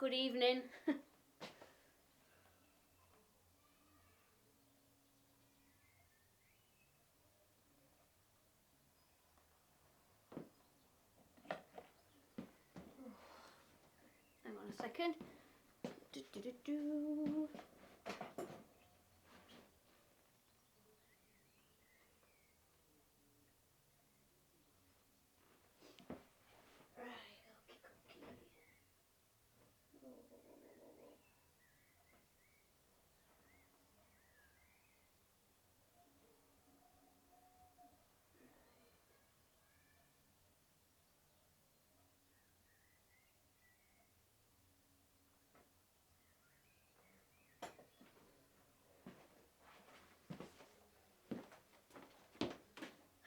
good evening. Hang on a second.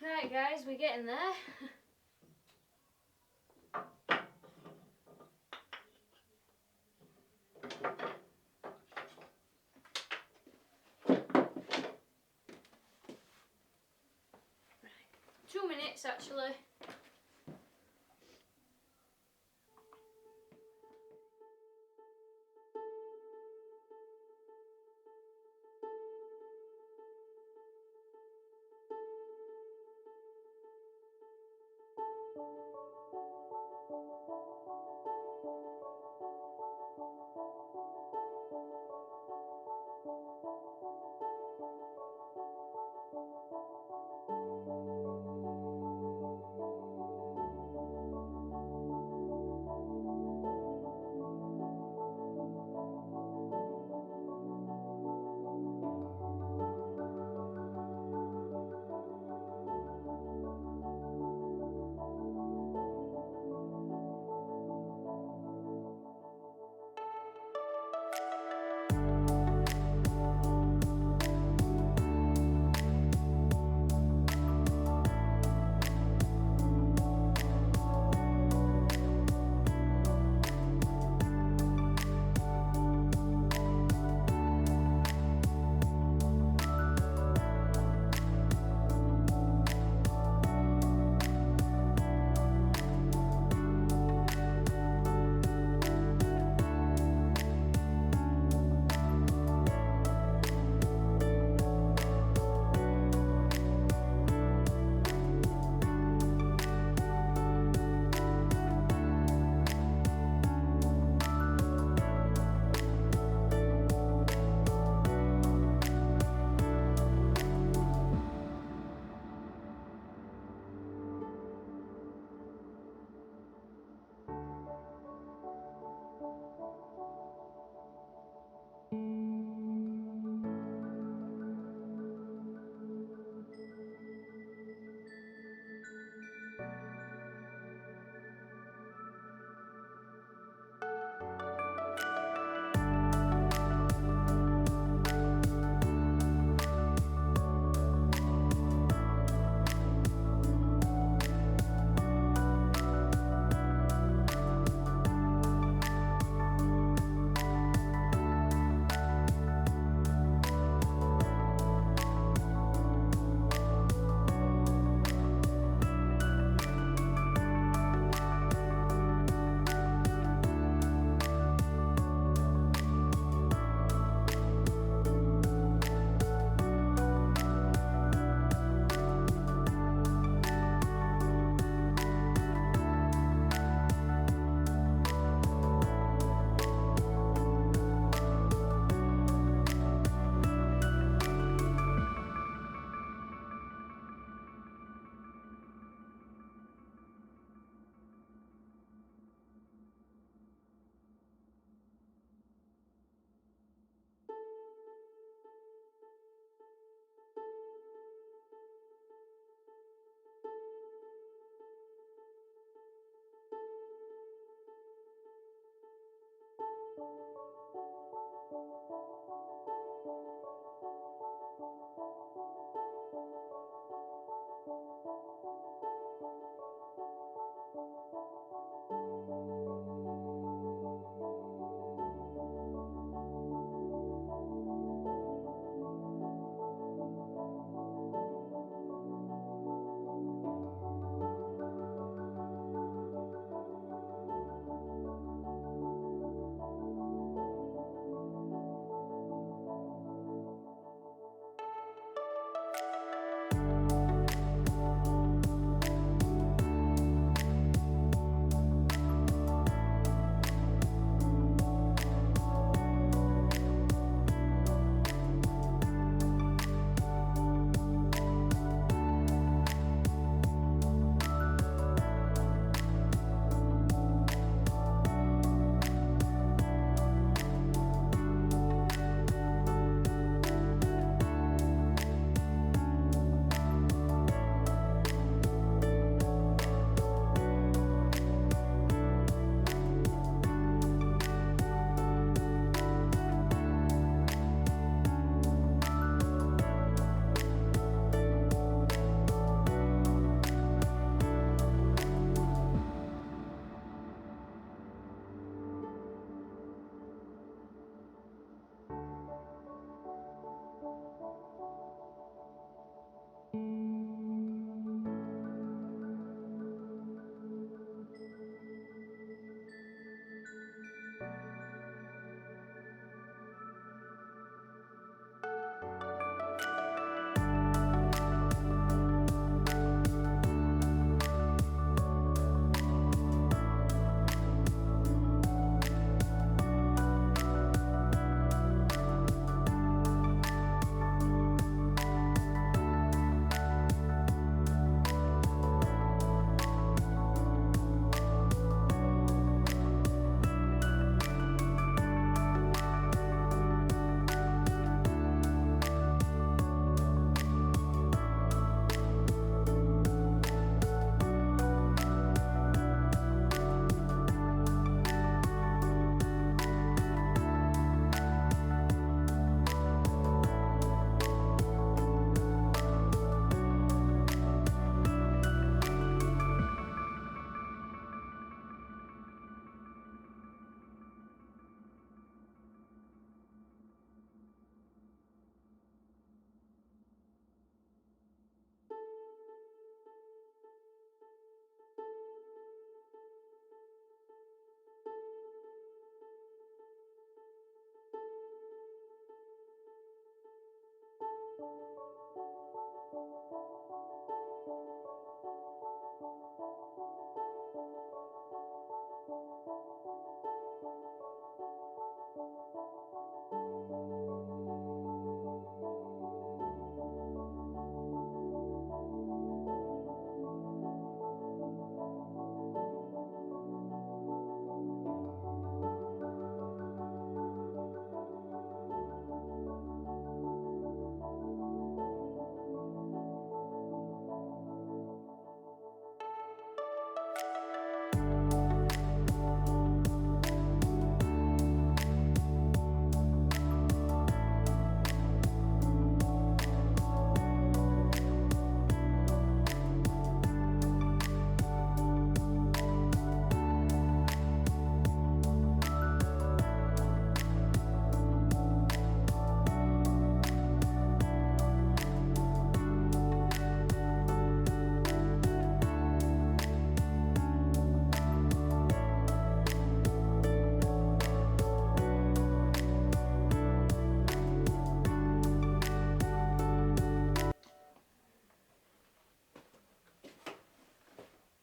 Right guys, we're getting there. Right. 2 minutes actually.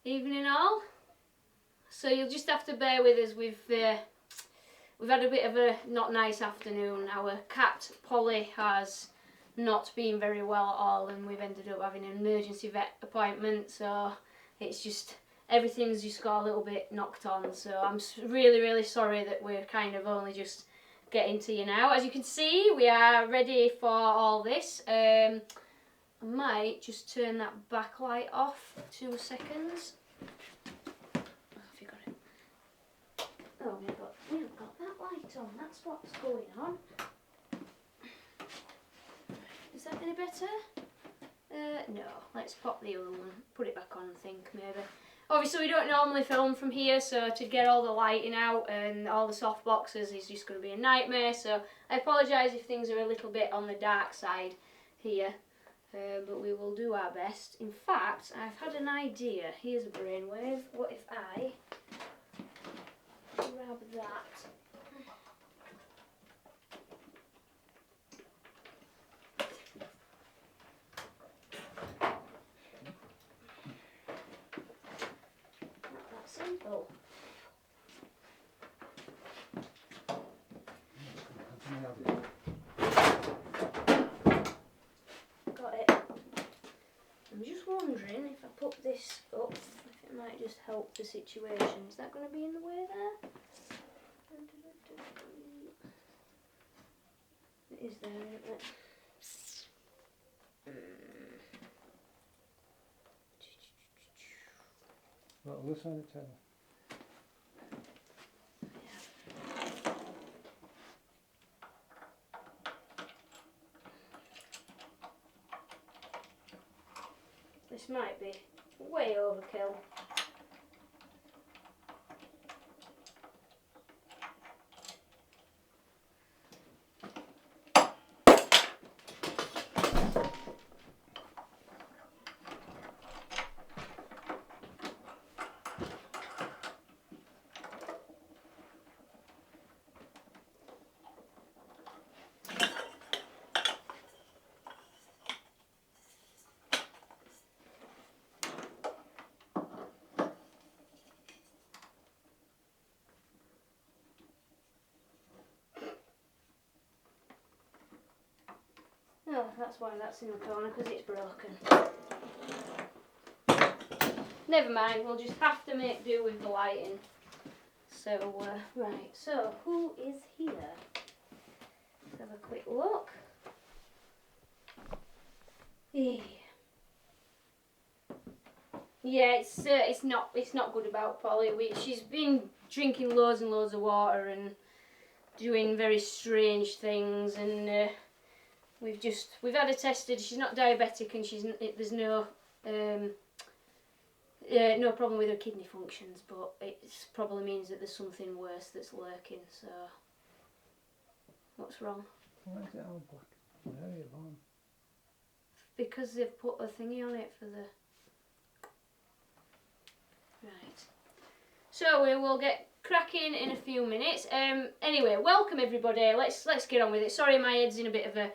Evening all. So you'll just have to bear with us. We've had a bit of a not nice afternoon. Our cat Polly has not been very well at all, and we've ended up having an emergency vet appointment. So it's just everything's just got a little bit knocked on. So I'm really sorry that we're kind of only just getting to you now. As you can see, we are ready for all this. I might just turn that backlight off 2 seconds. Oh, have you got it? Oh, we haven't got that light on. That's what's going on. Is that any better? No. Let's pop the other one. Put it back on, I think, maybe. Obviously, we don't normally film from here, so to get all the lighting out and all the soft boxes is just going to be a nightmare. So I apologise if things are a little bit on the dark side here. But we will do our best. In fact, I've had an idea. Here's a brainwave. What if I grab that? Not that simple. Got it. I'm just wondering if I put this up, if it might just help the situation. Is that going to be in the way there? It is there, isn't it? Well, this on the table. This might be way overkill. Oh, that's why that's in the corner, because it's broken. Never mind, we'll just have to make do with the lighting. So, right, so who is here? Let's have a quick look. Yeah, it's not good about Polly. She's been drinking loads and loads of water and doing very strange things, and we've had her tested. She's not diabetic, and there's no no problem with her kidney functions, but it probably means that there's something worse that's lurking. So what's wrong? Why is it all black? Very long. Because they've put a thingy on it for the... Right. So we will get cracking in a few minutes. Anyway, welcome everybody. Let's get on with it. Sorry, my head's in a bit of a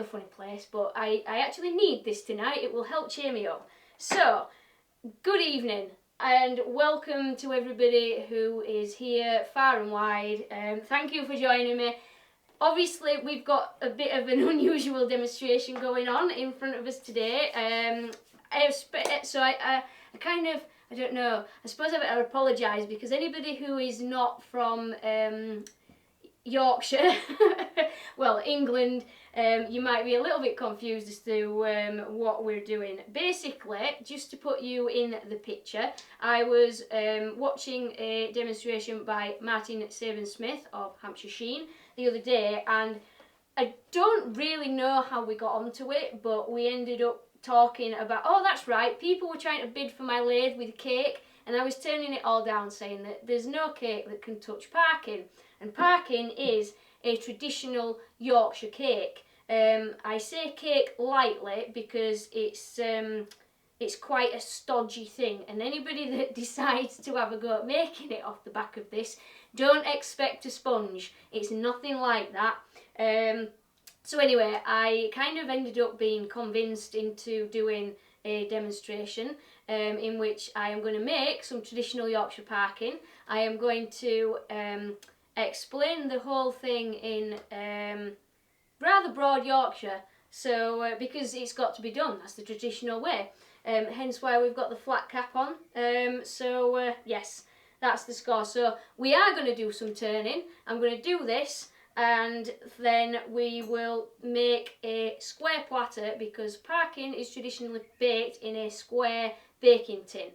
funny place, but I actually need this tonight. It will help cheer me up. So, good evening and welcome to everybody who is here far and wide. Thank you for joining me. Obviously, we've got a bit of an unusual demonstration going on in front of us today. I don't know, I suppose I better apologise, because anybody who is not from Yorkshire, well, England, you might be a little bit confused as to what we're doing. Basically, just to put you in the picture, I was watching a demonstration by Martin Saban-Smith of Hampshire Sheen the other day, and I don't really know how we got onto it, but we ended up talking about, oh, that's right, people were trying to bid for my lathe with a cake, and I was turning it all down, saying that there's no cake that can touch Parkin, and Parkin is a traditional Yorkshire cake. I say cake lightly because it's quite a stodgy thing, and anybody that decides to have a go at making it off the back of this, don't expect a sponge. It's nothing like that. So anyway, I kind of ended up being convinced into doing a demonstration. in which I am going to make some traditional Yorkshire Parkin. I am going to explain the whole thing in rather broad Yorkshire, so because it's got to be done, that's the traditional way. Hence why we've got the flat cap on. Yes, that's the score. So we are going to do some turning. I'm going to do this, and then we will make a square platter, because parkin is traditionally baked in a square baking tin.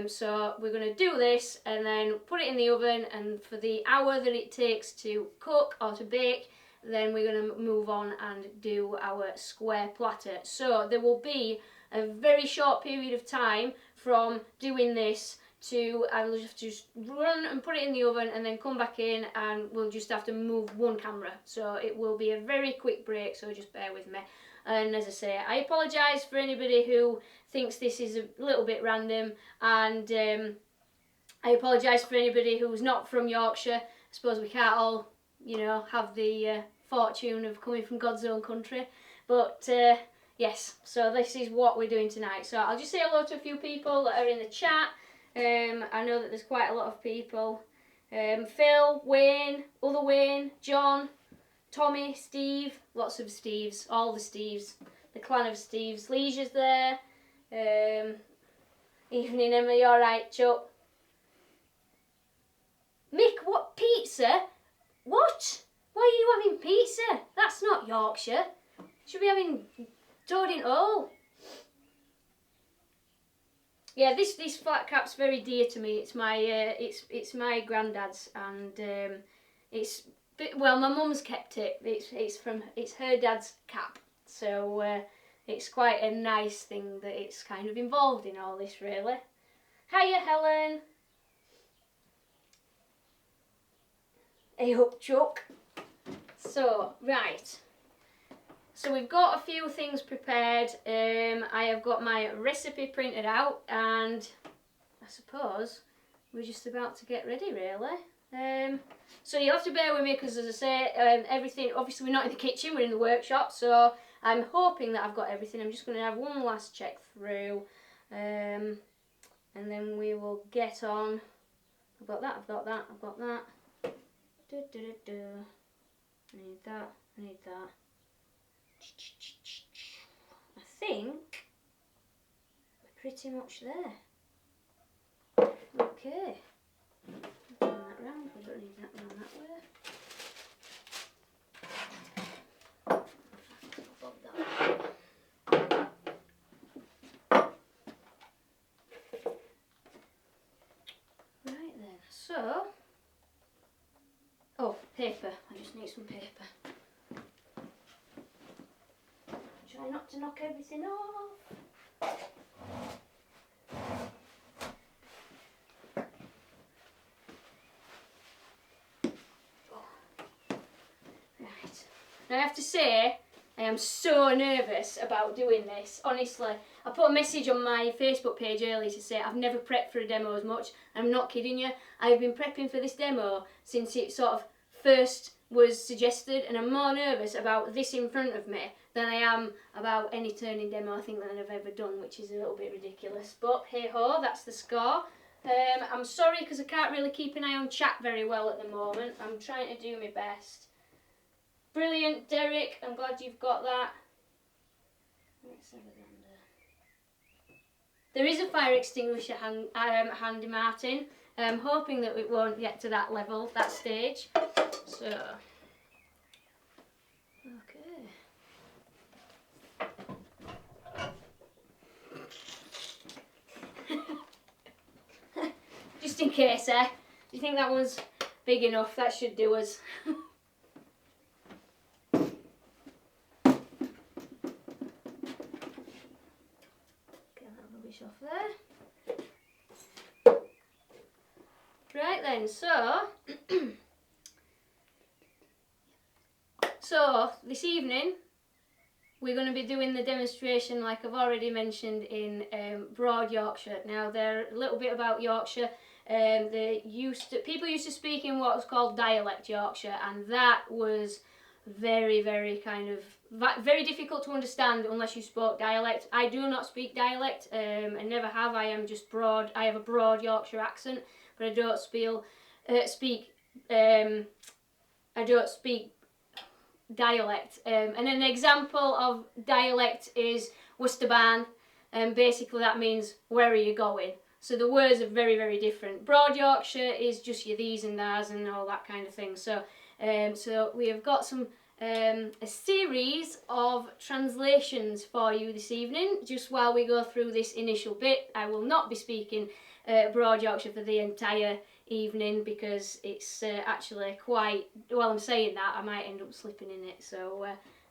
So we're going to do this and then put it in the oven, and for the hour that it takes to cook or to bake, then we're going to move on and do our square platter. So there will be a very short period of time from doing this to, I will just run and put it in the oven and then come back in, and we'll just have to move one camera. So it will be a very quick break, so just bear with me. And as I say, I apologise for anybody who thinks this is a little bit random, and I apologise for anybody who's not from Yorkshire. I suppose we can't all, you know, have the fortune of coming from God's own country, but yes, so this is what we're doing tonight. So I'll just say hello to a few people that are in the chat. I know that there's quite a lot of people. Phil, Wayne, other Wayne, John, Tommy, Steve, lots of Steves, all the Steves, the clan of Steves. Leisure's there. Evening, Emma, you alright, Chuck? Mick, what, pizza? What? Why are you having pizza? That's not Yorkshire. Should be having toad in all. Yeah, this flat cap's very dear to me. It's my it's my granddad's, and well, my mum's kept it. It's her dad's cap, so it's quite a nice thing that it's kind of involved in all this, really. Hiya, Helen. Hey up, Chuck. So, right. So we've got a few things prepared. I have got my recipe printed out, and I suppose we're just about to get ready, really. So you'll have to bear with me, because as I say, everything, obviously we're not in the kitchen, we're in the workshop, so I'm hoping that I've got everything. I'm just going to have one last check through, and then we will get on. I've got that, I've got that, I've got that. I need that, I need that. I think we're pretty much there. Okay. Turn that round, we don't need that round that way. Bob that way. Right then, so, oh, paper, I just need some paper. Try not to knock everything off. Right. Now I have to say, I am so nervous about doing this. Honestly, I put a message on my Facebook page earlier to say I've never prepped for a demo as much. I'm not kidding you. I've been prepping for this demo since it sort of first was suggested, and I'm more nervous about this in front of me than I am about any turning demo I think that I've ever done, which is a little bit ridiculous. But hey ho, that's the score. I'm sorry because I can't really keep an eye on chat very well at the moment. I'm trying to do my best. Brilliant, Derek. I'm glad you've got that. Let's have a gander. There is a fire extinguisher handy, Martin. I'm hoping that it won't get to that level, that stage. So, okay. Just in case, do you think that one's big enough? That should do us. Off there. Right then, so this evening we're going to be doing the demonstration, like I've already mentioned, in broad Yorkshire. Now, there a little bit about Yorkshire. People used to speak in what was called dialect Yorkshire, and that was very, very kind of, very difficult to understand unless you spoke dialect. I do not speak dialect, and never have. I am just broad, I have a broad Yorkshire accent, but I don't I don't speak dialect. And an example of dialect is Worcester, and basically that means where are you going. So the words are very, very different. Broad Yorkshire is just your these and thas and all that kind of thing. So so we have got some a series of translations for you this evening. Just while we go through this initial bit, I will not be speaking Broad Yorkshire for the entire evening because it's actually quite, well, I'm saying that, I might end up slipping in it, so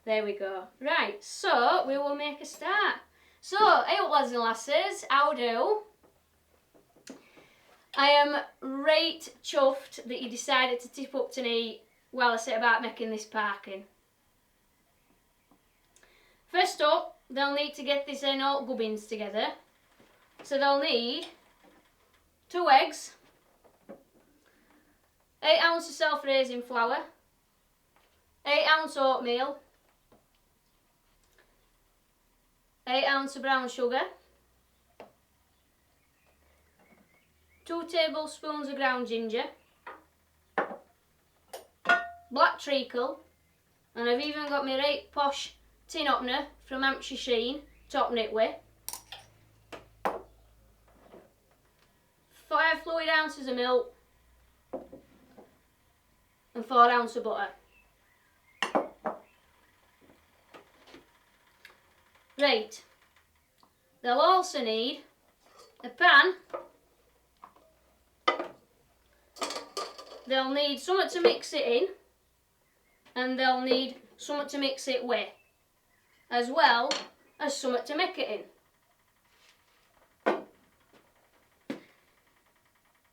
there we go. Right, so we will make a start. So, hey up lads and lasses, how do? I am right chuffed that you decided to tip up tonight while I set about making this parking. First up, they'll need to get this in all gubbins together. So they'll need 2 eggs, 8 ounces self-raising flour, 8 ounce oatmeal, 8 ounce of brown sugar, 2 tablespoons of ground ginger, black treacle, and I've even got my right posh tin opener from Hampshire Sheen to open it with, 5 fluid ounces of milk, and 4 ounces of butter. Right, they'll also need a pan, they'll need something to mix it in, and they'll need something to mix it with, as well as something to make it in.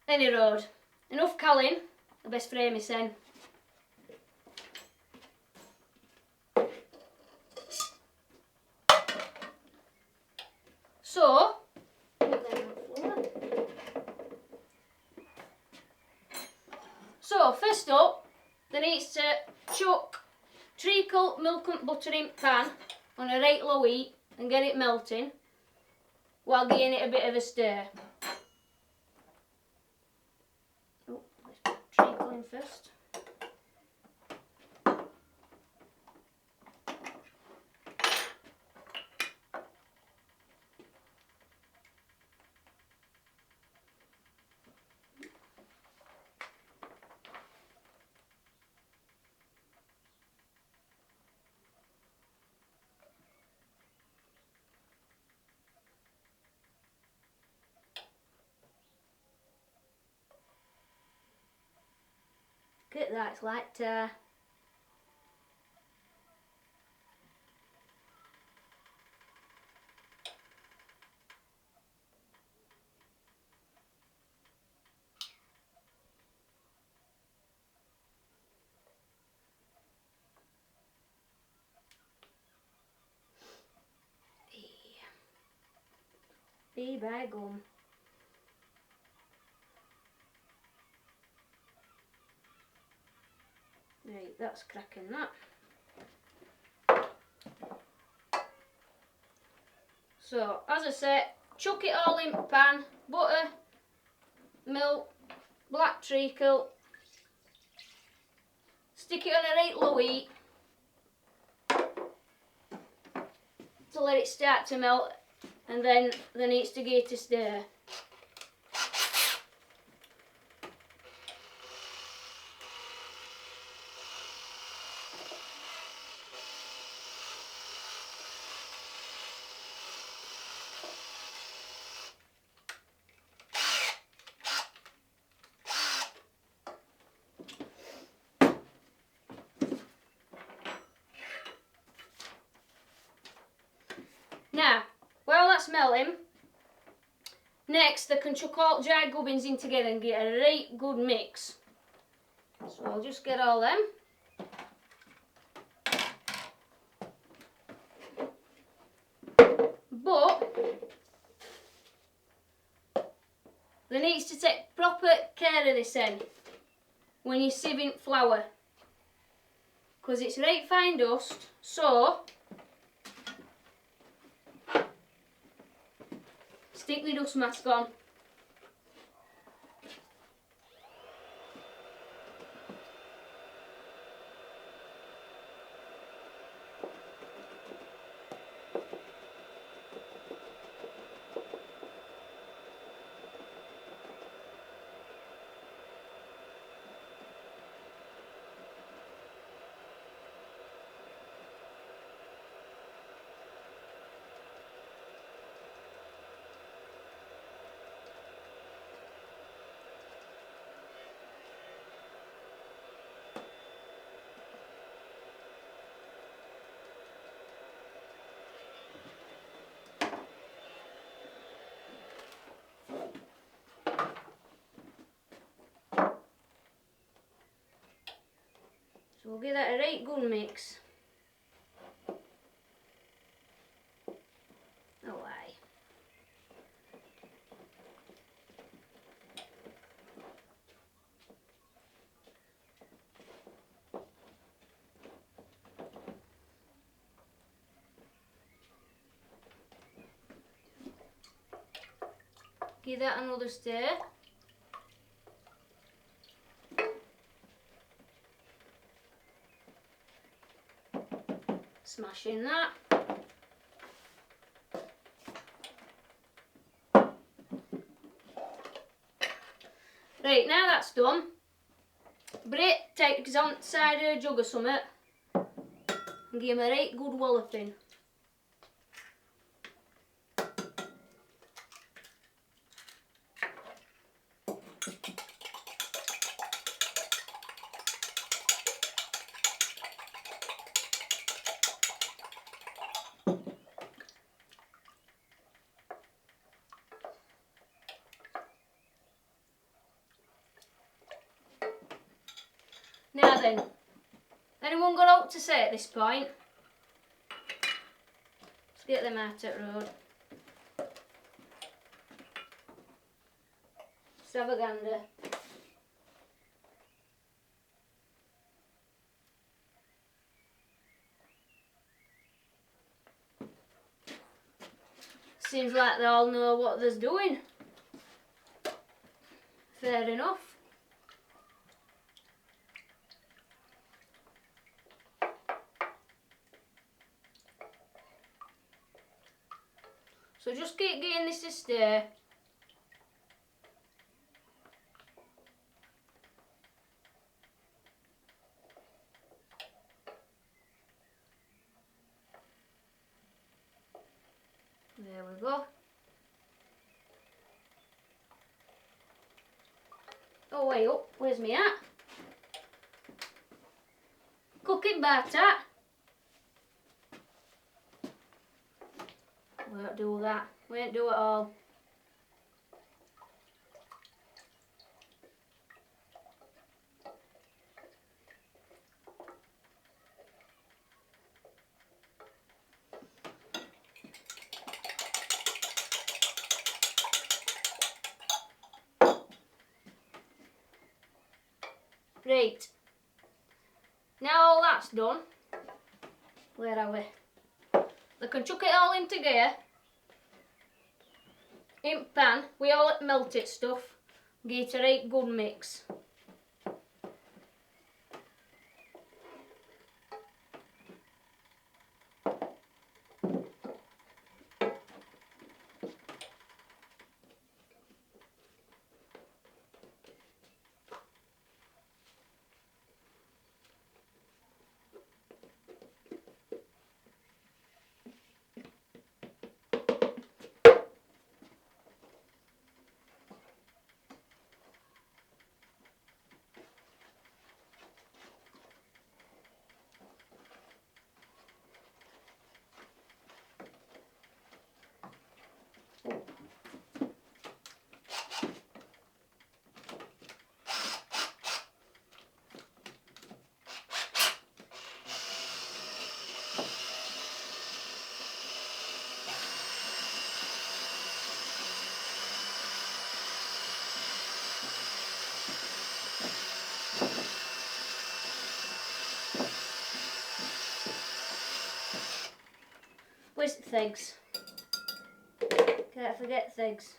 Any road, enough calling, the best frame is sen. So first up, they needs to chuck treacle, milk and butter in pan on a right low heat and get it melting while giving it a bit of a stir. Oh, let's put treacle in first. Look at that, it's like be by gum. Right, that's cracking that. So, as I said, chuck it all in pan, butter, milk, black treacle, stick it on a right low heat to let it start to melt, and then there needs to get to stir. Now, while that's melting, next they can chuck all dry gubbins in together and get a right good mix. So I'll just get all them. But they needs to take proper care of this end when you're sieving flour, because it's right fine dust. So stick the dust mask on. So we'll give that a right good mix. Oh aye. Give that another stir. Smash in that. Right, now that's done. Brit, take it on the side of a jug or something and give him a right good walloping. Now then, anyone got out to say at this point? Let's get them out at road. Let's have a gander. Seems like they all know what they're doing. Fair enough. So just keep getting this to stir. There we go. Oh wait up, where's me at? Cooking batter. Won't do that, won't do it all. Right, now all that's done, where are we? They can chuck it all into gear, in pan, we all melted stuff, give it a right good mix. course, things. Can't forget things.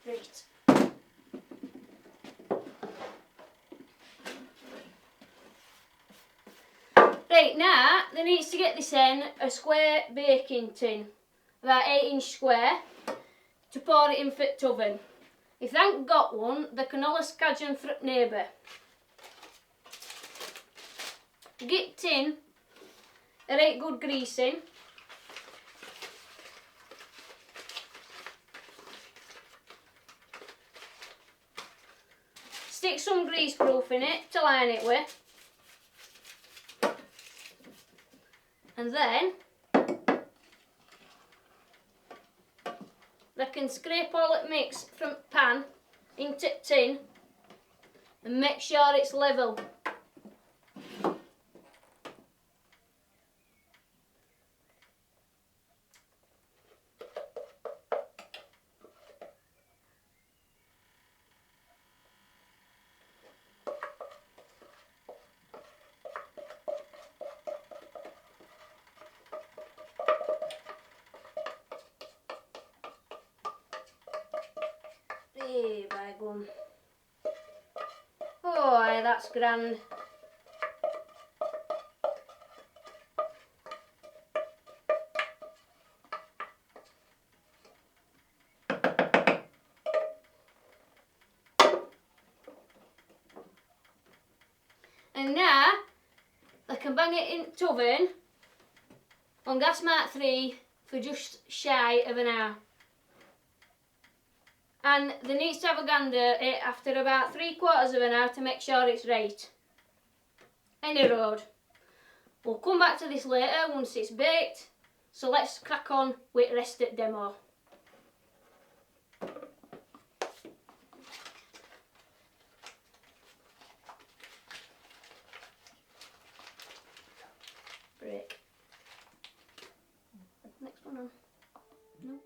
Right. Right, now there needs to get this in a square baking tin, about 8-inch square, to pour it in for the oven. If they haven't got one, they can always cadge them for the neighbour. Get tin a right good greasing. Stick some greaseproof in it to line it with. And then they can scrape all that mix from the pan into the tin and make sure it's level. Hey, by gum. Oh, aye, that's grand. And now I can bang it in the oven on gas mark 3 for just shy of an hour. And they need to have a gander at it after about 3/4 of an hour to make sure it's right. Any road. We'll come back to this later once it's baked, so let's crack on with the rest of the demo. Break. Next one on. No.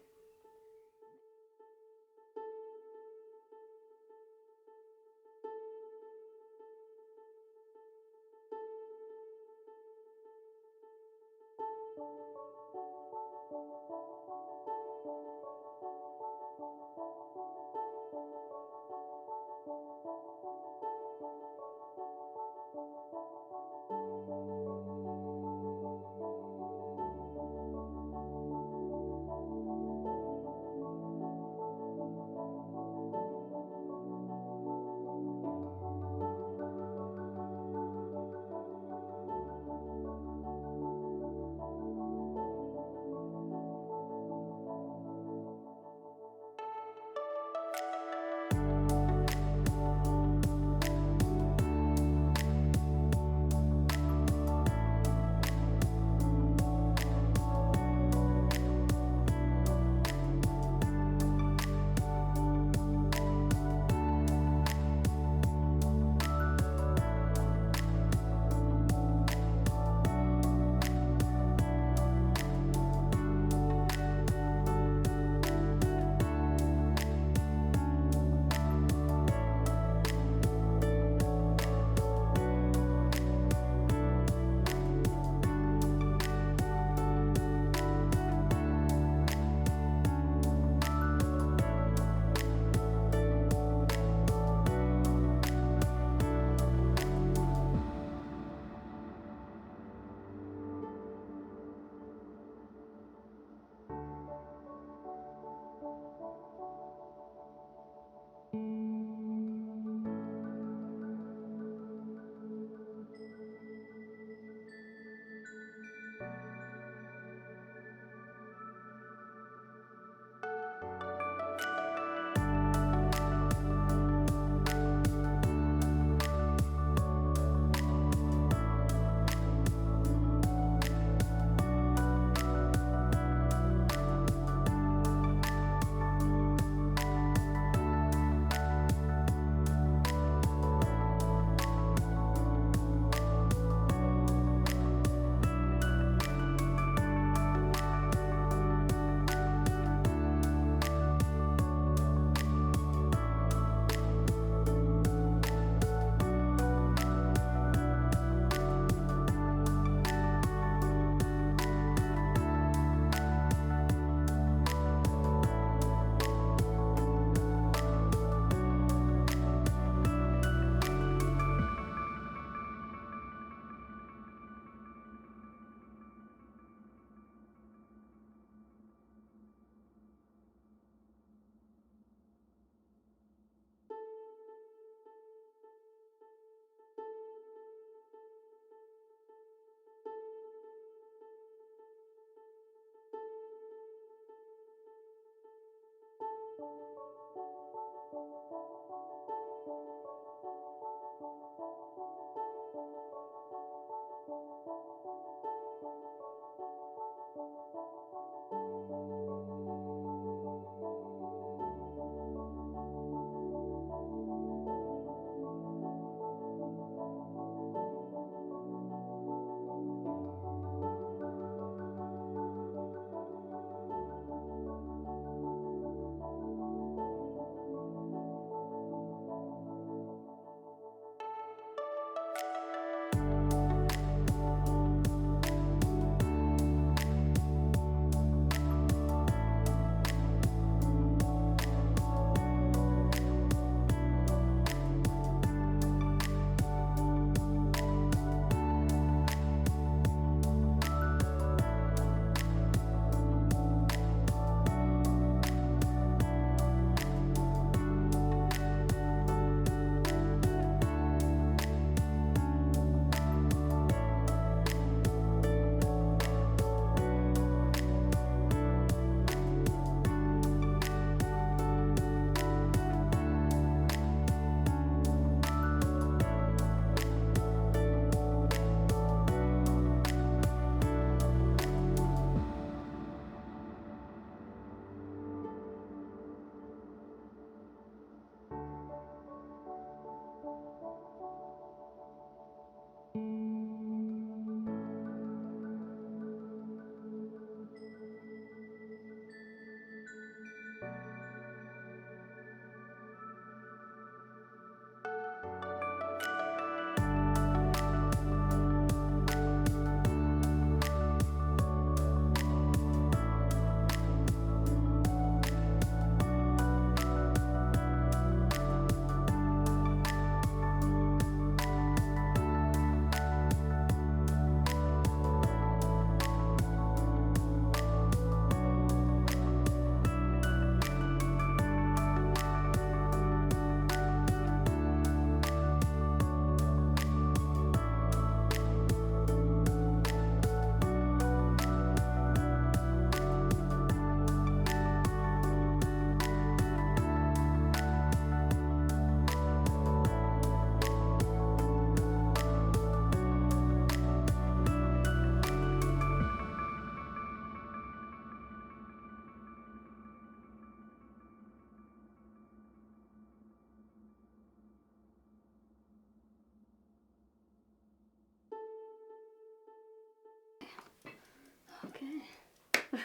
Okay.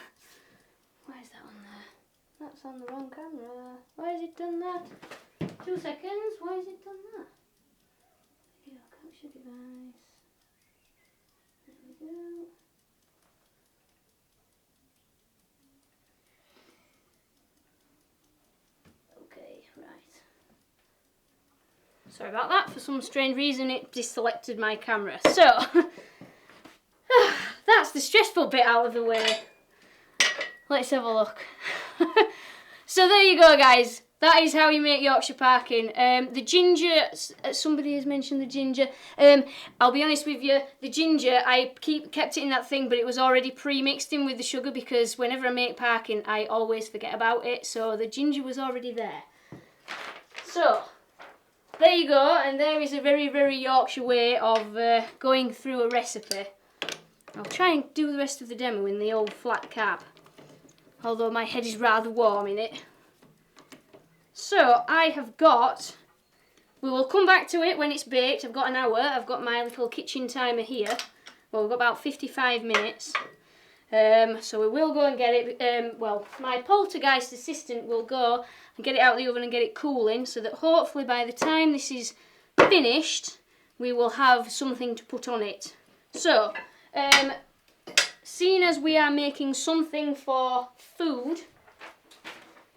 Why is that on there? That's on the wrong camera. Why has it done that? 2 seconds. Why has it done that? Here, capture device. There we go. Okay, right. Sorry about that. For some strange reason, it deselected my camera. So, that's the stressful bit out of the way. Let's have a look. So there you go, guys. That is how you make Yorkshire Parkin. The ginger, somebody has mentioned the ginger. I'll be honest with you, the ginger, I kept it in that thing, but it was already pre-mixed in with the sugar because whenever I make Parkin, I always forget about it. So the ginger was already there. So, there you go, and there is a very, very Yorkshire way of going through a recipe. I'll try and do the rest of the demo in the old flat cap, although my head is rather warm in it. So I have got, we will come back to it when it's baked. I've got an hour, I've got my little kitchen timer here. Well, we've got about 55 minutes. So we will go and get it, well, my poltergeist assistant will go and get it out of the oven and get it cooling so that hopefully by the time this is finished, we will have something to put on it. So, seeing as we are making something for food,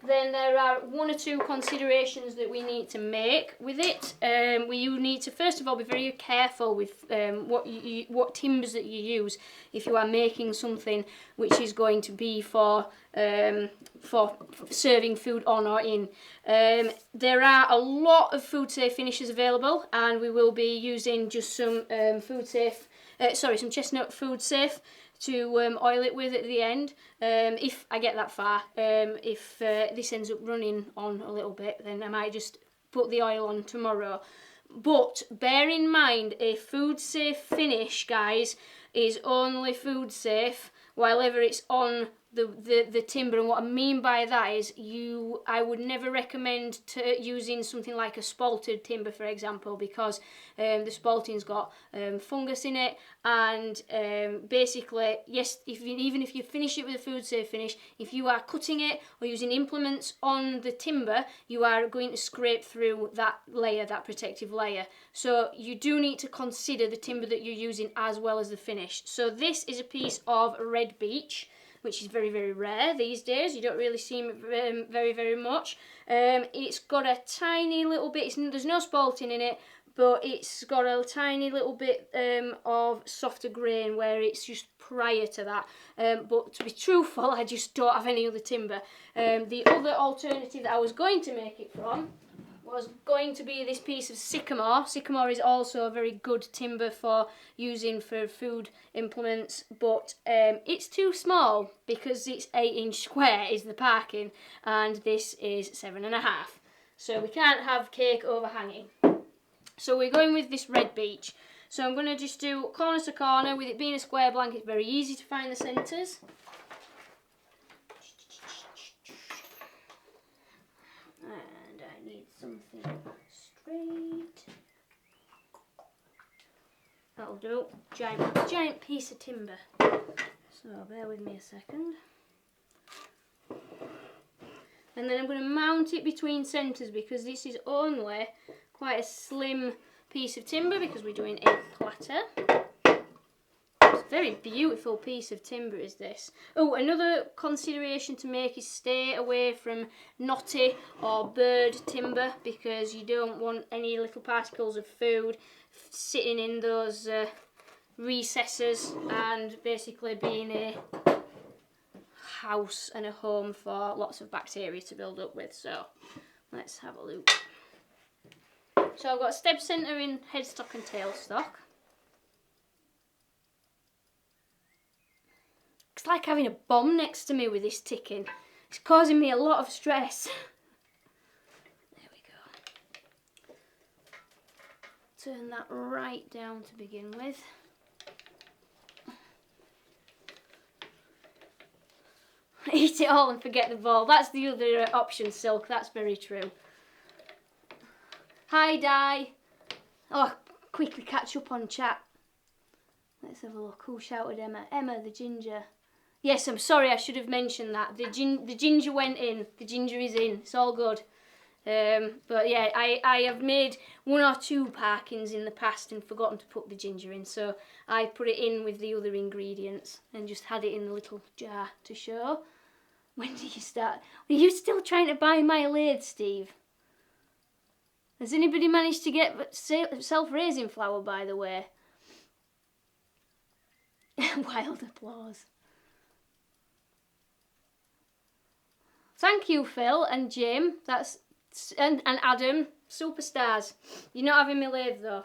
then there are 1 or 2 considerations that we need to make with it. You need to first of all be very careful with what timbers that you use if you are making something which is going to be for serving food on or in. There are a lot of food safe finishes available, and we will be using just some some chestnut food safe to oil it with at the end, if I get that far. If this ends up running on a little bit, then I might just put the oil on tomorrow. But bear in mind, a food safe finish, guys, is only food safe while ever it's on the timber. And what I mean by that is I would never recommend using something like a spalted timber, for example, because the spalting's got fungus in it, and basically, yes, even if you finish it with a food safe finish, if you are cutting it or using implements on the timber, you are going to scrape through that layer, that protective layer. So you do need to consider the timber that you're using as well as the finish. So this is a piece of red beech, which is very, very rare these days. You don't really see it very, very much. It's got a tiny little bit, there's no spalting in it, but it's got a tiny little bit of softer grain where it's just prior to that. But to be truthful, I just don't have any other timber. The other alternative that I was going to make it from was going to be this piece of sycamore. Sycamore is also a very good timber for using for food implements, but it's too small because it's 8-inch square is the parking, and this is 7.5. So we can't have cake overhanging. So we're going with this red beech. So I'm going to just do corner to corner. With it being a square blank, it's very easy to find the centres. And I need something straight. That'll do. Giant piece of timber. So bear with me a second. And then I'm going to mount it between centres because this is only quite a slim piece of timber because we're doing a platter. It's a very beautiful piece of timber is this. Oh, another consideration to make is stay away from knotty or bird timber because you don't want any little particles of food sitting in those recesses and basically being a house and a home for lots of bacteria to build up with. So let's have a look. So I've got a stem centre in headstock and tailstock. It's like having a bomb next to me with this ticking. It's causing me a lot of stress. There we go. Turn that right down to begin with. Eat it all and forget the ball. That's the other option, Silk. That's very true. Hi, Di. Oh, quickly catch up on chat. Let's have a look. Who shouted Emma? Emma, the ginger. Yes, I'm sorry, I should have mentioned that. The ginger went in. The ginger is in. It's all good. But yeah, I have made 1 or 2 parkins in the past and forgotten to put the ginger in, so I put it in with the other ingredients and just had it in the little jar to show. When did you start? Are you still trying to buy my lathe, Steve? Has anybody managed to get self-raising flour, by the way? Wild applause. Thank you, Phil and Jim. And Adam, superstars. You're not having me lathe though.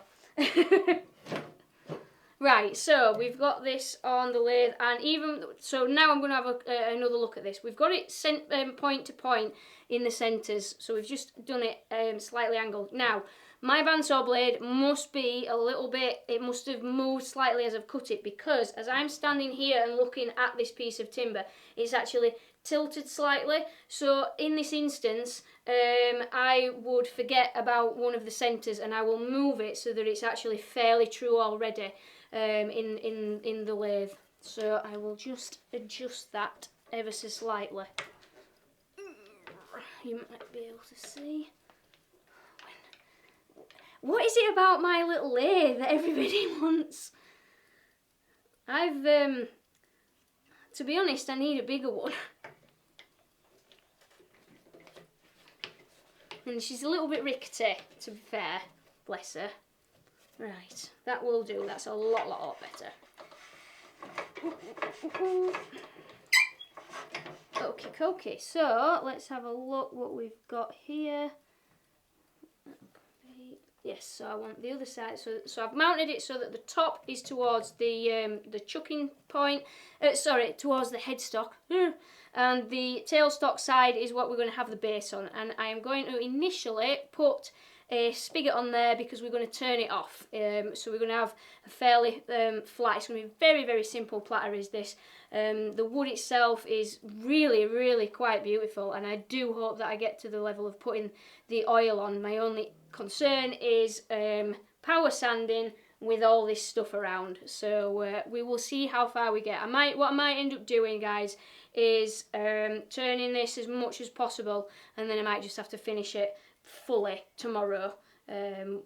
Right, so we've got this on the lathe, and so now I'm going to have another look at this. We've got it point to point in the centres, so we've just done it slightly angled. Now, my bandsaw blade must be a little bit, it must have moved slightly as I've cut it, because as I'm standing here and looking at this piece of timber, it's actually tilted slightly. So in this instance, I would forget about one of the centres and I will move it so that it's actually fairly true already in the lathe. So I will just adjust that ever so slightly. You might be able to see. What is it about my little lathe that everybody wants? To be honest, I need a bigger one. And she's a little bit rickety, to be fair. Bless her. Right, that will do. That's a lot better. Okay, so let's have a look what we've got here. Yes, so I want the other side. So I've mounted it so that the top is towards the chucking point. Towards the headstock. And the tailstock side is what we're going to have the base on. And I am going to initially put a spigot on there because we're going to turn it off. So we're going to have a fairly flat. It's going to be very, very simple platter is this. The wood itself is really quite beautiful, and I do hope that I get to the level of putting the oil on. My only concern is power sanding with all this stuff around. So we will see how far we get. What I might end up doing, guys, is turning this as much as possible, and then I might just have to finish it fully tomorrow,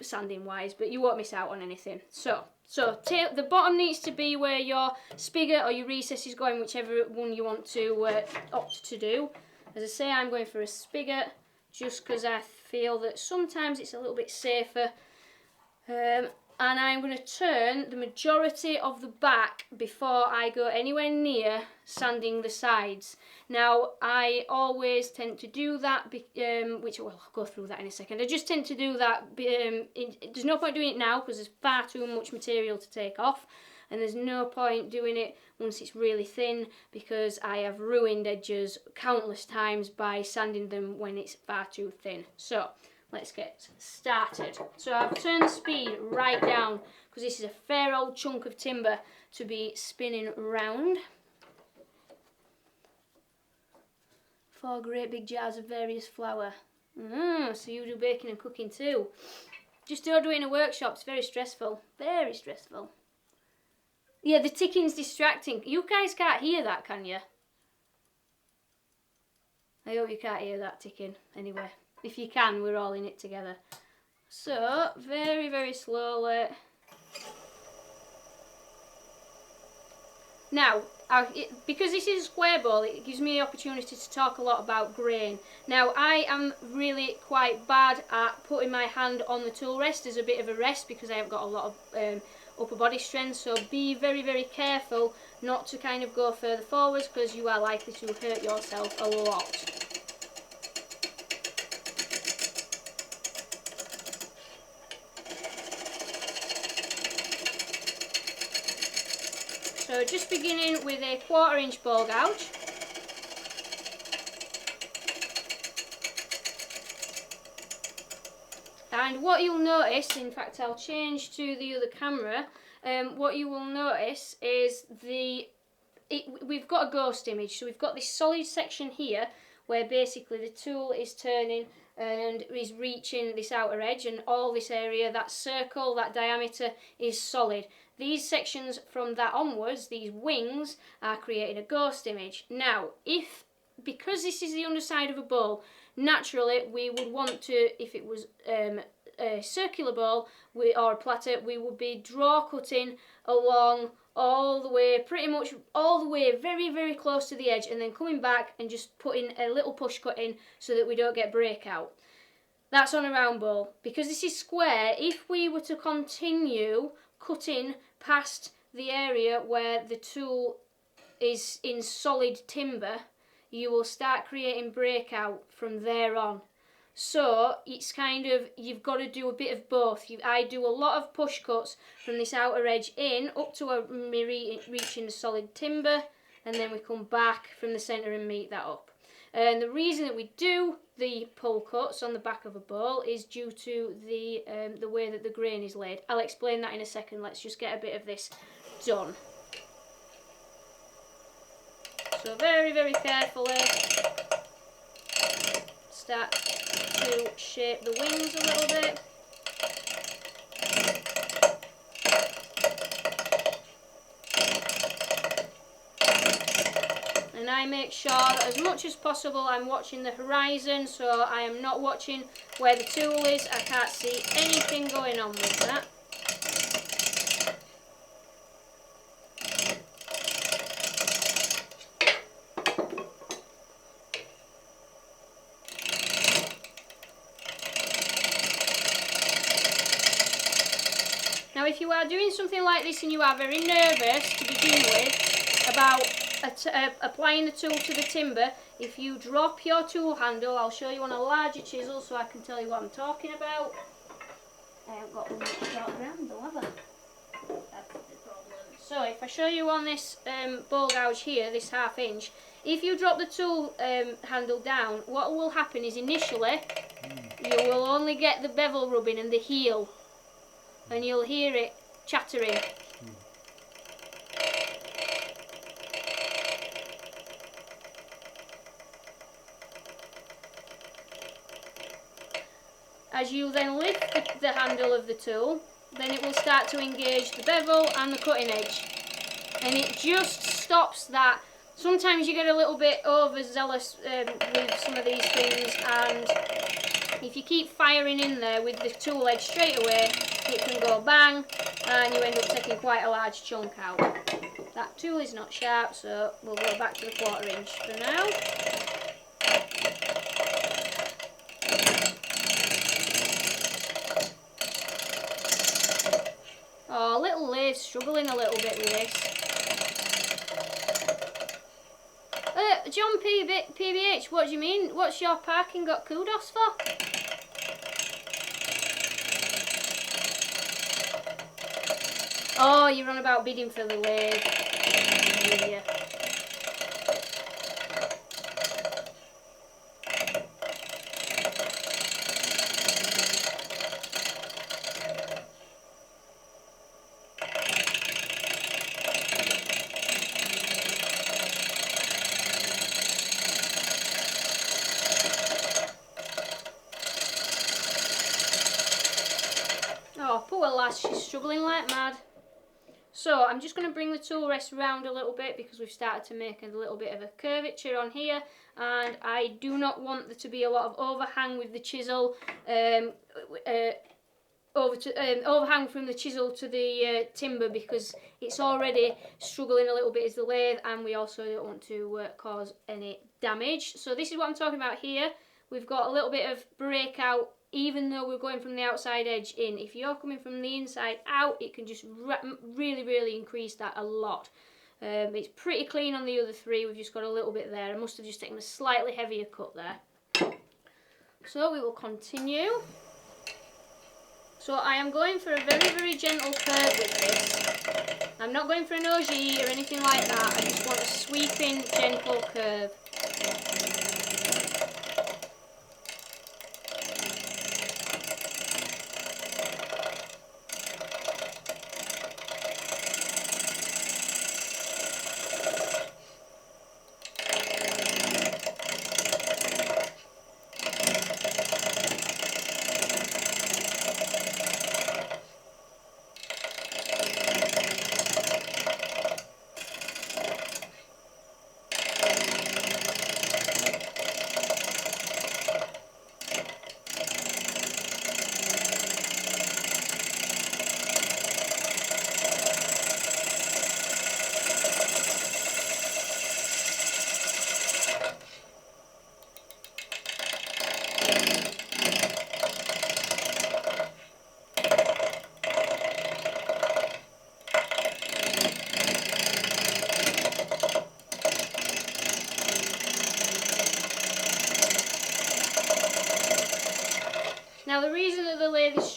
sanding wise, but you won't miss out on anything. So the bottom needs to be where your spigot or your recess is going, whichever one you want to opt to do. As I say, I'm going for a spigot just because I feel that sometimes it's a little bit safer. And I'm going to turn the majority of the back before I go anywhere near sanding the sides. Now, I always tend to do that, I'll go through that in a second. I just tend to do that, there's no point doing it now because there's far too much material to take off, and there's no point doing it once it's really thin because I have ruined edges countless times by sanding them when it's far too thin. So let's get started. So I've turned the speed right down because this is a fair old chunk of timber to be spinning round. 4 great big jars of various flour. So you do baking and cooking too. Just don't do it in a workshop, it's very stressful. Very stressful. Yeah, the ticking's distracting. You guys can't hear that, can you? I hope you can't hear that ticking anyway. If you can, we're all in it together. So, very slowly. Now, because this is a square bowl, it gives me the opportunity to talk a lot about grain. Now, I am really quite bad at putting my hand on the tool rest as a bit of a rest because I haven't got a lot of upper body strength. So be very careful not to kind of go further forwards because you are likely to hurt yourself a lot. So just beginning with a 1/4 inch ball gouge. And what you'll notice, in fact I'll change to the other camera, what you will notice is we've got a ghost image. So we've got this solid section here where basically the tool is turning and is reaching this outer edge, and all this area, that circle, that diameter is solid. These sections from that onwards, these wings, are creating a ghost image. Now, because this is the underside of a bowl, naturally we would want to, if it was a circular bowl or a platter, we would be draw cutting along all the way, pretty much all the way, very, very close to the edge, and then coming back and just putting a little push cut in so that we don't get breakout. That's on a round bowl. Because this is square, if we were to continue cutting past the area where the tool is in solid timber, you will start creating breakout from there on. So it's kind of, you've got to do a bit of both. I do a lot of push cuts from this outer edge in up to me reaching the solid timber, and then we come back from the centre and meet that up. And the reason that we do the pull cuts on the back of a bowl is due to the way that the grain is laid. I'll explain that in a second. Let's just get a bit of this done. So very, very carefully start to shape the wings a little bit. And I make sure that as much as possible I'm watching the horizon, so I am not watching where the tool is. I can't see anything going on with that. Now, if you are doing something like this and you are very nervous to begin with about applying the tool to the timber, if you drop your tool handle, I'll show you on a larger chisel so I can tell you what I'm talking about. I haven't got one short handle, have I? That's the problem. So if I show you on this bowl gouge here, this 1/2 inch, if you drop the tool handle down, what will happen is initially you will only get the bevel rubbing and the heel, and you'll hear it chattering. As you then lift the handle of the tool, then it will start to engage the bevel and the cutting edge, and it just stops that. Sometimes you get a little bit overzealous with some of these things, and if you keep firing in there with the tool edge straight away, it can go bang and you end up taking quite a large chunk out. That tool is not sharp, so we'll go back to the 1/4 inch for now. Oh, little lathe struggling a little bit with this. John PBH, what do you mean? What's your parking got kudos for? Oh, you're on about bidding for the lathe. Yeah. Oh, poor lass, she's struggling like mad. So I'm just going to bring the tool rest around a little bit because we've started to make a little bit of a curvature on here, and I do not want there to be a lot of overhang with the chisel, overhang from the chisel to the timber, because it's already struggling a little bit as the lathe, and we also don't want to cause any damage. So this is what I'm talking about here. We've got a little bit of breakout even though we're going from the outside edge in. If you're coming from the inside out, it can just really increase that a lot. It's pretty clean on the other three, we've just got a little bit there. I must have just taken a slightly heavier cut there. So we will continue. So I am going for a very gentle curve with this. I'm not going for an OG or anything like that, I just want a sweeping, gentle curve.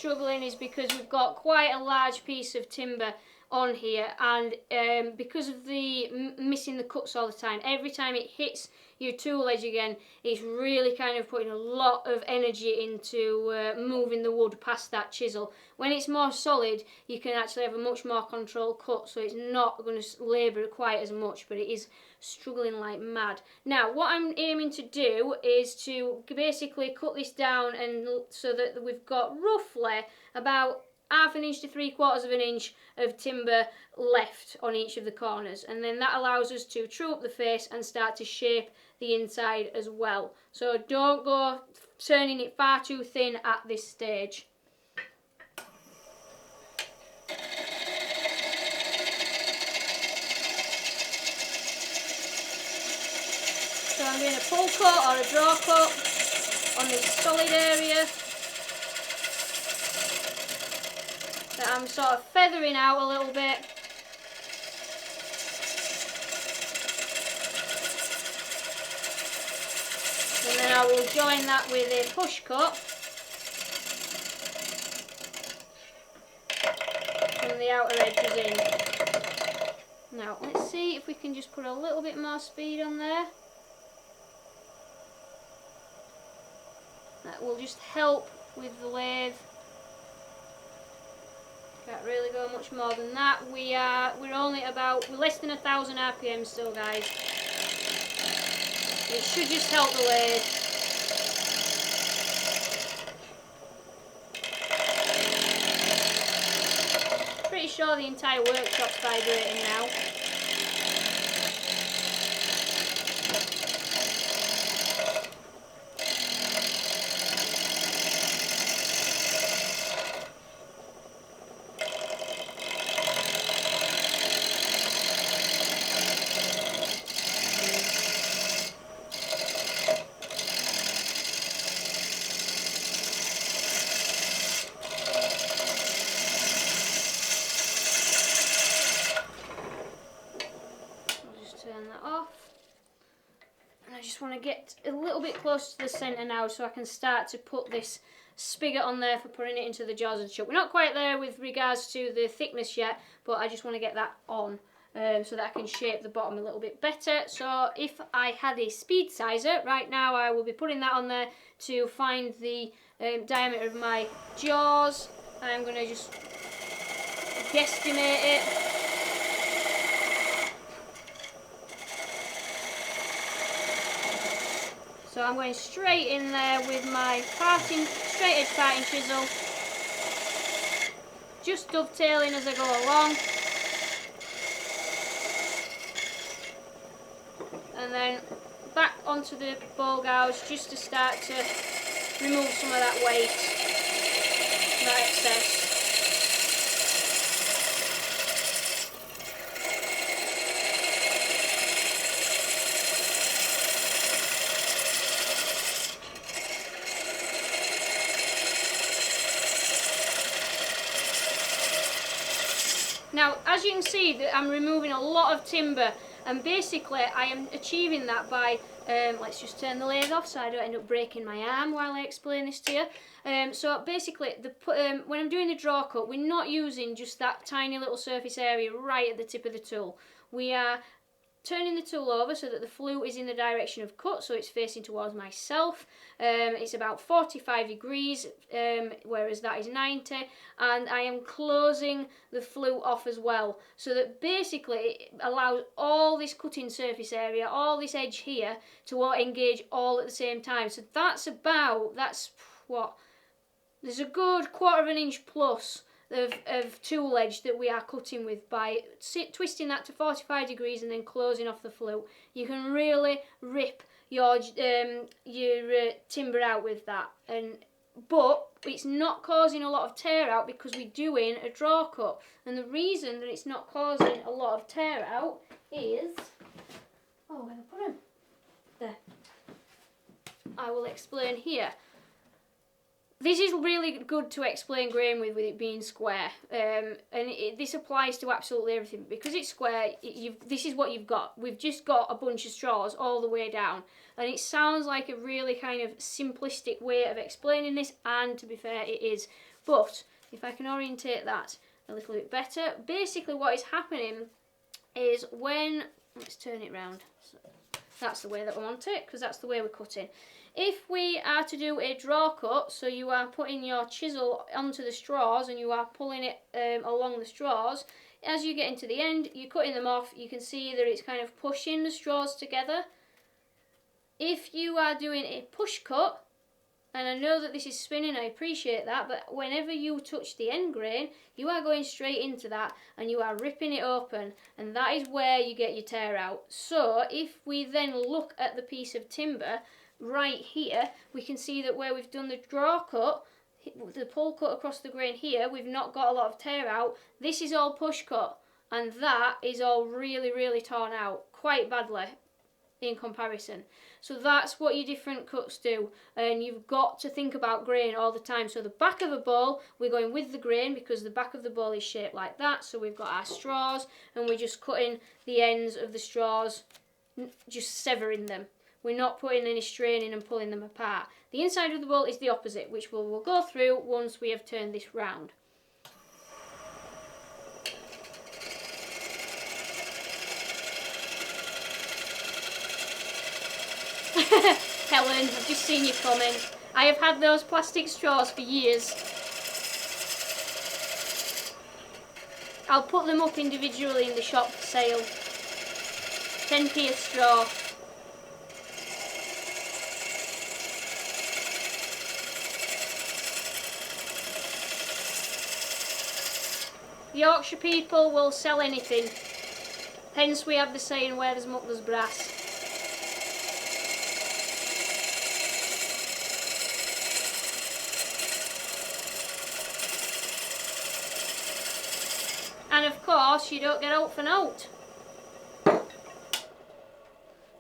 struggling is because we've got quite a large piece of timber on here, and because of the missing the cuts all the time, every time it hits your tool edge again, it's really kind of putting a lot of energy into moving the wood past that chisel. When it's more solid, you can actually have a much more controlled cut, so it's not going to labour quite as much, but it is struggling like mad. Now what I'm aiming to do is to basically cut this down, and so that we've got roughly about 1/2 inch to 3/4 of an inch of timber left on each of the corners, and then that allows us to true up the face and start to shape the inside as well. So don't go turning it far too thin at this stage. So I'm doing a pull cut or a draw cut on this solid area that I'm sort of feathering out a little bit. And then I will join that with a push cut from the outer edges in. Now let's see if we can just put a little bit more speed on there. That will just help with the lathe. Can't really go much more than that. We're only about, we're less than 1,000 RPM still, guys. It should just help the lathe. Pretty sure the entire workshop's vibrating now. Want to get a little bit close to the centre now, so I can start to put this spigot on there for putting it into the jaws of the chuck. We're not quite there with regards to the thickness yet, but I just want to get that on so that I can shape the bottom a little bit better. So if I had a speed sizer right now, I will be putting that on there to find the diameter of my jaws. I'm going to just guesstimate it. So I'm going straight in there with my straight edge parting chisel, just dovetailing as I go along, and then back onto the bowl gouge just to start to remove some of that weight, that excess. Now, as you can see, that I'm removing a lot of timber, and basically I am achieving that by, let's just turn the lathe off so I don't end up breaking my arm while I explain this to you. So basically, when I'm doing the draw cut, we're not using just that tiny little surface area right at the tip of the tool. We are turning the tool over so that the flute is in the direction of cut, so it's facing towards myself. It's about 45 degrees, whereas that is 90, and I am closing the flute off as well, so that basically it allows all this cutting surface area, all this edge here, to engage all at the same time. So that's what, there's a good 1/4 of an inch plus of tool edge that we are cutting with. By twisting that to 45 degrees and then closing off the flute, you can really rip your timber out with that. But it's not causing a lot of tear out because we're doing a draw cut, and the reason that it's not causing a lot of tear out is, oh, where did I put them? There. I will explain here. This is really good to explain grain with it being square, and this applies to absolutely everything. Because it's square, this is what you've got. We've just got a bunch of straws all the way down, and it sounds like a really kind of simplistic way of explaining this, and to be fair, it is. But if I can orientate that a little bit better, basically what is happening is when, let's turn it round, so that's the way that we want it, because that's the way we're cutting. If we are to do a draw cut, so you are putting your chisel onto the straws and you are pulling it along the straws, as you get into the end, you're cutting them off, you can see that it's kind of pushing the straws together. If you are doing a push cut, and I know that this is spinning, I appreciate that, but whenever you touch the end grain, you are going straight into that and you are ripping it open, and that is where you get your tear out. So if we then look at the piece of timber right here, we can see that where we've done the draw cut, the pull cut across the grain here, we've not got a lot of tear out. This is all push cut, and that is all really, really torn out quite badly in comparison. So that's what your different cuts do, and you've got to think about grain all the time. So the back of a bowl, we're going with the grain because the back of the bowl is shaped like that. So we've got our straws and we're just cutting the ends of the straws, just severing them. We're not putting any straining and pulling them apart. The inside of the bowl is the opposite, which we'll go through once we have turned this round. Helen, I've just seen your comment. I have had those plastic straws for years. I'll put them up individually in the shop for sale. 10p a straw. Yorkshire people will sell anything. Hence we have the saying, where there's muck there's brass. And of course you don't get out for naught.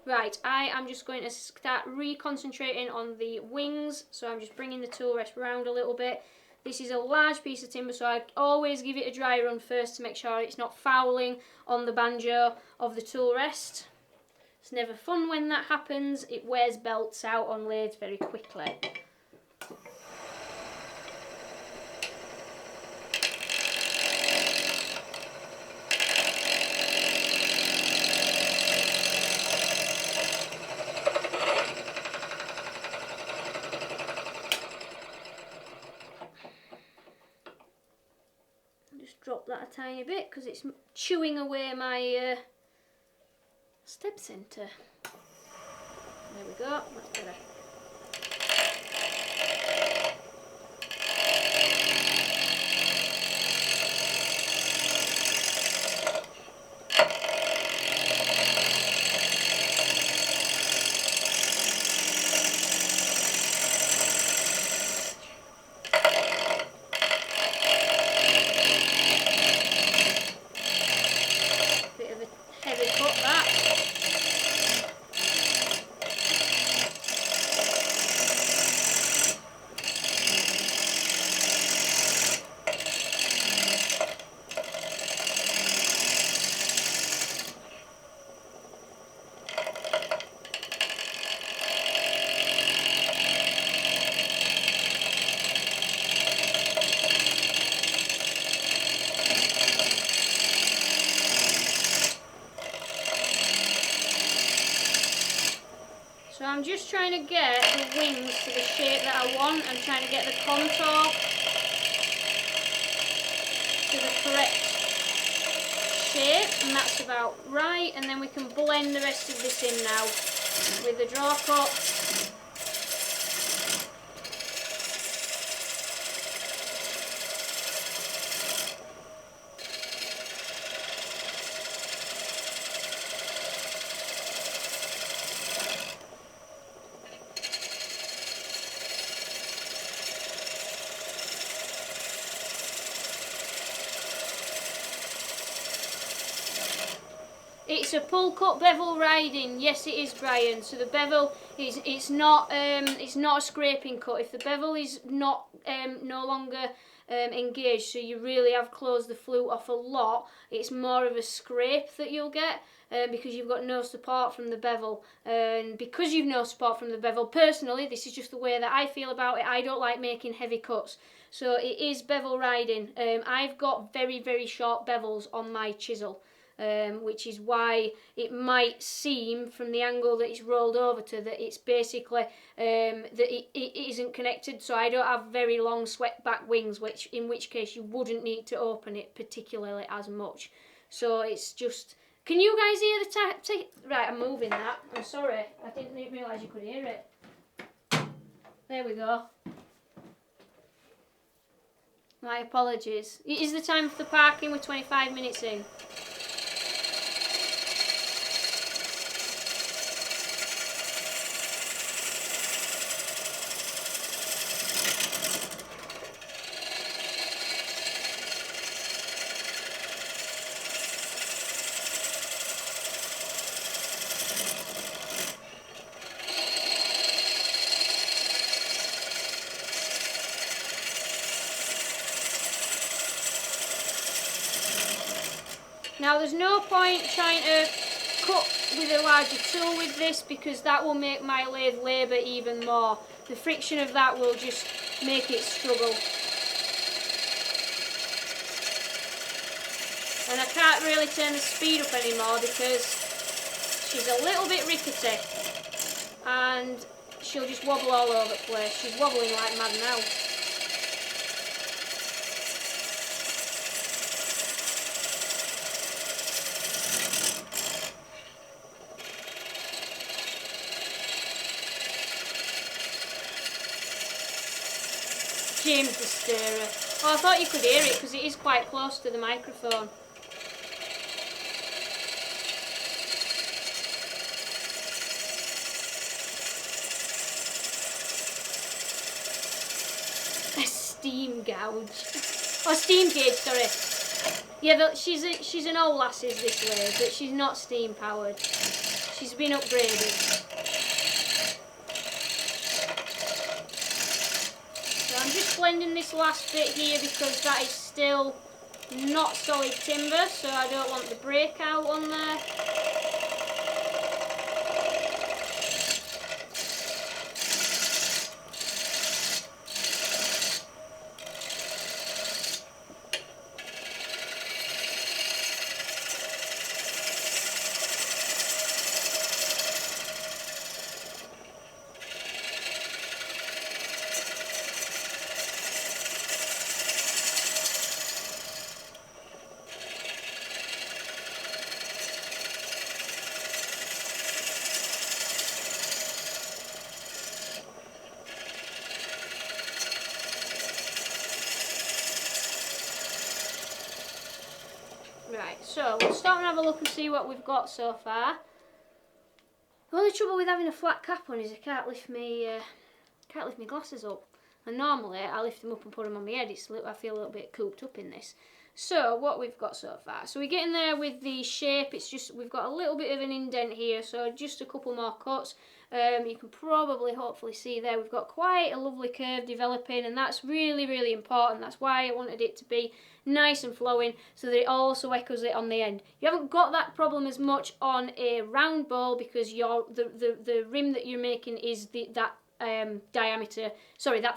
Right, I am just going to start reconcentrating on the wings, so I'm just bringing the tool rest round a little bit. This is a large piece of timber, so I always give it a dry run first to make sure it's not fouling on the banjo of the tool rest. It's never fun when that happens. It wears belts out on lathes very quickly. Drop that a tiny bit because it's chewing away my step centre. There we go, that's better. So I'm just trying to get the wings to the shape that I want. I'm trying to get the contour to the correct shape, and that's about right. And then we can blend the rest of this in now with the draw cut. It's a pull cut bevel riding. Yes, it is, Brian. So the bevel is it's not a scraping cut. If the bevel is not no longer engaged, so you really have closed the flute off a lot, it's more of a scrape that you'll get because you've got no support from the bevel. And because you've no support from the bevel, personally, this is just the way that I feel about it. I don't like making heavy cuts. so it is bevel riding. I've got very, very short bevels on my chisel, which is why it might seem from the angle that it's rolled over to that it's basically that it isn't connected. So I don't have very long swept back wings, in which case you wouldn't need to open it particularly as much. So it's just, can you guys hear the tap? Right, I'm moving that. I'm sorry, I didn't realise you could hear it. There we go. My apologies. It is the time for the parking. We're 25 minutes in. Now there's no point trying to cut with a larger tool with this, because that will make my lathe labour even more. The friction of that will just make it struggle. And I can't really turn the speed up anymore because she's a little bit rickety and she'll just wobble all over the place. She's wobbling like mad now. James the stirrer. Oh, I thought you could hear it because it is quite close to the microphone. A steam gouge. Oh, steam gauge, sorry. Yeah, she's an old lassie, this lathe, but she's not steam powered. She's been upgraded. I'm just blending this last bit here because that is still not solid timber, so I don't want the breakout on there. Right, so we'll stop and have a look and see what we've got so far. The only trouble with having a flat cap on is I can't lift my glasses up. And normally I lift them up and put them on my head. I feel a little bit cooped up in this. So what we've got so far. So we're getting there with the shape. It's just we've got a little bit of an indent here, so just a couple more cuts. You can probably hopefully see there we've got quite a lovely curve developing, and that's really, really important. That's why I wanted it to be nice and flowing so that it also echoes it on the end. You haven't got that problem as much on a round bowl because the rim that you're making is that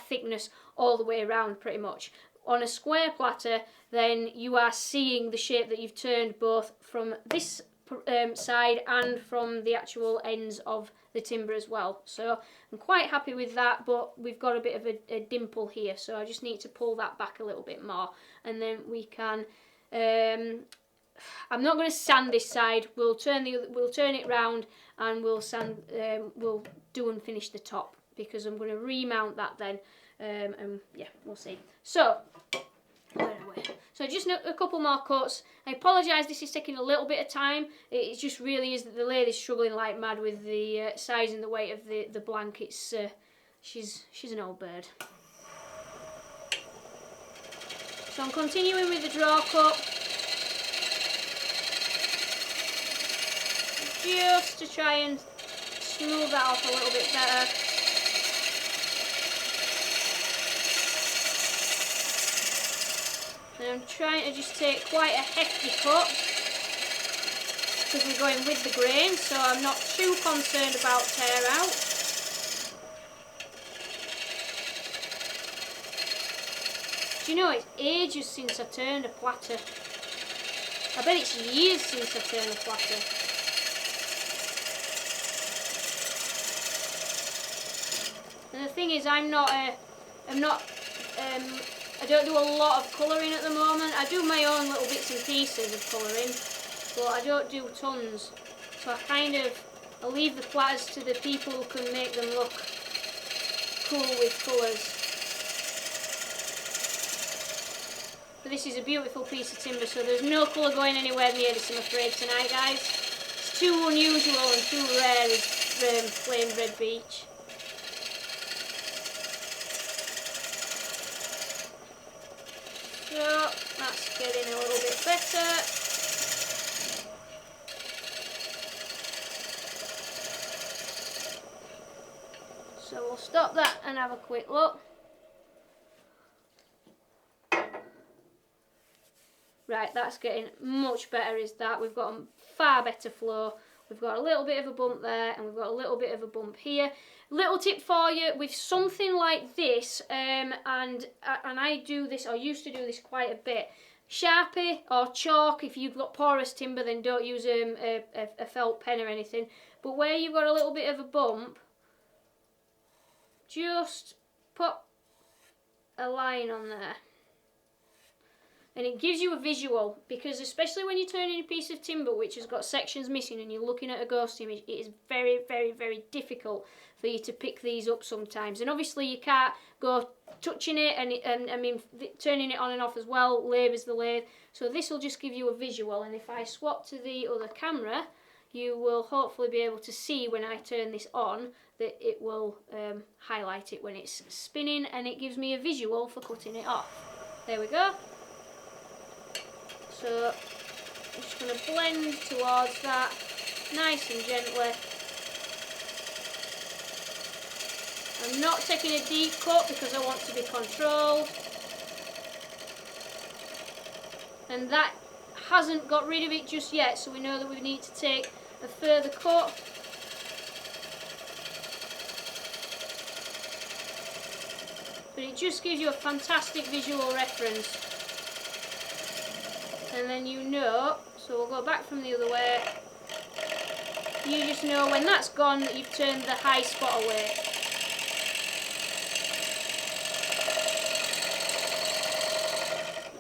thickness all the way around pretty much. On a square platter, then you are seeing the shape that you've turned both from this side and from the actual ends of the timber as well. So I'm quite happy with that, but we've got a bit of a dimple here, so I just need to pull that back a little bit more, and then we can I'm not going to sand this side. We'll turn it round and we'll do and finish the top, because I'm going to remount that then, and yeah, we'll see. So so just a couple more cuts. I apologise, this is taking a little bit of time. It just really is that the lathe is struggling like mad with the size and the weight of the blank. It's she's an old bird. So I'm continuing with the draw cut, just to try and smooth that off a little bit better. And I'm trying to just take quite a hefty cut because we're going with the grain, so I'm not too concerned about tear out. Do you know, it's ages since I turned a platter. I bet it's years since I turned a platter. And the thing is, I don't do a lot of colouring at the moment. I do my own little bits and pieces of colouring, but I don't do tons. So I leave the platters to the people who can make them look cool with colours. But this is a beautiful piece of timber, so there's no colour going anywhere near this, I'm afraid, tonight, guys. It's too unusual and too rare as plain red beech. So that's getting a little bit better. So we'll stop that and have a quick look. Right, that's getting much better, is that. We've got a far better flow. We've got a little bit of a bump there, and we've got a little bit of a bump here. Little tip for you, with something like this, and I do this, or used to do this quite a bit, Sharpie or chalk. If you've got porous timber, then don't use a felt pen or anything. But where you've got a little bit of a bump, just put a line on there. And it gives you a visual, because especially when you're turning a piece of timber which has got sections missing and you're looking at a ghost image, it is very, very, very difficult for you to pick these up sometimes. And obviously you can't go touching it and I mean turning it on and off as well labours the lathe. So this will just give you a visual, and if I swap to the other camera, you will hopefully be able to see when I turn this on that it will highlight it when it's spinning, and it gives me a visual for cutting it off. There we go. So I'm just going to blend towards that, nice and gently. I'm not taking a deep cut because I want to be controlled. And that hasn't got rid of it just yet, so we know that we need to take a further cut. But it just gives you a fantastic visual reference. And then you know, so we'll go back from the other way, you just know when that's gone that you've turned the high spot away.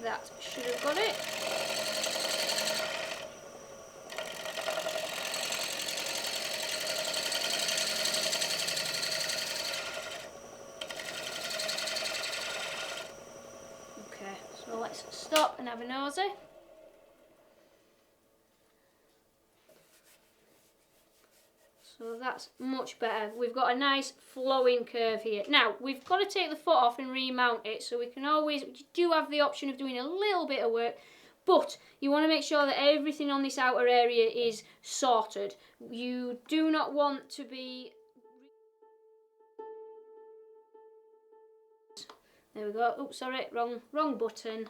That should have got it. Okay, so let's stop and have a nosy. So that's much better. We've got a nice flowing curve here. Now, we've got to take the foot off and remount it, so we can always, you do have the option of doing a little bit of work, but you want to make sure that everything on this outer area is sorted. You do not want to be... There we go. Oops, sorry, wrong button.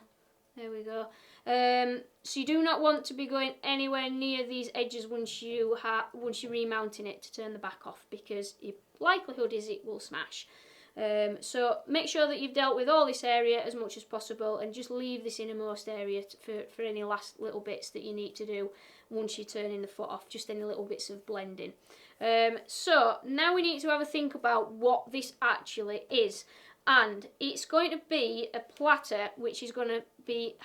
There we go. So you do not want to be going anywhere near these edges once you're remounting it to turn the back off, because your likelihood is it will smash. So make sure that you've dealt with all this area as much as possible, and just leave this innermost area for any last little bits that you need to do once you're turning the foot off, just any little bits of blending. So now we need to have a think about what this actually is. And it's going to be a platter which is going to be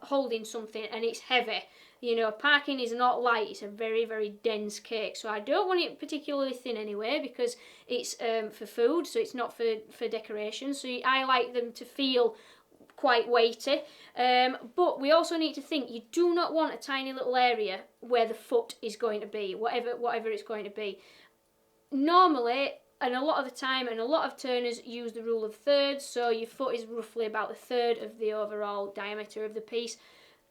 holding something, and it's heavy. You know, Parkin is not light, it's a very, very dense cake. So I don't want it particularly thin anyway, because it's for food, so it's not for decoration. So I like them to feel quite weighty. But we also need to think, you do not want a tiny little area where the foot is going to be, whatever it's going to be. Normally, and a lot of the time, and a lot of turners use the rule of thirds, so your foot is roughly about a third of the overall diameter of the piece.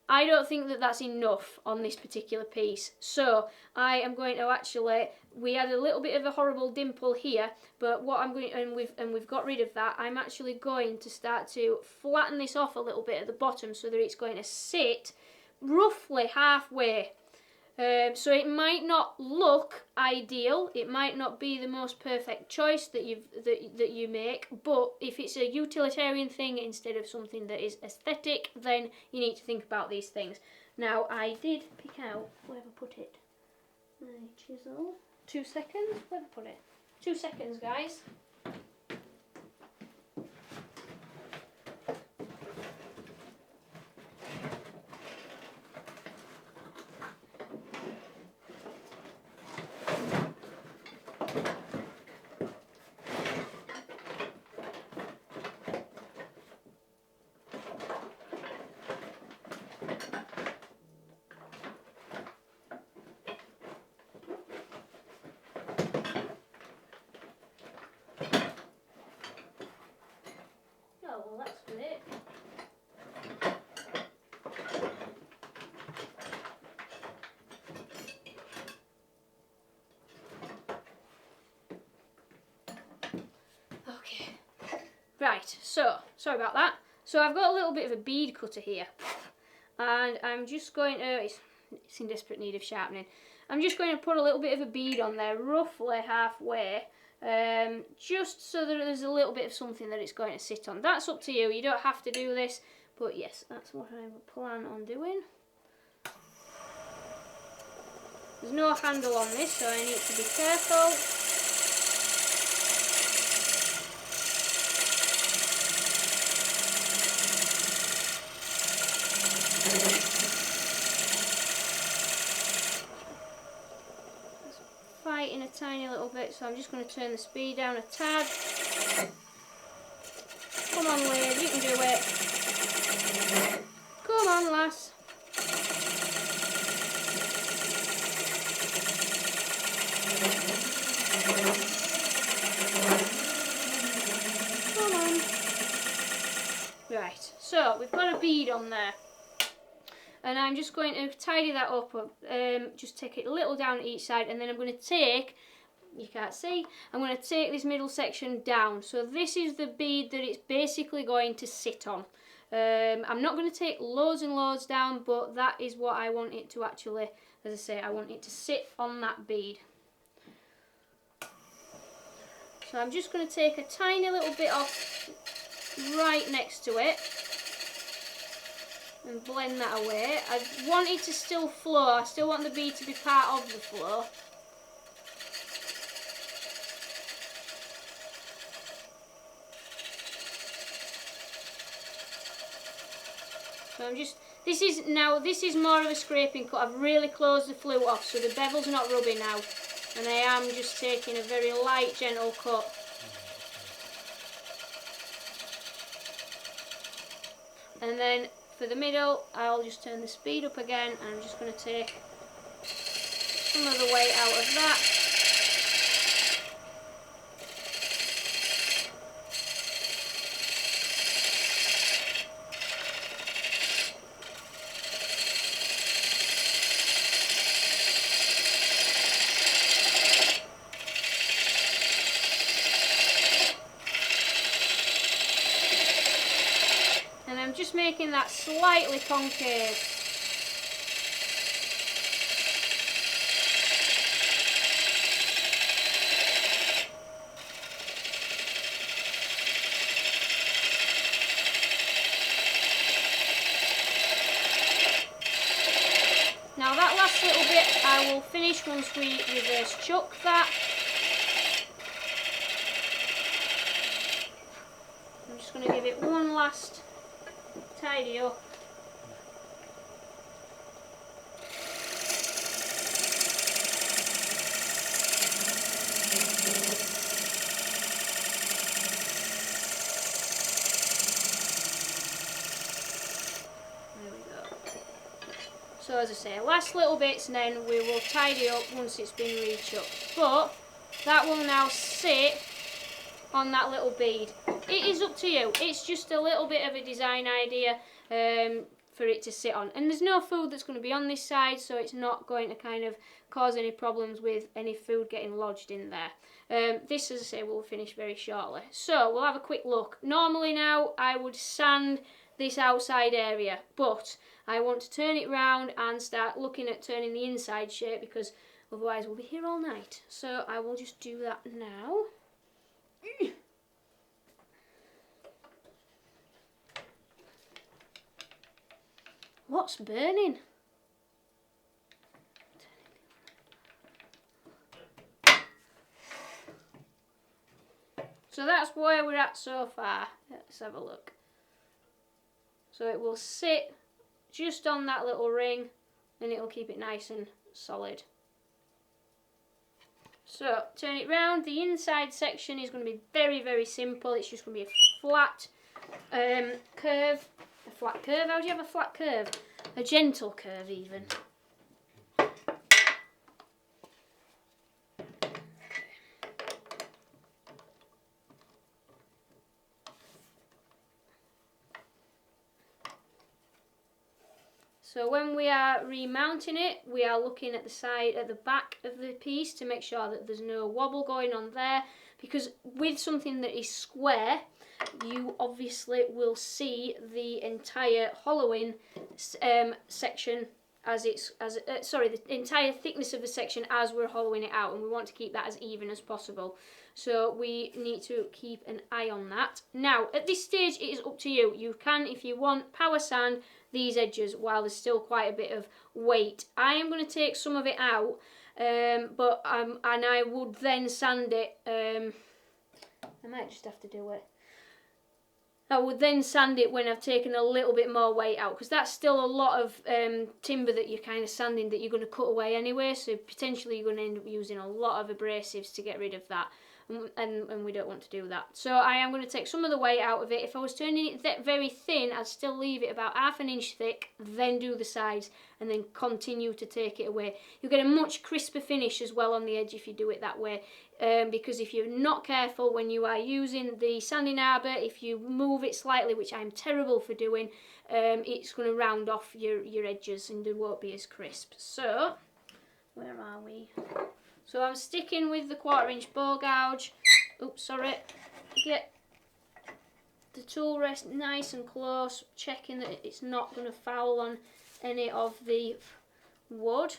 I don't think that that's enough on this particular piece, so I am going to actually, we had a little bit of a horrible dimple here, but what I'm going, and we've got rid of that, I'm actually going to start to flatten this off a little bit at the bottom so that it's going to sit roughly halfway. So it might not look ideal, it might not be the most perfect choice that you make, but if it's a utilitarian thing instead of something that is aesthetic, then you need to think about these things. Now, I did pick out, where have I put it? My chisel. 2 seconds, where have I put it? 2 seconds, guys. Oh, well, that's great. Okay. Right, so, sorry about that. So I've got a little bit of a bead cutter here. And I'm just going to, it's in desperate need of sharpening. I'm just going to put a little bit of a bead on there, roughly halfway. Just so that there's a little bit of something that it's going to sit on. That's up to you, you don't have to do this, but yes, that's what I plan on doing. There's no handle on this, so I need to be careful. Fighting a tiny little bit, so I'm just going to turn the speed down a tad. Come on, Liz, you can do it. Come on, lass. Come on. Right, so we've got a bead on there. And I'm just going to tidy that up, just take it a little down each side, and then I'm going to take, you can't see, I'm going to take this middle section down. So this is the bead that it's basically going to sit on. I'm not going to take loads and loads down, but that is what I want it to actually, as I say, I want it to sit on that bead. So I'm just going to take a tiny little bit off right next to it. And blend that away. I want it to still flow. I still want the bead to be part of the flow. So I'm just, this is more of a scraping cut. I've really closed the flute off so the bevel's not rubbing now. And I am just taking a very light, gentle cut. And then for the middle, I'll just turn the speed up again, and I'm just going to take some of the weight out of that. And I'm just making that slightly concave. Now that last little bit I will finish once we reverse chuck that. I'm just going to give it one last tidy up. There we go. So as I say, last little bits, and then we will tidy up once it's been rechucked. But that will now sit on that little bead. It is up to you. It's just a little bit of a design idea for it to sit on. And there's no food that's going to be on this side, so it's not going to kind of cause any problems with any food getting lodged in there. This, as I say, will finish very shortly. So we'll have a quick look. Normally now I would sand this outside area, but I want to turn it round and start looking at turning the inside shape, because otherwise we'll be here all night. So I will just do that now. What's burning? So that's where we're at so far. Let's have a look. So it will sit just on that little ring and it'll keep it nice and solid. So turn it round. The inside section is going to be very, very simple. It's just going to be a flat curve. A flat curve? How do you have a flat curve? A gentle curve even. So when we are remounting it, we are looking at the side, at the back of the piece to make sure that there's no wobble going on there, because with something that is square, you obviously will see the entire hollowing section the entire thickness of the section as we're hollowing it out, and we want to keep that as even as possible. So we need to keep an eye on that. Now, at this stage, it is up to you. You can, if you want, power sand these edges while there's still quite a bit of weight. I am going to take some of it out, and I would then sand it. I might just have to do it. I would then sand it when I've taken a little bit more weight out, because that's still a lot of timber that you're kind of sanding that you're going to cut away anyway, so potentially you're going to end up using a lot of abrasives to get rid of that, and we don't want to do that. So I am going to take some of the weight out of it. If I was turning it very thin, I'd still leave it about ½ an inch thick, then do the sides, and then continue to take it away. You'll get a much crisper finish as well on the edge if you do it that way. Because if you're not careful when you are using the sanding arbor, if you move it slightly, which I'm terrible for doing, it's going to round off your edges and it won't be as crisp. So, where are we? So I'm sticking with the 1/4 inch bow gouge. Oops, sorry. Get the tool rest nice and close, checking that it's not going to foul on any of the wood.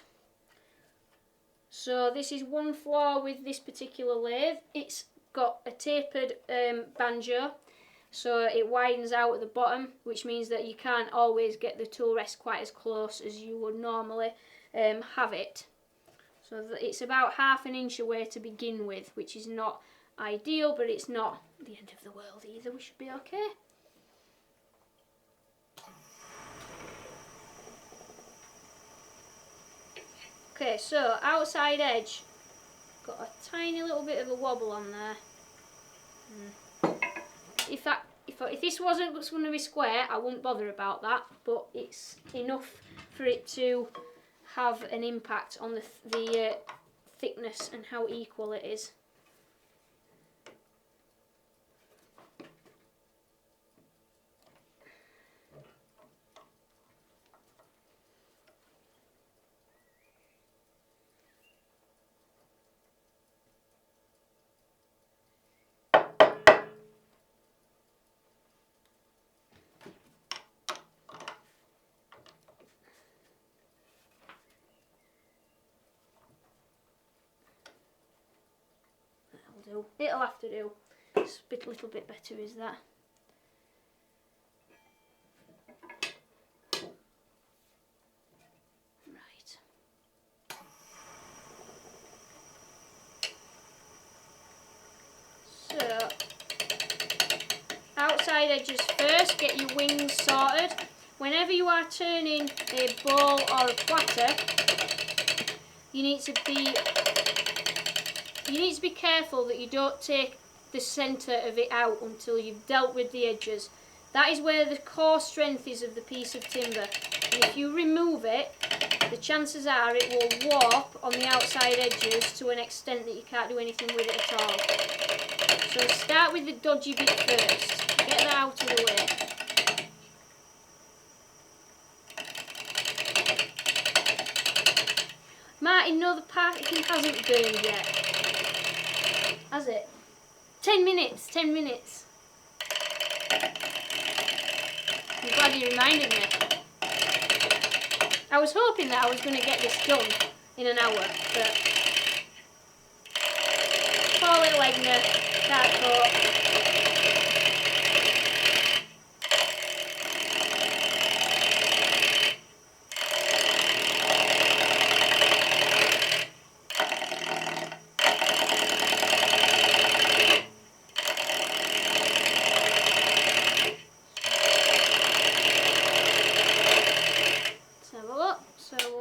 So this is one flaw with this particular lathe. It's got a tapered banjo, so it widens out at the bottom, which means that you can't always get the tool rest quite as close as you would normally have it. So it's about ½ an inch away to begin with, which is not ideal, but it's not the end of the world either. We should be okay. Okay, so outside edge, got a tiny little bit of a wobble on there. If this wasn't going to be square, I wouldn't bother about that, but it's enough for it to have an impact on the thickness and how equal it is. It'll have to do. It's a little bit better, is that? Right. So, outside edges first, get your wings sorted. Whenever you are turning a bowl or a platter, you need to be careful that you don't take the centre of it out until you've dealt with the edges. That is where the core strength is of the piece of timber. And if you remove it, the chances are it will warp on the outside edges to an extent that you can't do anything with it at all. So start with the dodgy bit first. Get that out of the way. Martin, no, the parking hasn't burned yet. Has it? 10 minutes, 10 minutes. I'm glad you reminded me. I was hoping that I was going to get this done in an hour, but poor little Egner can't cope.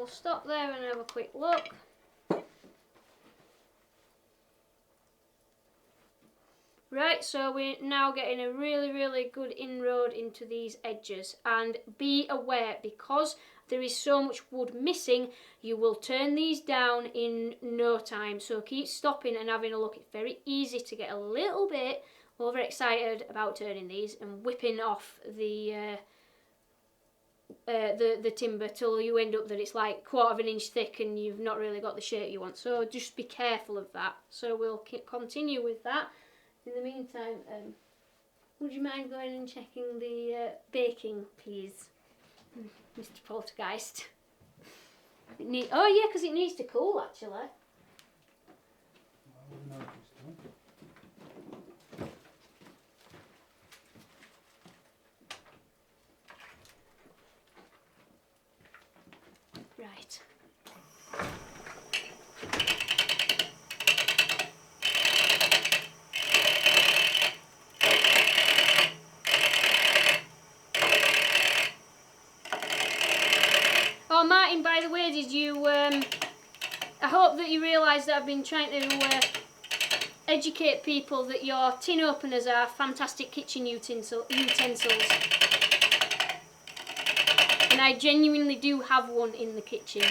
Stop there and have a quick look. Right, so we're now getting a really good inroad into these edges, and be aware, because there is so much wood missing, you will turn these down in no time, so keep stopping and having a look. It's very easy to get a little bit overexcited about turning these and whipping off the timber till you end up that it's like 1/4 of an inch thick and you've not really got the shape you want. So just be careful of that. So we'll continue with that. In the meantime, would you mind going and checking the baking, please, Mr. Poltergeist? Oh yeah, because it needs to cool actually. Right. Oh, Martin, by the way, did you, I hope that you realise that I've been trying to educate people that your tin openers are fantastic kitchen utensils. And I genuinely do have one in the kitchen.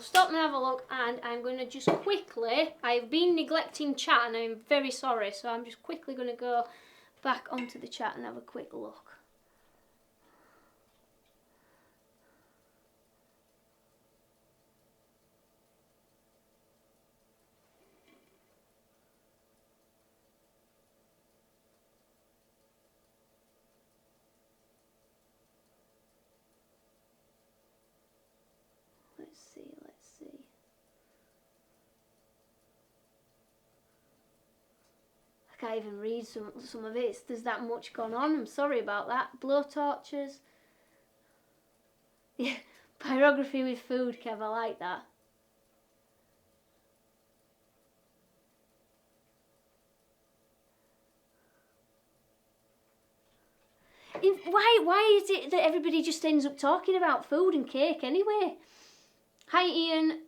Stop and have a look, and I'm going to just quickly, I've been neglecting chat and I'm very sorry, so I'm just quickly going to go back onto the chat and have a quick look. Let's see. I can't even read some of it. There's that much gone on. I'm sorry about that. Blow torches. Yeah, pyrography with food, Kev. I like that. Why is it that everybody just ends up talking about food and cake anyway? Hi Ian,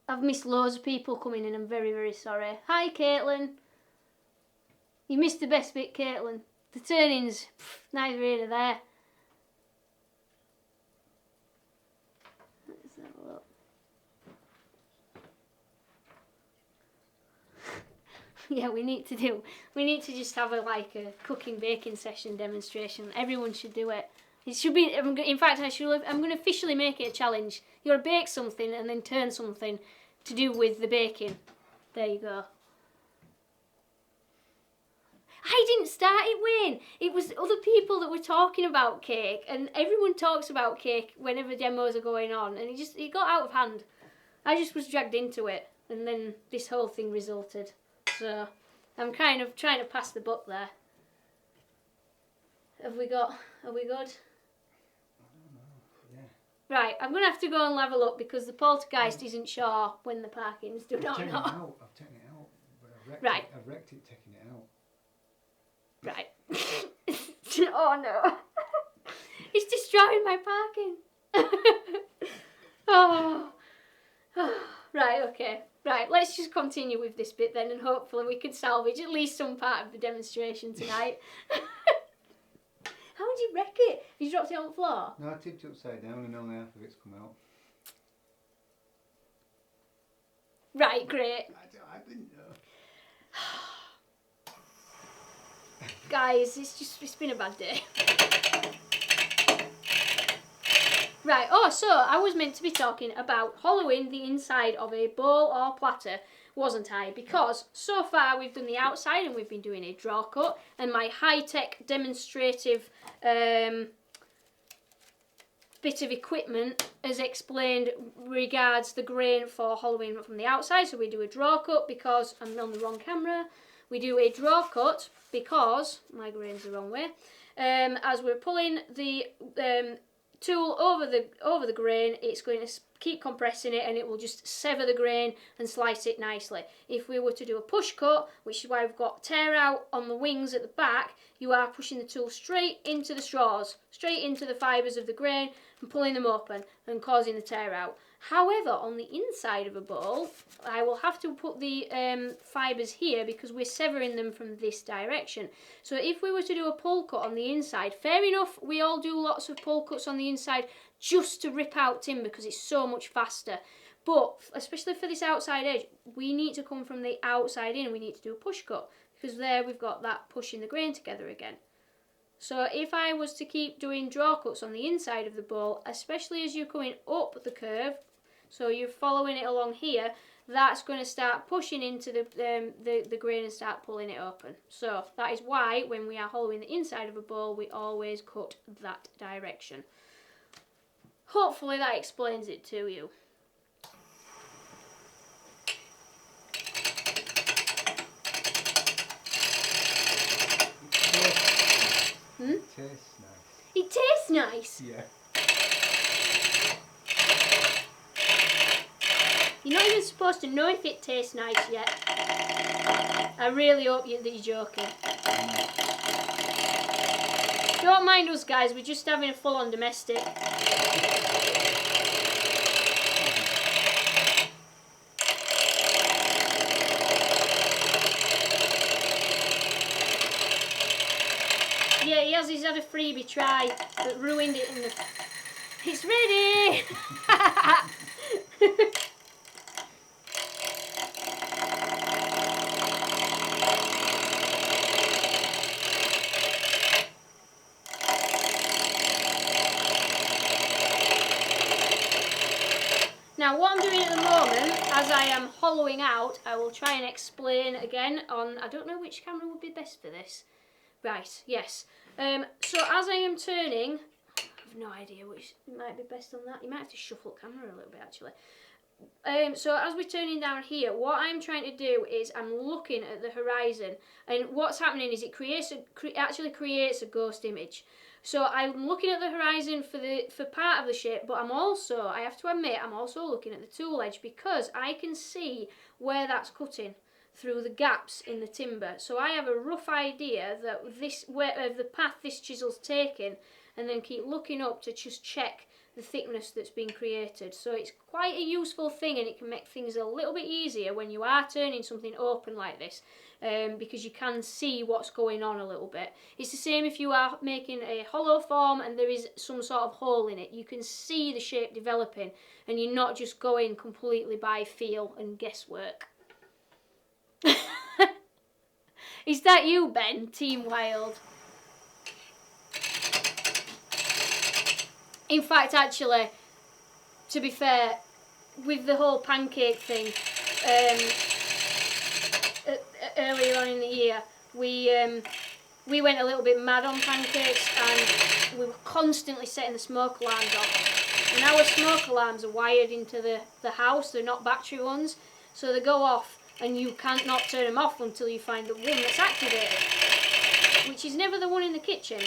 I've missed loads of people coming in, I'm very sorry. Hi Caitlin. You missed the best bit, Caitlin. The turnings, neither here nor there. Let's have a look. Yeah, we need to just have a cooking baking session demonstration. Everyone should do it. It should be, in fact, I'm going to officially make it a challenge. You've got to bake something and then turn something to do with the baking. There you go. I didn't start it, Wayne. It was other people that were talking about cake, and everyone talks about cake whenever demos are going on, and it got out of hand. I just was dragged into it, and then this whole thing resulted. So I'm kind of trying to pass the buck there. Are we good? Right, I'm going to have to go and level up because the poltergeist isn't sure when the parking's done or not. I've taken it out, but I've wrecked it taking it out. Right. Oh no. It's destroying my parking. Oh. Right, okay. Right, let's just continue with this bit then, and hopefully we can salvage at least some part of the demonstration tonight. How would you wreck it? Have you dropped it on the floor? No, I tipped it upside down and only half of it's come out. Right, great. I didn't know. Guys, it's been a bad day. Right, oh, so I was meant to be talking about hollowing the inside of a bowl or platter, wasn't I? Because so far we've done the outside and we've been doing a draw cut, and my high-tech demonstrative bit of equipment has explained regards the grain for hollowing from the outside. So we do a draw cut because I'm on the wrong camera. We do a draw cut because my grain's the wrong way. As we're pulling the tool over the grain, it's going to keep compressing it and it will just sever the grain and slice it nicely. If we were to do a push cut, which is why we've got tear out on the wings at the back, you are pushing the tool straight into the straws, straight into the fibres of the grain and pulling them open and causing the tear out. However, on the inside of a bowl, I will have to put the fibres here because we're severing them from this direction. So if we were to do a pull cut on the inside, fair enough, we all do lots of pull cuts on the inside just to rip out timber because it's so much faster. But especially for this outside edge, we need to come from the outside in. We need to do a push cut because there we've got that pushing the grain together again. So if I was to keep doing draw cuts on the inside of the bowl, especially as you're coming up the curve, so you're following it along here, that's going to start pushing into the grain and start pulling it open. So that is why when we are hollowing the inside of a bowl, we always cut that direction. Hopefully that explains it to you. It tastes nice. It tastes nice? Yeah. You're not even supposed to know if it tastes nice yet. I really hope that you're joking. Don't mind us guys, we're just having a full-on domestic. Yeah, he's had a freebie try, but ruined it in the... It's ready! Now what I'm doing at the moment, as I am hollowing out, I will try and explain again on, I don't know which camera would be best for this. Right, yes. So as I am turning, I have no idea which might be best on that. You might have to shuffle the camera a little bit actually. So as we're turning down here, what I'm trying to do is I'm looking at the horizon, and what's happening is it actually creates a ghost image. So I'm looking at the horizon for part of the shape, but I have to admit, I'm also looking at the tool edge because I can see where that's cutting through the gaps in the timber. So I have a rough idea that of the path this chisel's taken, and then keep looking up to just check the thickness that's been created. So it's quite a useful thing, and it can make things a little bit easier when you are turning something open like this, because you can see what's going on a little bit. It's the same if you are making a hollow form and there is some sort of hole in it. You can see the shape developing and you're not just going completely by feel and guesswork. Is that you, Ben? Team Wild. In fact, actually, to be fair, with the whole pancake thing, earlier on in the year, we went a little bit mad on pancakes, and we were constantly setting the smoke alarms off. And our smoke alarms are wired into the house, they're not battery ones, so they go off and you can't not turn them off until you find the one that's activated, which is never the one in the kitchen.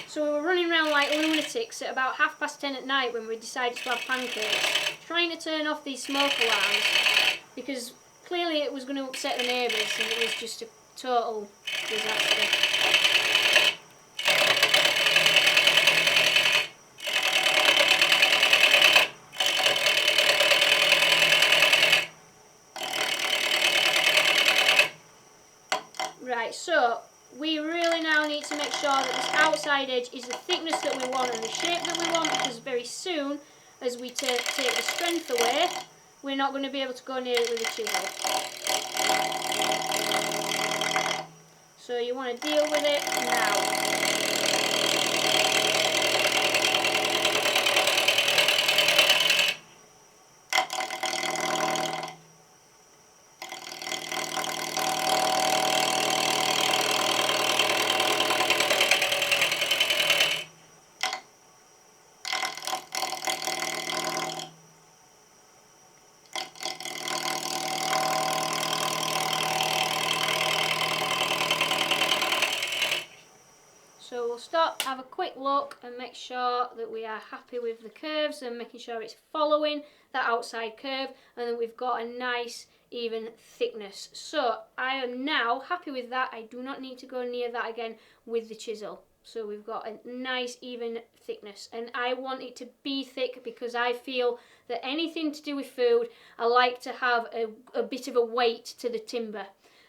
So we were running around like lunatics at about 10:30 at night when we decided to have pancakes, trying to turn off these smoke alarms, because clearly it was going to upset the neighbours and it was just a total disaster. Right, so we really now need to make sure that this outside edge is the thickness that we want and the shape that we want, because very soon as we take the strength away, we're not going to be able to go near it with a chisel. So you want to deal with it now. So we'll stop, have a quick look and make sure that we are happy with the curves and making sure it's following that outside curve and that we've got a nice even thickness. So I am now happy with that. I do not need to go near that again with the chisel. So we've got a nice even thickness, and I want it to be thick because I feel that anything to do with food, I like to have a bit of a weight to the timber.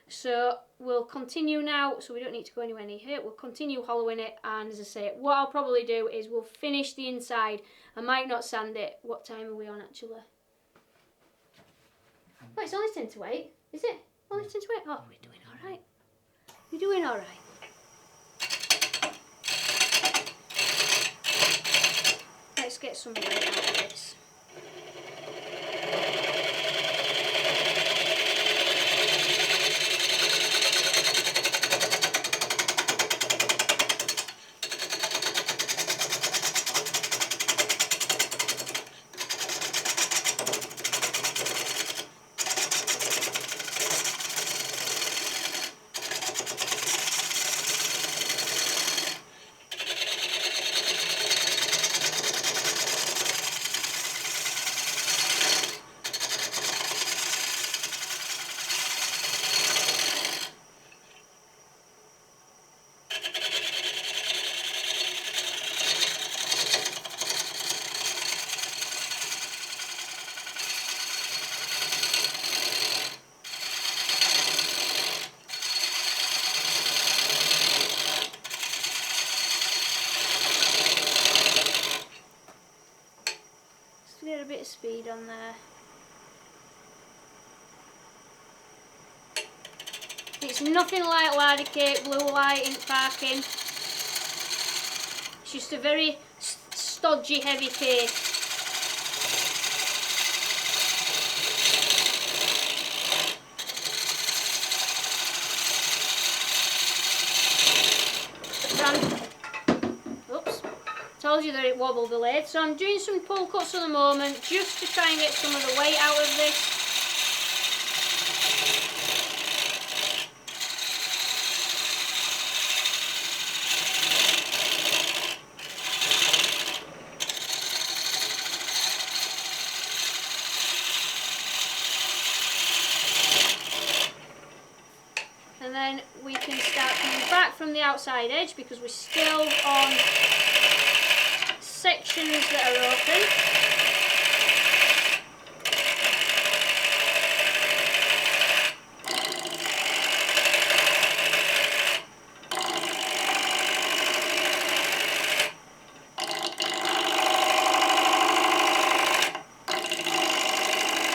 So we'll continue now, so we don't need to go anywhere near here. We'll continue hollowing it, and as I say, what I'll probably do is we'll finish the inside. I might not sand it. What time are we on actually? Oh, it's only 10 to 8, is it? Only 10 to 8? Oh, we're doing alright. We're doing alright. Let's get some weight out of this. Get a bit of speed on there. It's nothing like larder cake, blue light in Parkin. It's just a very stodgy, heavy cake. Oops. Told you that it wobbled the lathe, so I'm doing some pull cuts at the moment just to try and get some of the weight out of this. And then we can start coming back from the outside edge because we're still on sections that are open.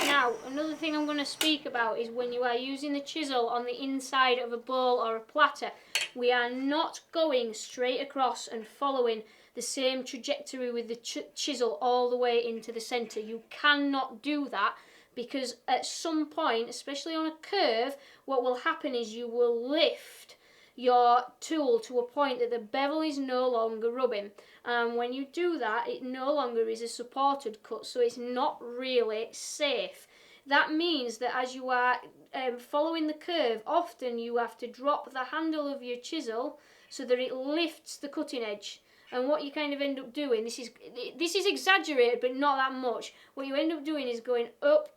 Now, another thing I'm going to speak about is when you are using the chisel on the inside of a bowl or a platter, we are not going straight across and following the same trajectory with the chisel all the way into the centre. You cannot do that because at some point, especially on a curve, what will happen is you will lift your tool to a point that the bevel is no longer rubbing, and when you do that it no longer is a supported cut, so it's not really safe. That means that as you are following the curve, often you have to drop the handle of your chisel so that it lifts the cutting edge. And what you kind of end up doing, this is exaggerated but not that much, what you end up doing is going up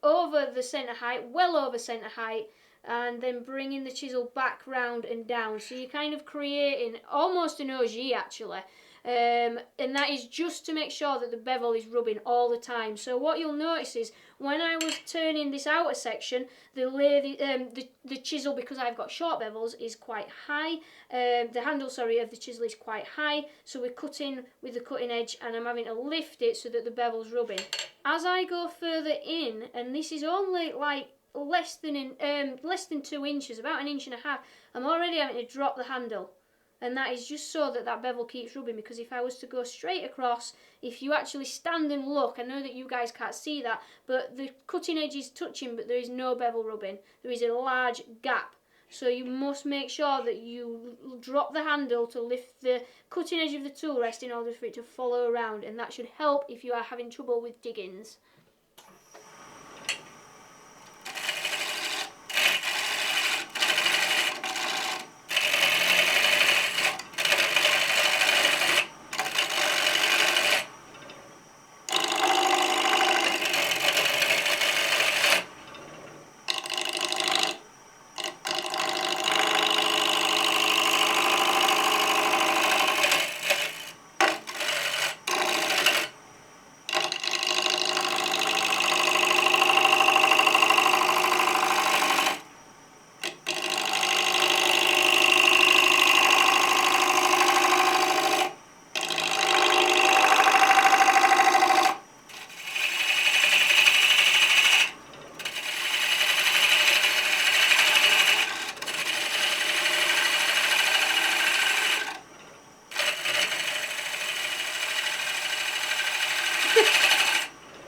over the centre height, well over centre height, and then bringing the chisel back round and down. So you're kind of creating almost an OG actually, and that is just to make sure that the bevel is rubbing all the time. So what you'll notice is when I was turning this outer section, the chisel, because I've got short bevels, is quite high. The handle, sorry, of the chisel is quite high, so we're cutting with the cutting edge, and I'm having to lift it so that the bevel's rubbing. As I go further in, and this is only like less than 2 inches, about 1.5 inches, I'm already having to drop the handle. And that is just so that bevel keeps rubbing, because if I was to go straight across, if you actually stand and look, I know that you guys can't see that, but the cutting edge is touching, but there is no bevel rubbing. There is a large gap. So you must make sure that you drop the handle to lift the cutting edge of the tool rest in order for it to follow around, and that should help if you are having trouble with diggings.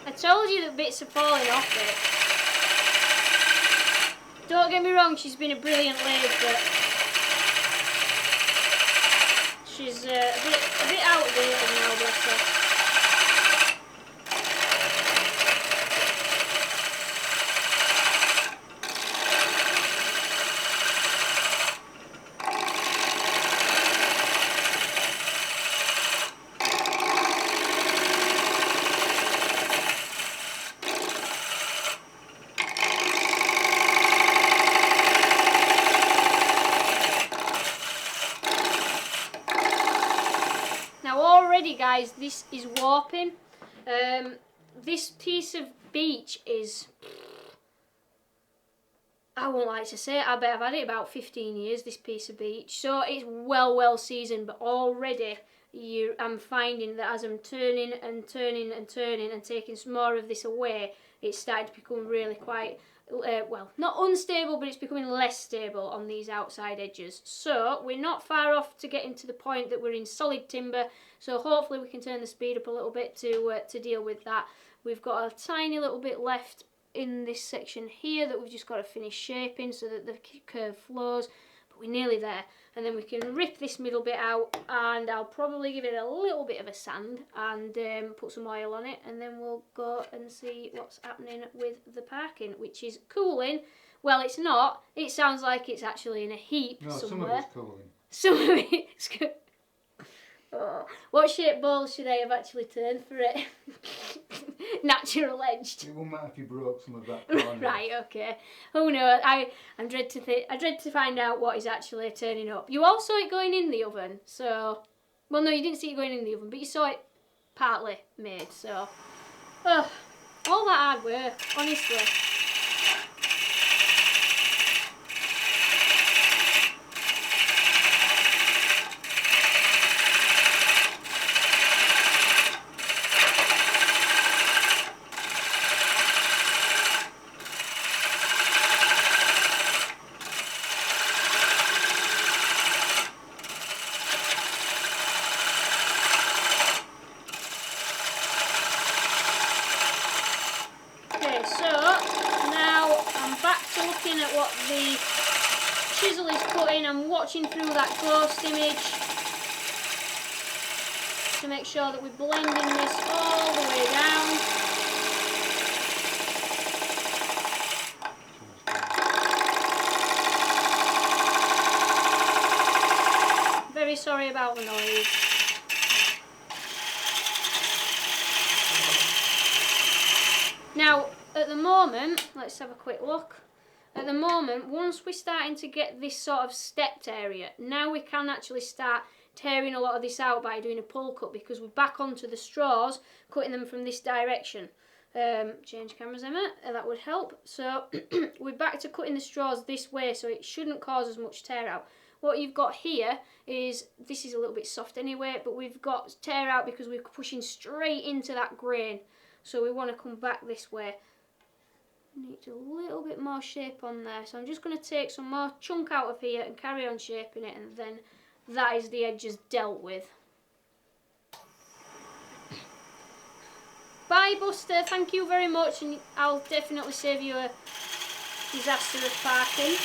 I told you that bits are falling off it. Don't get me wrong, she's been a brilliant lathe, but she's a bit outdated now, bless her. Guys, this is warping. This piece of beech is, I won't like to say it, I bet I've had it about 15 years, this piece of beech, so it's well seasoned, but already I'm finding that as I'm turning and taking some more of this away, it's starting to become really quite well, not unstable, but it's becoming less stable on these outside edges. So we're not far off to getting to the point that we're in solid timber, so hopefully we can turn the speed up a little bit to deal with that. We've got a tiny little bit left in this section here that we've just got to finish shaping so that the curve flows, but we're nearly there. And then we can rip this middle bit out, and I'll probably give it a little bit of a sand and put some oil on it, and then we'll go and see what's happening with the parking, which is cooling. Well, it's not. It sounds like it's actually in a heap somewhere. Some of it's cooling. Some of it's good. Oh. What shape ball should I have actually turned for it? Natural edged. It won't matter if you broke some of that corner. Right, okay. Oh no, I dread to find out what is actually turning up. You all saw it going in the oven, so... Well, no, you didn't see it going in the oven, but you saw it partly made, so... Oh, all that hard work, honestly. What the chisel is cutting, I'm watching through that close image to make sure that we're blending this all the way down. Very sorry about the noise. Now, at the moment, let's have a quick look. At the moment, once we're starting to get this sort of stepped area, now we can actually start tearing a lot of this out by doing a pull cut, because we're back onto the straws, cutting them from this direction. Change cameras, Emma, that would help. So we're back to cutting the straws this way, so it shouldn't cause as much tear out. What you've got here is, this is a little bit soft anyway, but we've got tear out because we're pushing straight into that grain. So we want to come back this way. Need a little bit more shape on there. So I'm just going to take some more chunk out of here and carry on shaping it, and then that is the edges dealt with. Bye Buster, thank you very much, and I'll definitely save you a disaster of parking.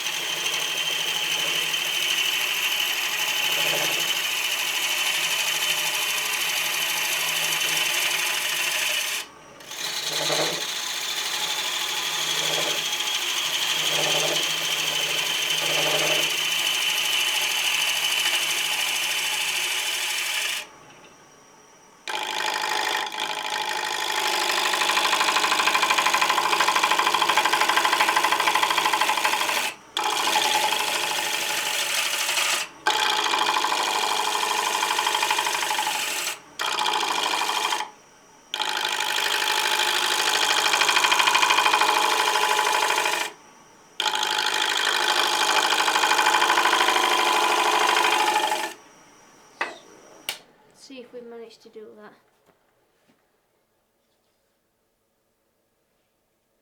See if we've managed to do that.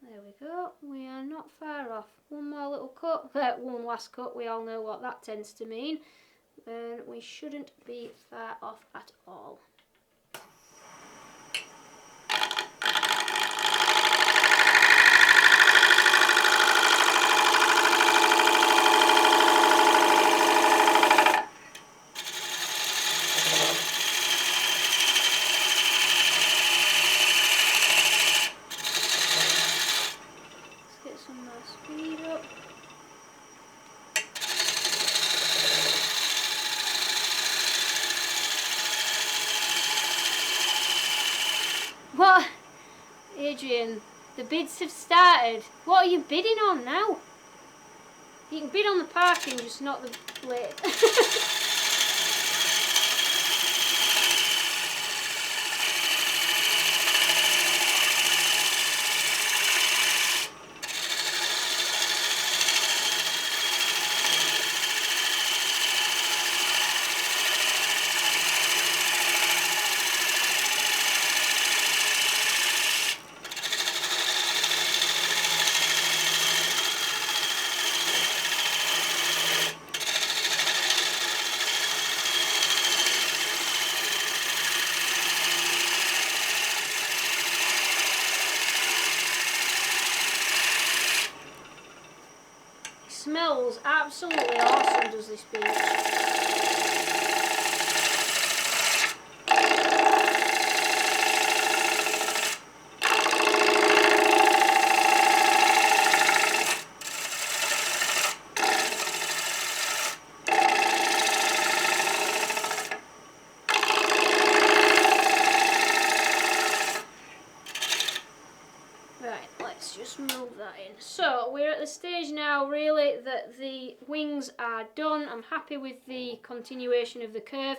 There we go, we are not far off. One more little cut, one last cut, we all know what that tends to mean. And we shouldn't be far off at all. What? Adrian, the bids have started. What are you bidding on now? You can bid on the parking, just not the blade. Smells absolutely awesome, does this beach? Right, let's just move that in. So we're at the stage now really that the wings are done. I'm happy with the continuation of the curve.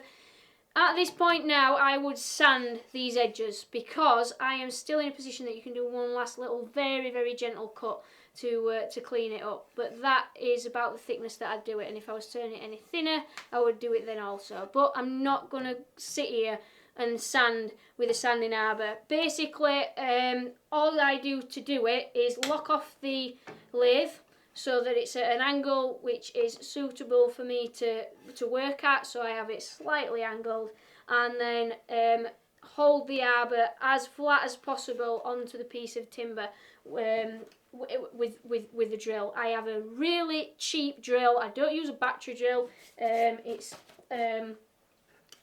At this point now I would sand these edges, because I am still in a position that you can do one last little very gentle cut to clean it up, but that is about the thickness that I'd do it, and if I was turning it any thinner I would do it then also. But I'm not going to sit here and sand with a sanding arbor. Basically, all I do to do it is lock off the lathe so that it's at an angle which is suitable for me to work at, so I have it slightly angled, and then hold the arbor as flat as possible onto the piece of timber with the drill. I have a really cheap drill. I don't use a battery drill.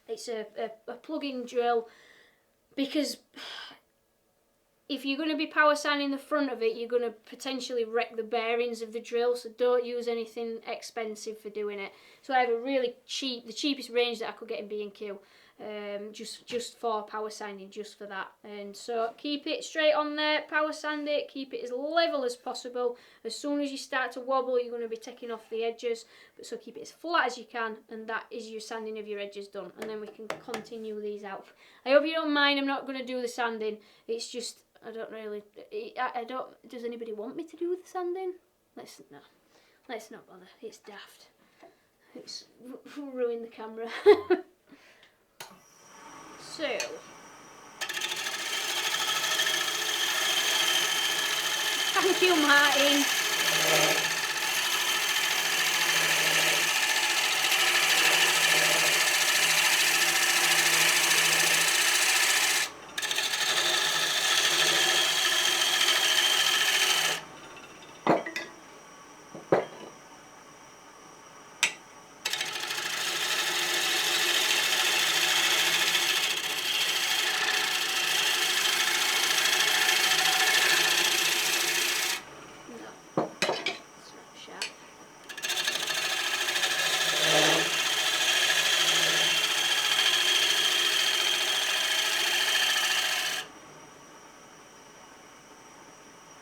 It's a plug-in drill, because if you're going to be power sanding the front of it, you're going to potentially wreck the bearings of the drill, so don't use anything expensive for doing it. So I have a really cheap, the cheapest range that I could get in B&Q. just for power sanding, just for that. And so keep it straight on there, power sand it, keep it as level as possible. As soon as you start to wobble, you're going to be taking off the edges, but so keep it as flat as you can, and that is your sanding of your edges done. And then we can continue these out. I hope you don't mind, I'm not going to do the sanding. It's just, I don't really, I don't, does anybody want me to do the sanding? Let's not bother, it's daft. It's ruin the camera. So, thank you, Martin.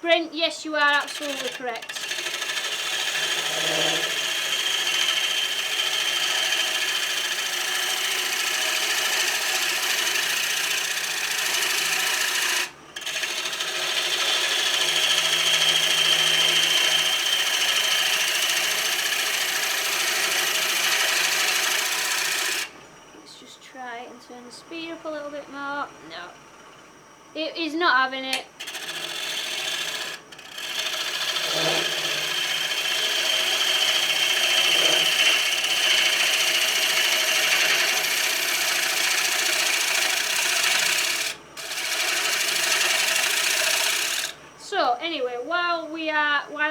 Brent, yes, you are absolutely correct. Let's just try and turn the speed up a little bit more. No, it is not having it. So anyway, while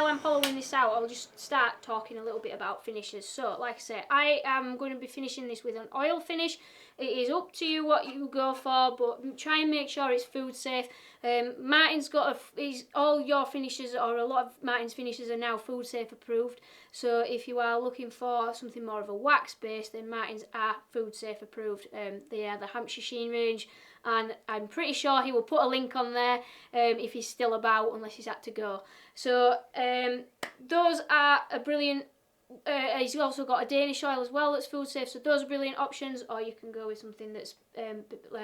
I'm hollowing this out, I'll just start talking a little bit about finishes. So like I say, I am going to be finishing this with an oil finish. It is up to you what you go for, but try and make sure it's food safe. Martin's got all your finishes, or a lot of Martin's finishes, are now food safe approved. So if you are looking for something more of a wax base, then Martin's are food safe approved. They are the Hampshire Sheen range, and I'm pretty sure he will put a link on there if he's still about, unless he's had to go. So those are a brilliant. He's also got a Danish oil as well that's food safe, so those are brilliant options. Or you can go with something that's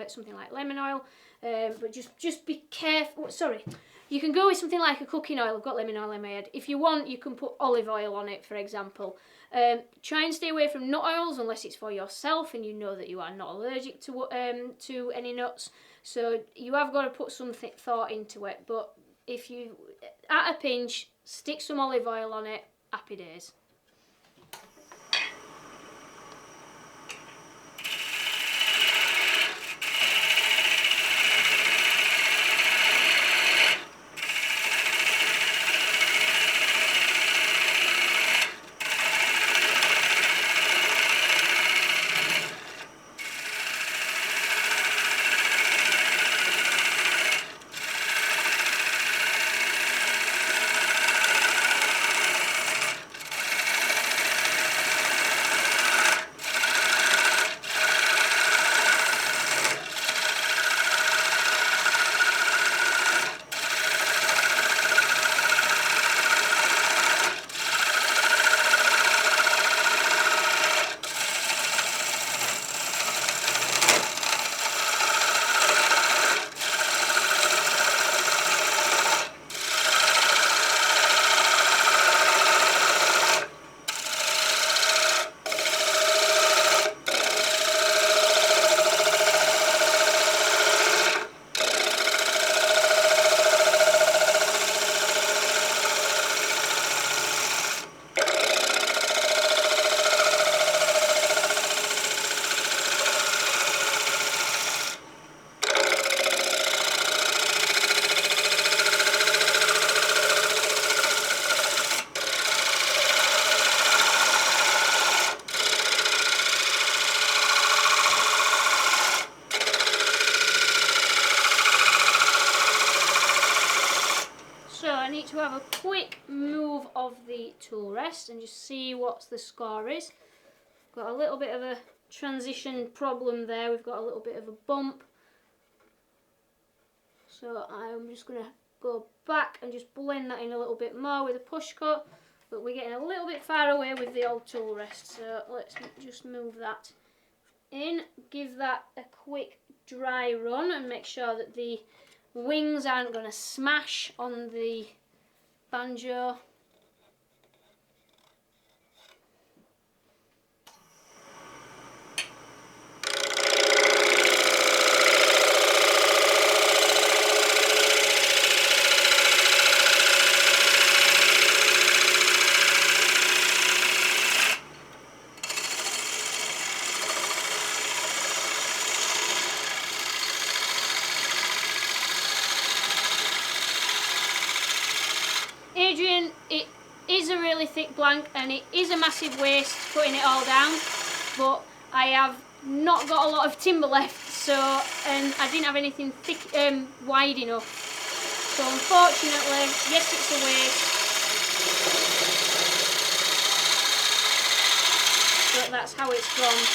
something like lemon oil, but just be careful. Sorry, you can go with something like a cooking oil. I've got lemon oil in my head. If you want, you can put olive oil on it, for example. Try and stay away from nut oils unless it's for yourself and you know that you are not allergic to any nuts. So you have got to put some thought into it. But if you, at a pinch, stick some olive oil on it. Happy days. To have a quick move of the tool rest and just see what the score is. Got a little bit of a transition problem there. We've got a little bit of a bump. So I'm just going to go back and just blend that in a little bit more with a push cut. But we're getting a little bit far away with the old tool rest. So let's just move that in. Give that a quick dry run and make sure that the wings aren't going to smash on the banjo. Adrian, it is a really thick blank and it is a massive waste putting it all down, but I have not got a lot of timber left, so and I didn't have anything thick, wide enough. So unfortunately, yes, it's a waste, but that's how it's gone.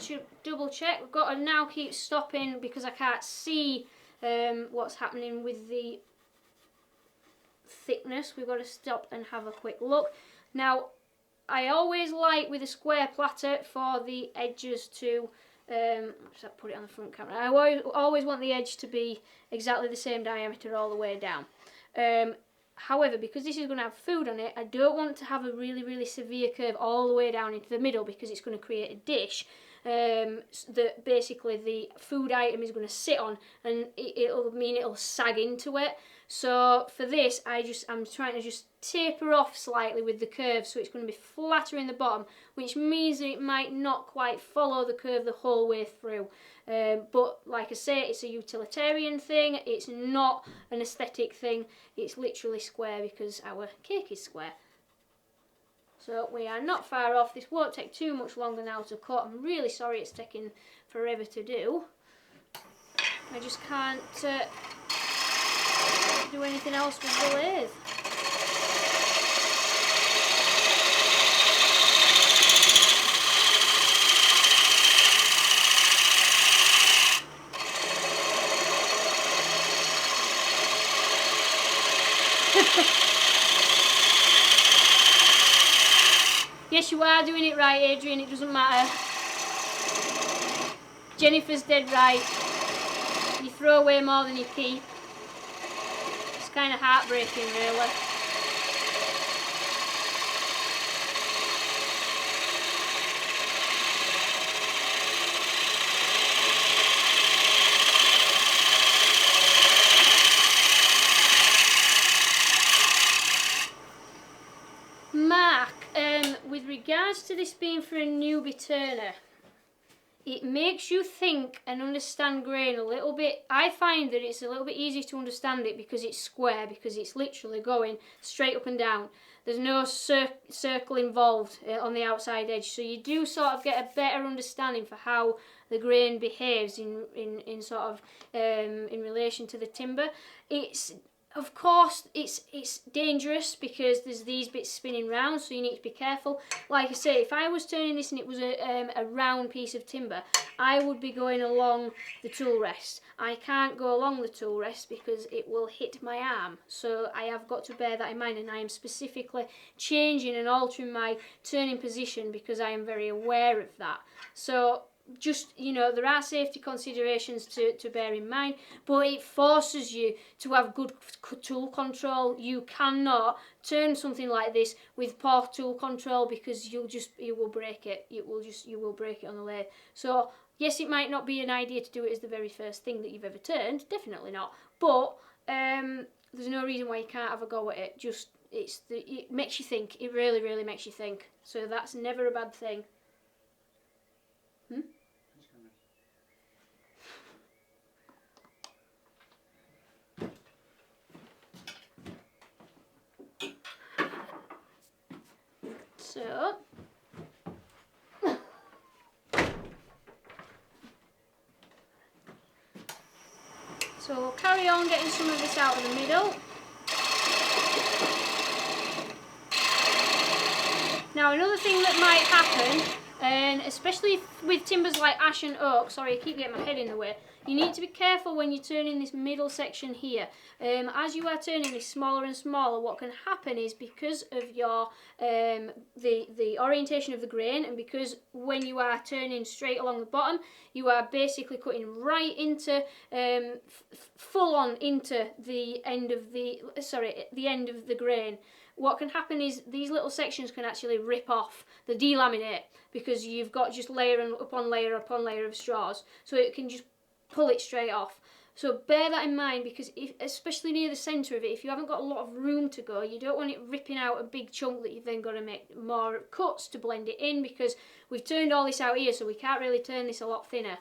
To double check, we've got to now keep stopping because I can't see what's happening with the thickness. We've got to stop and have a quick look. Now, I always like with a square platter for the edges to, let's put it on the front camera, I always want the edge to be exactly the same diameter all the way down. However, because this is going to have food on it, I don't want to have a really severe curve all the way down into the middle because it's going to create a dish that basically the food item is going to sit on, and it'll mean it'll sag into it. So for this, I'm trying to just taper off slightly with the curve, so it's going to be flatter in the bottom, which means that it might not quite follow the curve the whole way through. But like I say, it's a utilitarian thing, it's not an aesthetic thing, it's literally square because our cake is square. So we are not far off. This won't take too much longer now to cut. I'm really sorry it's taking forever to do. I just can't do anything else with the lathe. Yes, you are doing it right, Adrian, it doesn't matter. Jennifer's dead right. You throw away more than you keep. It's kind of heartbreaking, really. Mark, with regards to this being for a newbie turner, it makes you think and understand grain a little bit. I find that it's a little bit easier to understand it because it's square, because it's literally going straight up and down. There's no circle involved on the outside edge, so you do sort of get a better understanding for how the grain behaves in sort of in relation to the timber. Of course, it's dangerous because there's these bits spinning round, so you need to be careful. Like I say, if I was turning this and it was a round piece of timber, I would be going along the tool rest. I can't go along the tool rest because it will hit my arm. So I have got to bear that in mind, and I am specifically changing and altering my turning position because I am very aware of that. So just, you know, there are safety considerations to bear in mind, but it forces you to have good tool control. You cannot turn something like this with poor tool control, because you will break it. You will break it on the lathe. So yes, it might not be an idea to do it as the very first thing that you've ever turned, definitely not, but there's no reason why you can't have a go at it. Just it makes you think. It really, really makes you think. So that's never a bad thing. So we'll carry on getting some of this out of the middle. Now another thing that might happen, and especially with timbers like ash and oak, sorry I keep getting my head in the way, you need to be careful when you're turning this middle section here. As you are turning this smaller and smaller, what can happen is, because of your the orientation of the grain, and because when you are turning straight along the bottom, you are basically cutting right into full on into the end of the end of the grain. What can happen is these little sections can actually rip off, the delaminate, because you've got just layer upon layer of straws, so it can just pull it straight off. So bear that in mind, because especially near the centre of it, if you haven't got a lot of room to go, you don't want it ripping out a big chunk that you've then got to make more cuts to blend it in, because we've turned all this out here, so we can't really turn this a lot thinner.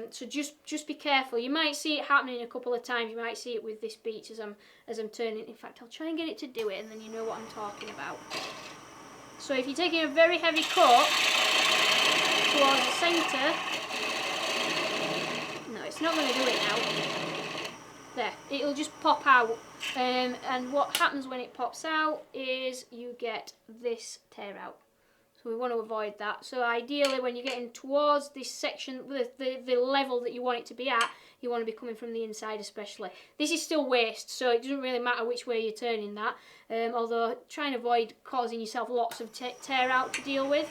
So just be careful. You might see it happening a couple of times. You might see it with this beech as I'm turning. In fact, I'll try and get it to do it, and then you know what I'm talking about. So if you're taking a very heavy cut towards the centre, no, it's not going to do it now. There, it'll just pop out. And what happens when it pops out is you get this tear out. So we want to avoid that. So ideally, when you're getting towards this section, the level that you want it to be at, you want to be coming from the inside especially. This is still waste, so it doesn't really matter which way you're turning that. Although try and avoid causing yourself lots of tear out to deal with.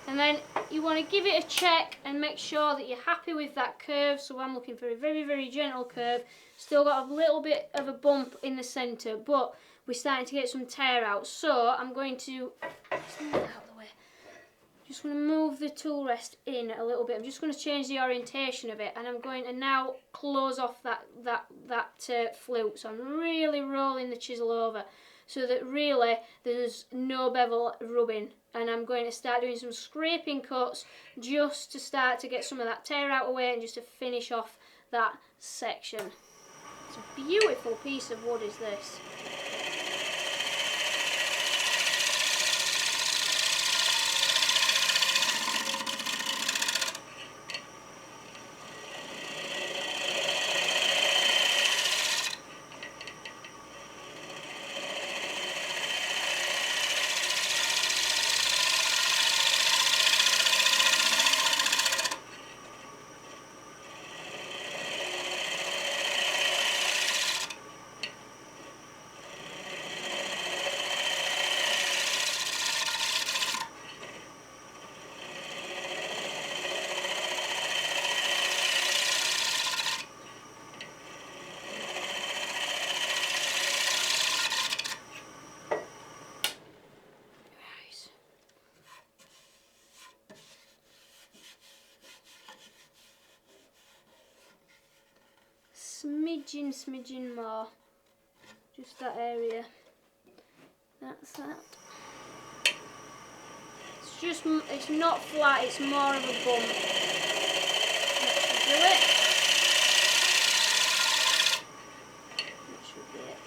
And then you want to give it a check and make sure that you're happy with that curve. So I'm looking for a very, very gentle curve. Still got a little bit of a bump in the centre, but we're starting to get some tear out. So I'm going to, just move that out of the way, Just going to move the tool rest in a little bit. I'm just going to change the orientation of it, and I'm going to now close off that flute. So I'm really rolling the chisel over so that really there's no bevel rubbing, and I'm going to start doing some scraping cuts just to start to get some of that tear out of the way and just to finish off that section. It's a beautiful piece of wood is this. Smidgen more, just that area, that's that. It's not flat, it's more of a bump. That should do it. That should be it.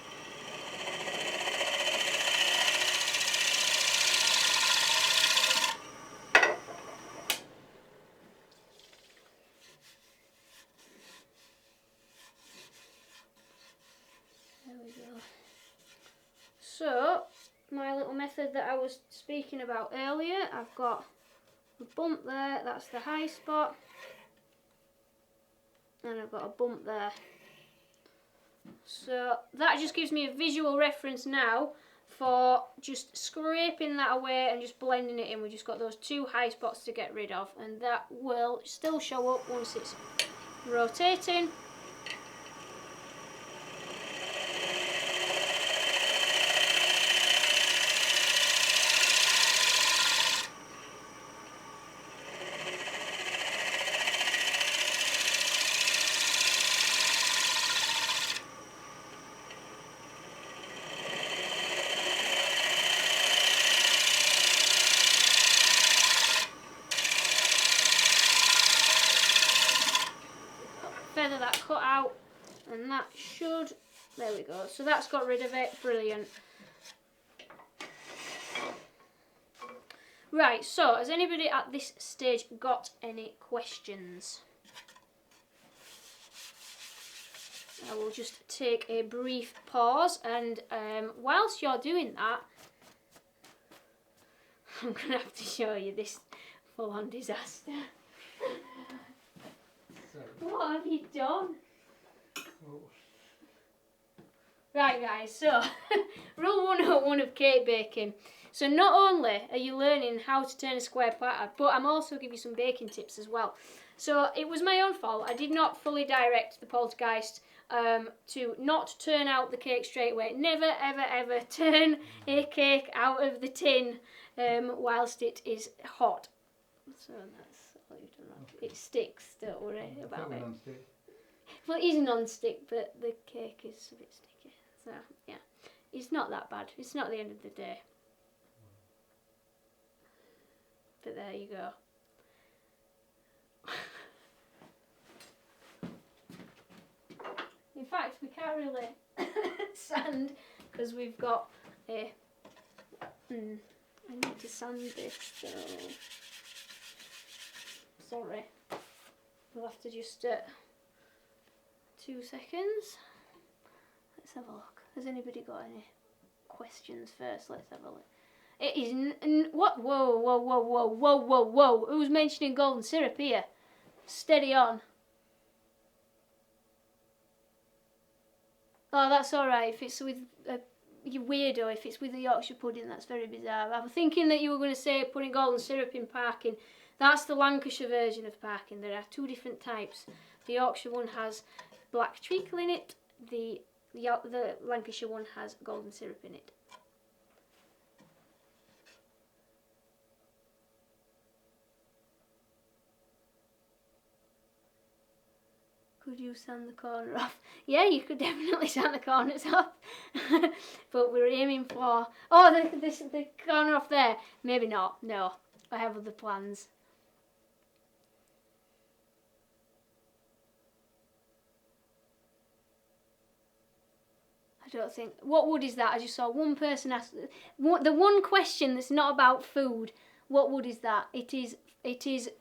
There we go. So, my little method that I was speaking about earlier, I've got a bump there, that's the high spot, and I've got a bump there. So that just gives me a visual reference now for just scraping that away and just blending it in. We've just got those two high spots to get rid of, and that will still show up once it's rotating. Feather that cut out, and that should, there we go, so that's got rid of it, brilliant. Right, so has anybody at this stage got any questions? I will just take a brief pause, and whilst you're doing that, I'm going to have to show you this full-on disaster. What have you done? Oh. Right guys, so rule 101 of cake baking. So not only are you learning how to turn a square platter, but I'm also giving you some baking tips as well. So it was my own fault. I did not fully direct the poltergeist to not turn out the cake straight away. Never ever ever turn a cake out of the tin whilst it is hot. So that's all you've done wrong. It sticks, don't worry about it. Well, it is non-stick, but the cake is a bit sticky. So, yeah, it's not that bad. It's not the end of the day. But there you go. In fact, we can't really sand because we've got a... I need to sand this, so... Sorry. We'll have to just... 2 seconds. Let's have a look. Has anybody got any questions first? Let's have a look. It is what? Whoa, whoa, whoa, whoa, whoa, whoa, whoa! Who's mentioning golden syrup here? Steady on. Oh, that's all right. If it's with you weirdo. If it's with the Yorkshire pudding, that's very bizarre. I'm thinking that you were going to say putting golden syrup in parkin. That's the Lancashire version of parkin. There are 2 different types. The Yorkshire one has black treacle in it. The Lancashire one has golden syrup in it. Could you sand the corner off? Yeah, you could definitely sand the corners off. But we're aiming for... Oh, the corner off there. Maybe not. No, I have other plans. I don't think... What wood is that? I just saw one person ask... The one question that's not about food. What wood is that? It is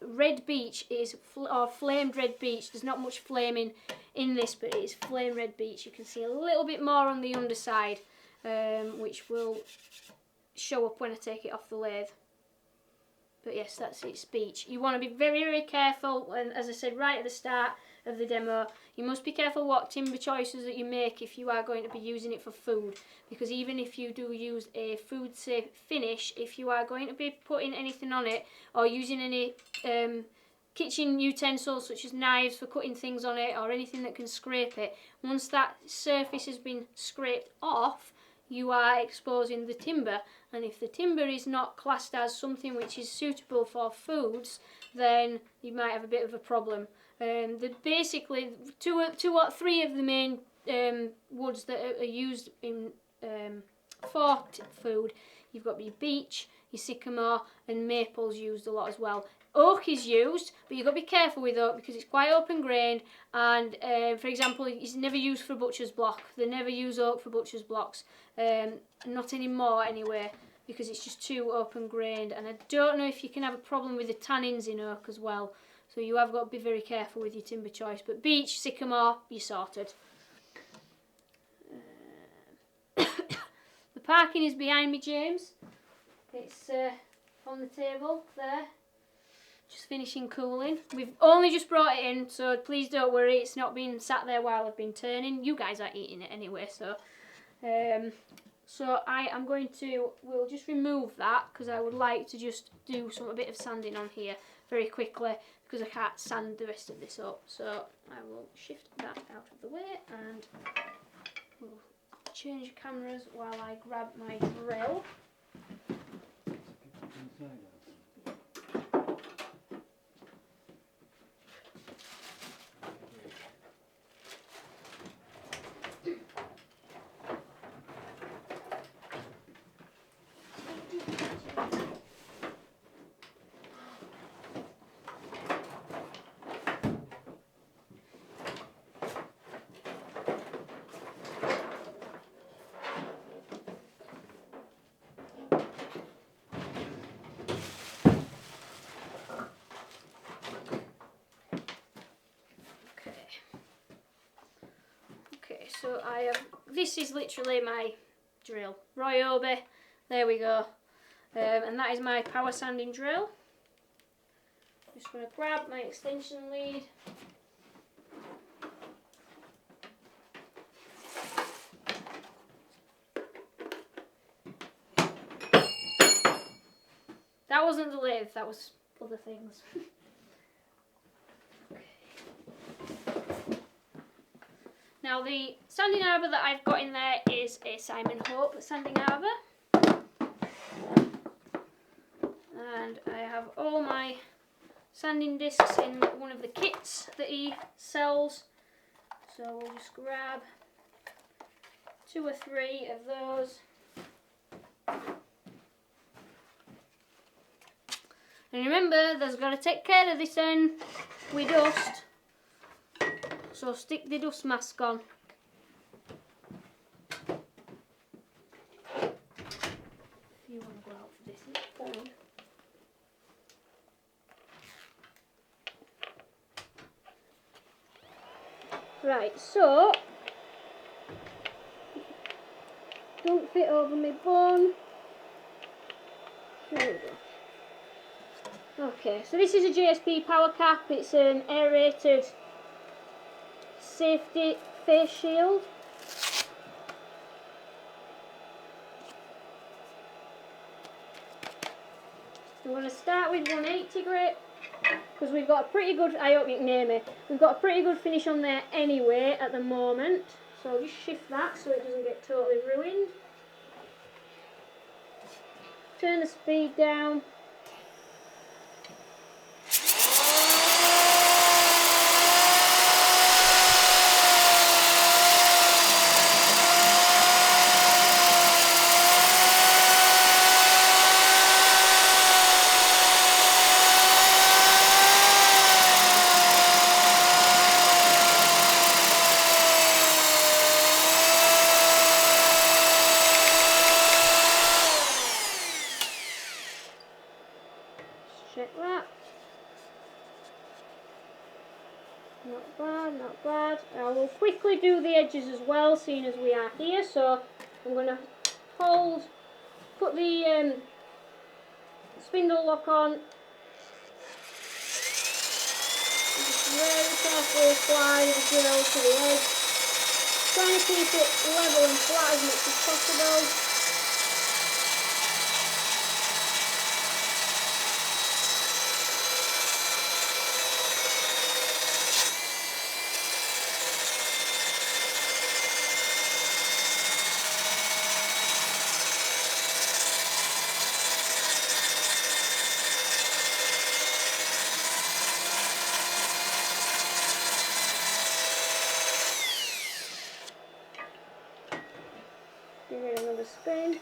red beech. It is or flamed red beech. There's not much flaming in this, but it is flame red beech. You can see a little bit more on the underside, which will show up when I take it off the lathe. But yes, that's its beech. You want to be very, very careful, and as I said right at the start of the demo, you must be careful what timber choices that you make if you are going to be using it for food, because even if you do use a food safe finish, if you are going to be putting anything on it or using any kitchen utensils such as knives for cutting things on it or anything that can scrape it, once that surface has been scraped off, you are exposing the timber, and if the timber is not classed as something which is suitable for foods, then you might have a bit of a problem. Basically, two or three of the main woods that are used in for food. You've got your beech, your sycamore, and maple's used a lot as well. Oak is used, but you've got to be careful with oak because it's quite open grained, and for example, it's never used for butcher's block. They never use oak for butcher's blocks, not anymore anyway, because it's just too open grained, and I don't know if you can have a problem with the tannins in oak as well. So you have got to be very careful with your timber choice. But beech, sycamore, you're sorted. The parking is behind me, James. It's on the table there. Just finishing cooling. We've only just brought it in, so please don't worry. It's not been sat there while I've been turning. You guys are eating it anyway, so... So I am going to... We'll just remove that because I would like to just do a bit of sanding on here very quickly, because I can't sand the rest of this up. So I will shift that out of the way and we'll change cameras while I grab my drill. So I have, this is literally my drill, Ryobi, there we go, and that is my power sanding drill. Just going to grab my extension lead. That wasn't the lathe, that was other things. Now the sanding arbor that I've got in there is a Simon Hope sanding arbor, and I have all my sanding discs in one of the kits that he sells, so we'll just grab 2 or 3 of those. And remember, there's got to take care of this end with dust. So stick the dust mask on. If you want to go out for this, it's fine. Right, so don't fit over my bun. There we go. Okay, so this is a JSP power cap. It's an aerated safety face shield. I'm going to start with 180 grit because we've got a pretty good, I hope you can hear me, we've got a pretty good finish on there anyway at the moment, so I'll just shift that so it doesn't get totally ruined. Turn the speed down. Like that. Not bad, not bad. I will quickly do the edges as well, seeing as we are here. So I'm going to put the spindle lock on. Just very carefully apply the drill to the edge. Trying to keep it level and flat as much as possible. Give it another spin.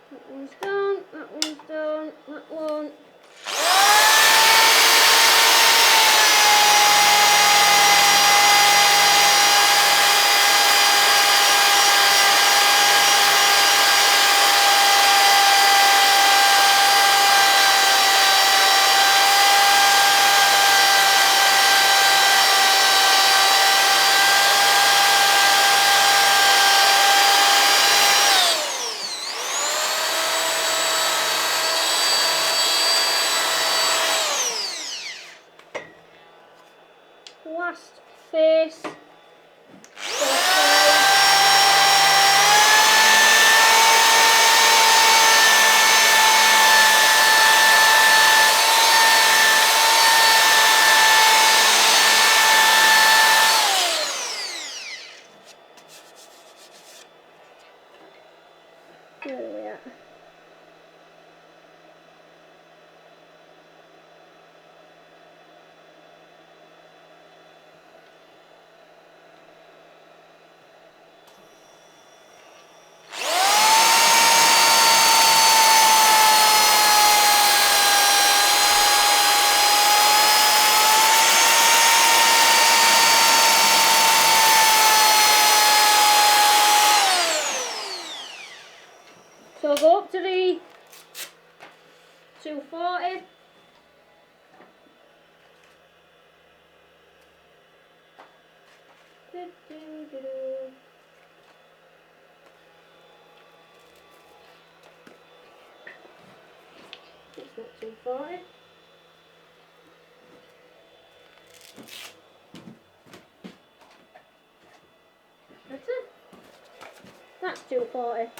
That one's done, that one's done, that one. Last face. There we are. So I'll go up to the 240. It's not 240. That's it. That's 240.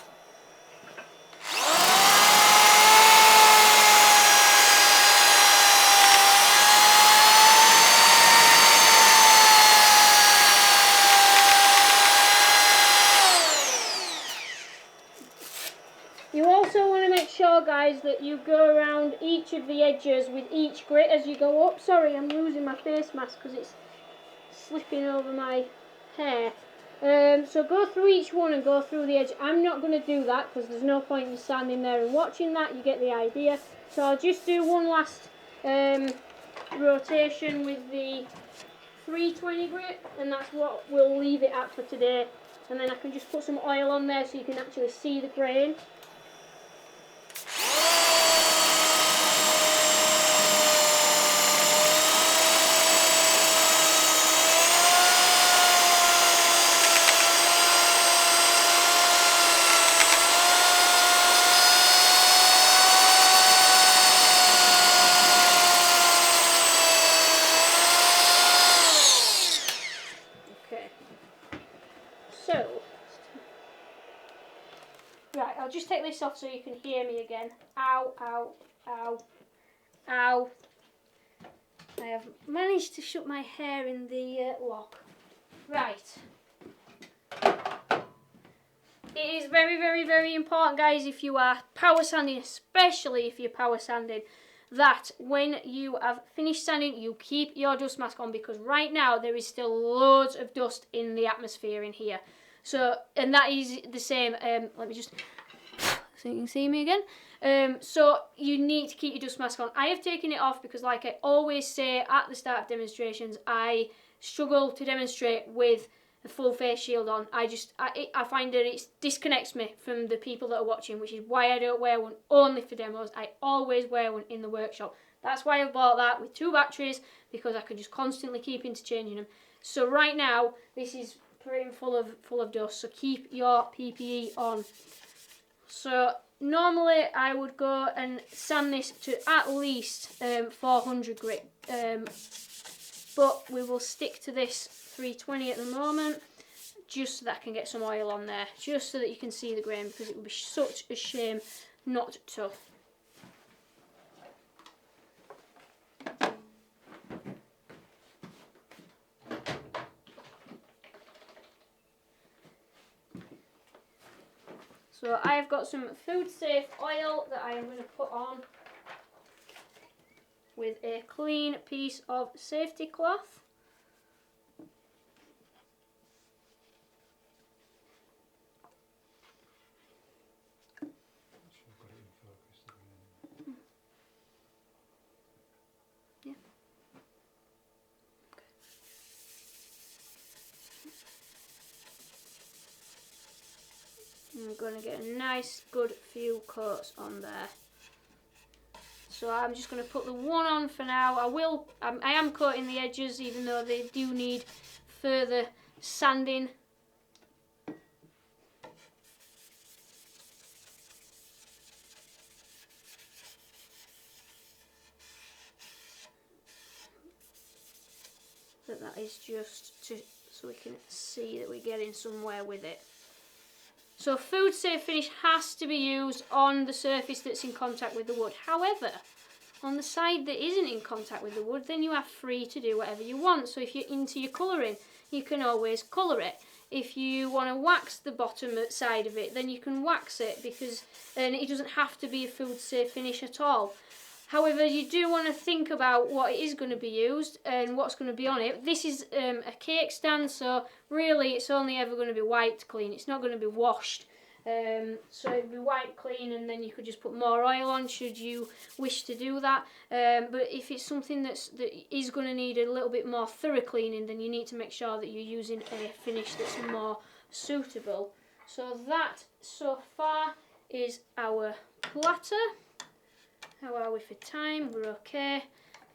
You also want to make sure, guys, that you go around each of the edges with each grit as you go up. Sorry, I'm losing my face mask because it's slipping over my hair. So go through each one and go through the edge. I'm not going to do that because there's no point in standing there and watching that. You get the idea. So I'll just do one last rotation with the 320 grit, and that's what we'll leave it at for today. And then I can just put some oil on there so you can actually see the grain. Right, I'll just take this off so you can hear me again. Ow, ow, ow, ow. I have managed to shut my hair in the lock. Right. It is very, very, very important, guys, if you are power sanding, especially if you're power sanding, that when you have finished sanding, you keep your dust mask on, because right now there is still loads of dust in the atmosphere in here. So, and that is the same, let me just, so you can see me again. So you need to keep your dust mask on. I have taken it off because, like I always say at the start of demonstrations, I struggle to demonstrate with a full face shield on. I find that it disconnects me from the people that are watching, which is why I don't wear one only for demos. I always wear one in the workshop. That's why I bought that with 2 batteries, because I can just constantly keep interchanging them. So right now this is pretty full of dust, so keep your PPE on. So normally I would go and sand this to at least 400 grit, but we will stick to this 320 at the moment, just so that I can get some oil on there, just so that you can see the grain, because it would be such a shame not to. So I've got some food safe oil that I am going to put on with a clean piece of safety cloth. Yeah. I'm going to get a nice good few coats on there. So I'm just going to put the one on for now. I am coating the edges, even though they do need further sanding. But that is just so we can see that we're getting somewhere with it. So food safe finish has to be used on the surface that's in contact with the wood. However, on the side that isn't in contact with the wood, then you are free to do whatever you want. So if you're into your colouring, you can always colour it. If you want to wax the bottom side of it, then you can wax it, and it doesn't have to be a food safe finish at all. However, you do want to think about what it is going to be used and what's going to be on it. This is a cake stand, so really it's only ever going to be wiped clean. It's not going to be washed. So it'd be wiped clean, and then you could just put more oil on should you wish to do that. But if it's something that is going to need a little bit more thorough cleaning, then you need to make sure that you're using a finish that's more suitable. So that so far is our platter. How are we for time? We're okay.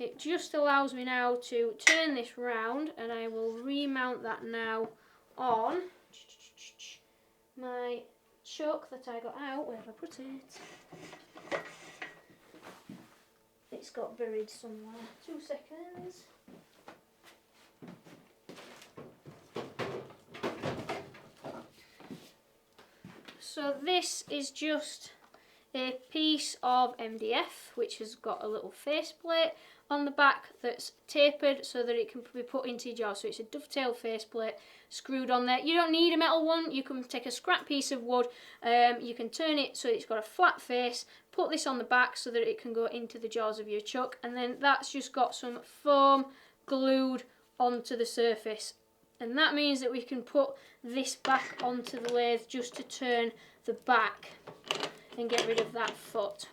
It just allows me now to turn this round, and I will remount that now on my chuck that I got out. Where have I put it? It's got buried somewhere. 2 seconds. So this is just a piece of MDF which has got a little faceplate on the back that's tapered so that it can be put into your jar. So it's a dovetail faceplate screwed on there. You don't need a metal one. You can take a scrap piece of wood, you can turn it so it's got a flat face, put this on the back so that it can go into the jaws of your chuck, and then that's just got some foam glued onto the surface. And that means that we can put this back onto the lathe just to turn the back and get rid of that foot,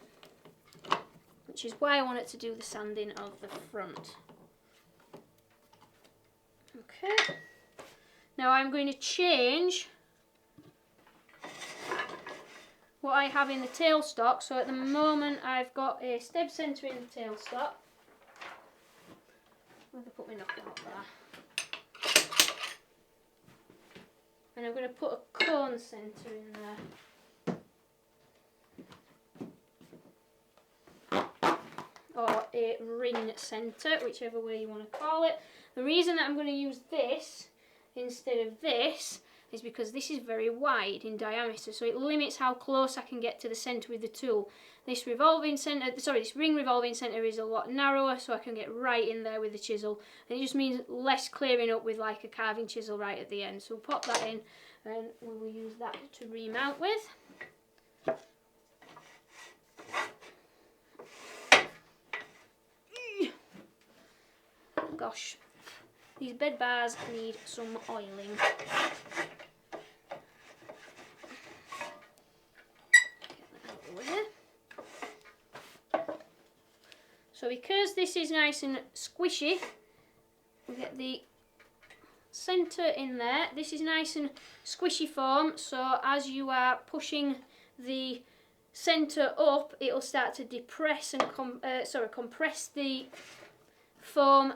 which is why I wanted to do the sanding of the front. Okay, now I'm going to change what I have in the tailstock. So at the moment I've got a stem centre in the tailstock. I'm going to put my knuckle up there. And I'm going to put a cone centre in there. Or a ring centre, whichever way you want to call it. The reason that I'm going to use this instead of this is because this is very wide in diameter, so it limits how close I can get to the centre with the tool. This ring revolving centre is a lot narrower, so I can get right in there with the chisel, and it just means less clearing up with like a carving chisel right at the end. So we'll pop that in, and we will use that to remount with. Gosh, these bed bars need some oiling. So because this is nice and squishy, we get the centre in there. This is nice and squishy form, so as you are pushing the centre up, it'll start to depress and compress the foam.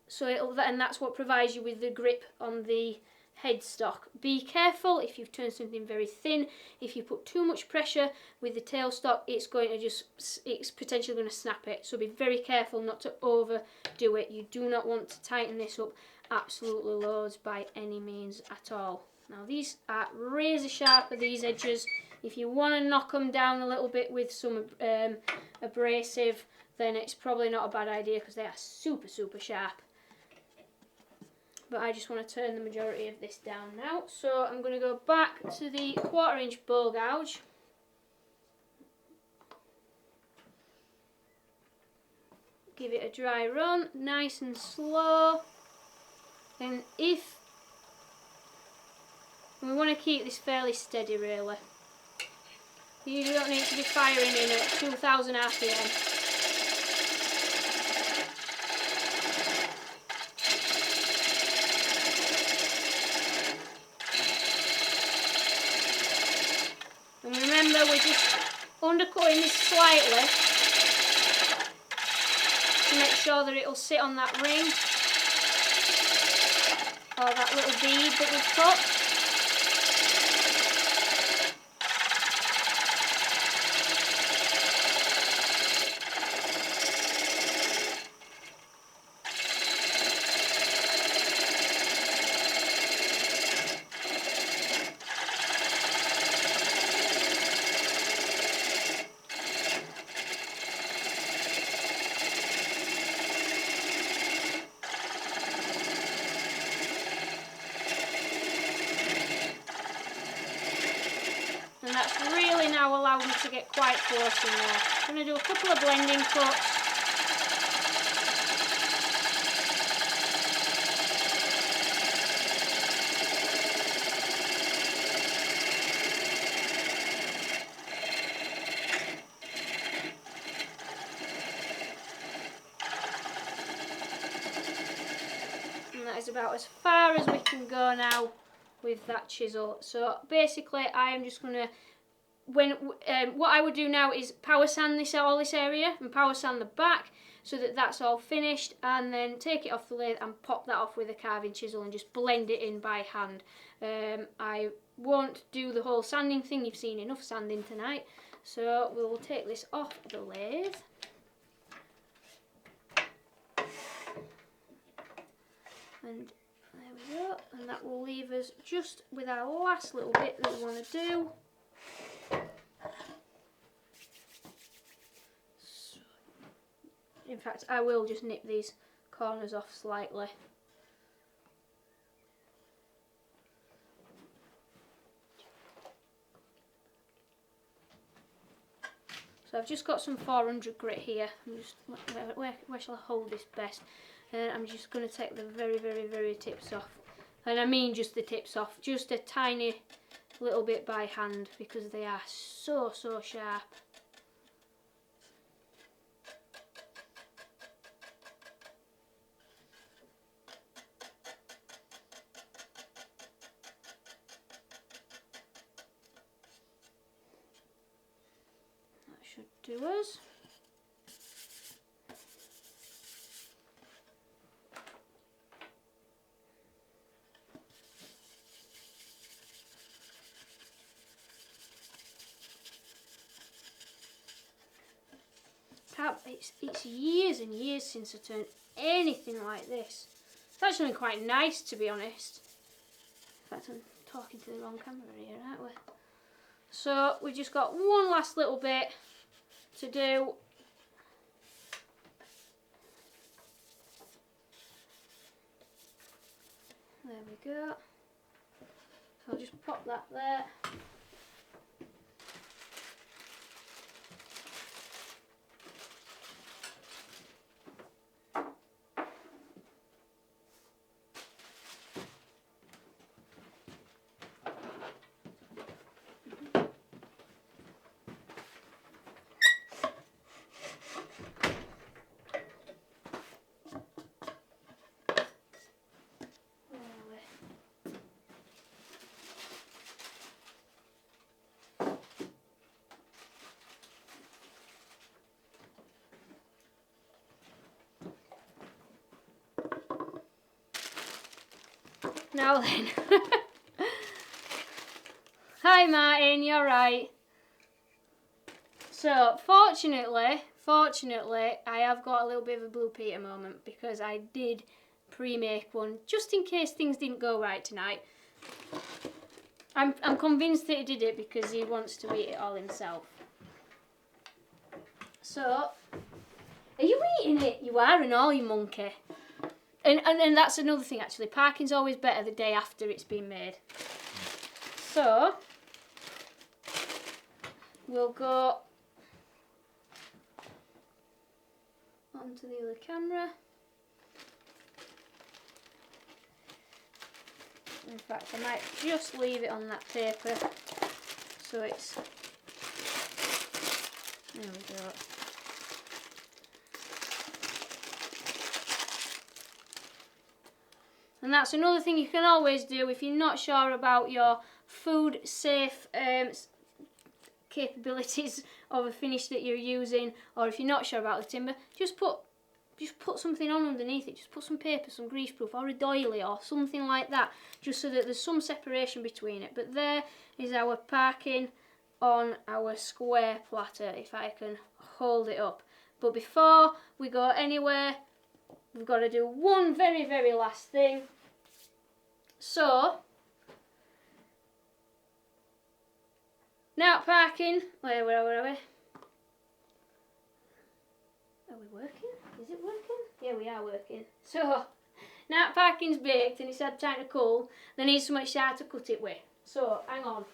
So and that's what provides you with the grip on the headstock. Be careful if you've turned something very thin. If you put too much pressure with the tailstock, it's potentially going to snap it. So be very careful not to overdo it. You do not want to tighten this up absolutely loads by any means at all. Now these are razor sharp at these edges. If you want to knock them down a little bit with some abrasive, then it's probably not a bad idea because they are super, super sharp. But I just want to turn the majority of this down now. So I'm going to go back to the 1/4 inch bow gouge. Give it a dry run, nice and slow. And we want to keep this fairly steady really. You don't need to be firing in at 2000 RPM. We're just undercutting this slightly to make sure that it'll sit on that ring or that little bead that we've cut. And that's really now allowed me to get quite close in there. I'm going to do a couple of blending cuts. And that is about as far as we can go now with that chisel. So basically I am just going to, what I would do now is power sand all this area and power sand the back so that that's all finished, and then take it off the lathe and pop that off with a carving chisel and just blend it in by hand. I won't do the whole sanding thing, you've seen enough sanding tonight, so we will take this off the lathe. And there we go, and that will leave us just with our last little bit that we want to do. So, in fact, I will just nip these corners off slightly. So I've just got some 400 grit here. I'm just, where shall I hold this best? I'm just going to take the very, very, very tips off. And I mean just the tips off, just a tiny little bit by hand because they are so, so sharp. That should do us. It's years and years since I turned anything like this. It's actually quite nice, to be honest. fact, I'm talking to the wrong camera here, aren't we? So we've just got one last little bit to do. There we go. So I'll just pop that there. Now then. Hi Martin, you're right. So fortunately, I have got a little bit of a Blue Peter moment because I did pre-make one just in case things didn't go right tonight. I'm convinced that he did it because he wants to eat it all himself. So, are you eating it? You are and all, you monkey. And that's another thing actually, parking's always better the day after it's been made. So, we'll go onto the other camera. In fact, I might just leave it on that paper so it's, there we go. And that's another thing you can always do if you're not sure about your food safe capabilities of a finish that you're using, or if you're not sure about the timber, just put something on underneath it. Just put some paper, some greaseproof, or a doily, or something like that, just so that there's some separation between it. But there is our parking on our square platter, if I can hold it up. But before we go anywhere, we've got to do one very, very last thing. So, now parking, where are we? Are we working? Is it working? Yeah, we are working. So, now parking's baked and it's had time to cool, there needs so much sharp to cut it with. So, hang on.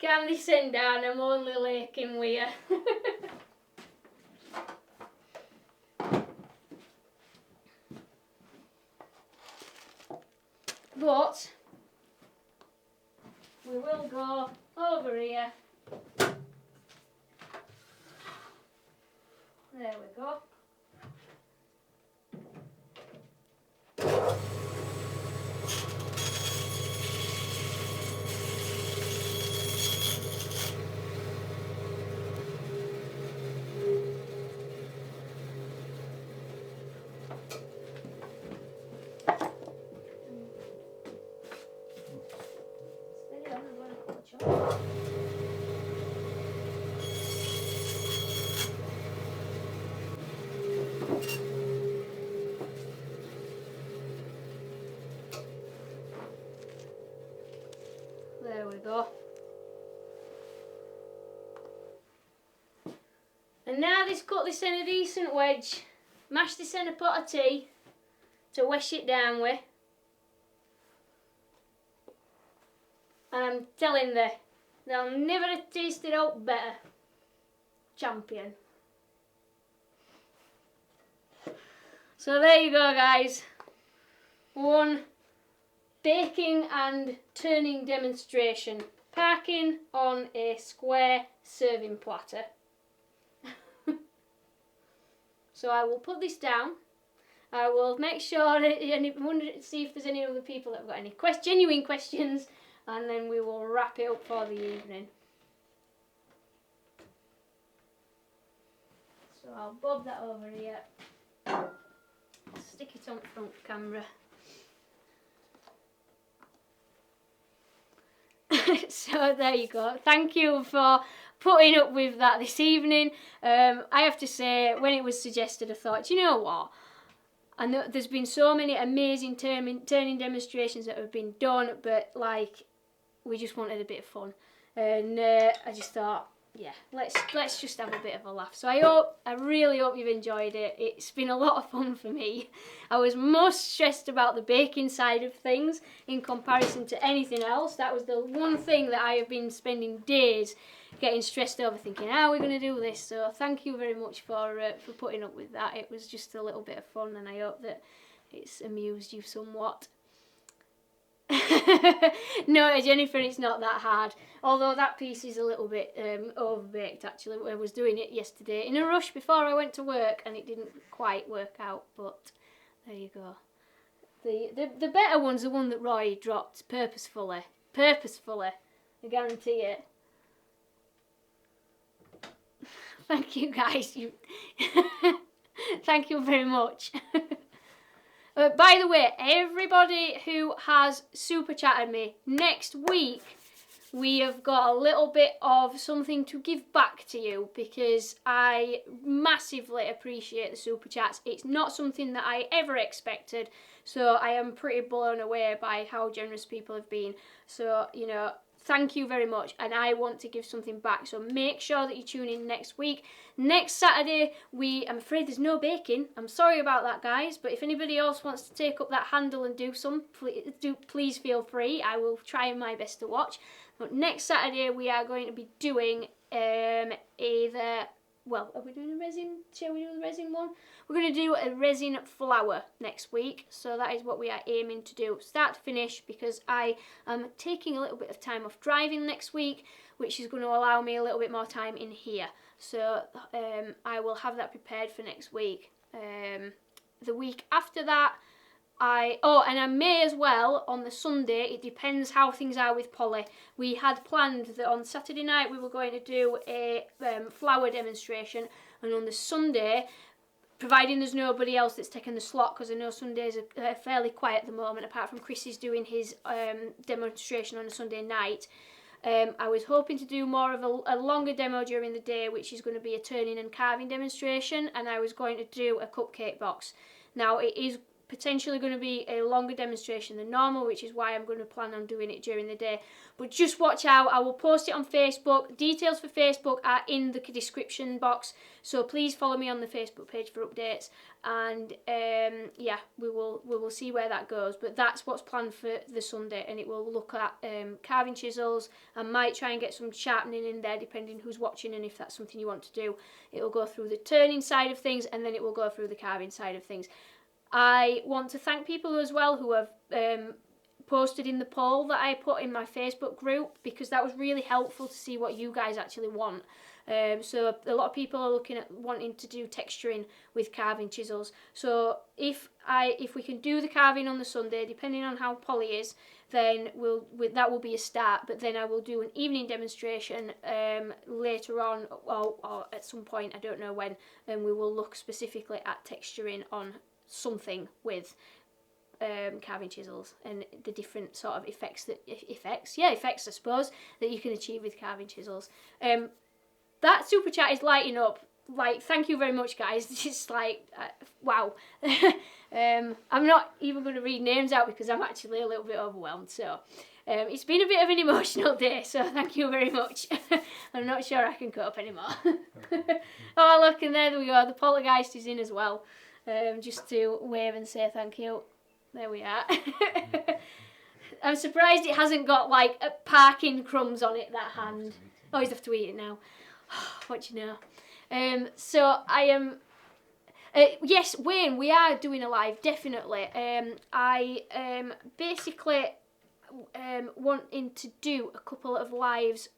Calm this end down, I'm only laking with you. But we will go over here. There we go. There we go. And now this cut this in a decent wedge. Mash this in a pot of tea to wash it down with. And I'm telling you, they'll never have tasted out better. Champion. So there you go guys. One baking and turning demonstration. Parking on a square serving platter. So I will put this down. I will make sure that see if there's any other people that have got any genuine questions, and then we will wrap it up for the evening. So I'll bob that over here. Stick it on front camera. So there you go. Thank you for putting up with that this evening. I have to say, when it was suggested, I thought, you know what? I know there's been so many amazing turning demonstrations that have been done, but like, we just wanted a bit of fun. And I just thought, yeah, let's just have a bit of a laugh. So I really hope you've enjoyed it. It's been a lot of fun for me. I was most stressed about the baking side of things in comparison to anything else. That was the one thing that I have been spending days getting stressed over, thinking, how are we going to do this? So thank you very much for putting up with that. It was just a little bit of fun, and I hope that it's amused you somewhat. No, Jennifer, it's not that hard. Although that piece is a little bit overbaked, actually. I was doing it yesterday in a rush before I went to work, and it didn't quite work out, but there you go. The better one's the one that Roy dropped purposefully. Purposefully. I guarantee it. Thank you, guys. Thank you very much. By the way, everybody who has super chatted me, next week we have got a little bit of something to give back to you, because I massively appreciate the super chats. It's not something that I ever expected, so I am pretty blown away by how generous people have been. So, you know, thank you very much, and I want to give something back, so make sure that you tune in next week. Next Saturday, I'm afraid there's no baking. I'm sorry about that, guys, but if anybody else wants to take up that handle and do some, please feel free. I will try my best to watch. But next Saturday, we are going to be doing well, are we doing a resin? Shall we do the resin one? We're going to do a resin flower next week. So that is what we are aiming to do, start to finish, because I am taking a little bit of time off driving next week, which is going to allow me a little bit more time in here. So I will have that prepared for next week. The week after that, and I may as well on the Sunday. It depends how things are with Polly. We had planned that on Saturday night we were going to do a flower demonstration, and on the Sunday, providing there's nobody else that's taken the slot, because I know Sundays are fairly quiet at the moment, apart from Chris is doing his demonstration on a Sunday night. I was hoping to do more of a longer demo during the day, which is going to be a turning and carving demonstration, and I was going to do a cupcake box. Now, it is potentially going to be a longer demonstration than normal, which is why I'm going to plan on doing it during the day. But just watch out, I will post it on Facebook. Details for Facebook are in the description box, so please follow me on the Facebook page for updates. And yeah, we will see where that goes. But that's what's planned for the Sunday, and it will look at carving chisels. I might try and get some sharpening in there, depending who's watching and if that's something you want to do. It will go through the turning side of things, and then it will go through the carving side of things. I want to thank people as well who have posted in the poll that I put in my Facebook group, because that was really helpful to see what you guys actually want. So a lot of people are looking at wanting to do texturing with carving chisels. So if we can do the carving on the Sunday, depending on how Polly is, then that will be a start. But then I will do an evening demonstration later on, or at some point, I don't know when, and we will look specifically at texturing on something with carving chisels and the different sort of effects I suppose, that you can achieve with carving chisels. That super chat is lighting up. Like, thank you very much, guys. It's like wow. I'm not even going to read names out because I'm actually a little bit overwhelmed. So it's been a bit of an emotional day, so thank you very much. I'm not sure I can cope anymore. Oh look, and there we go, the poltergeist is in as well. Just to wave and say thank you. There we are. I'm surprised it hasn't got like a Parkin crumbs on it, that hand. Oh, he's have to eat it now. What do you know? So I am... yes, Wayne, we are doing a live, definitely. I basically wanting to do a couple of lives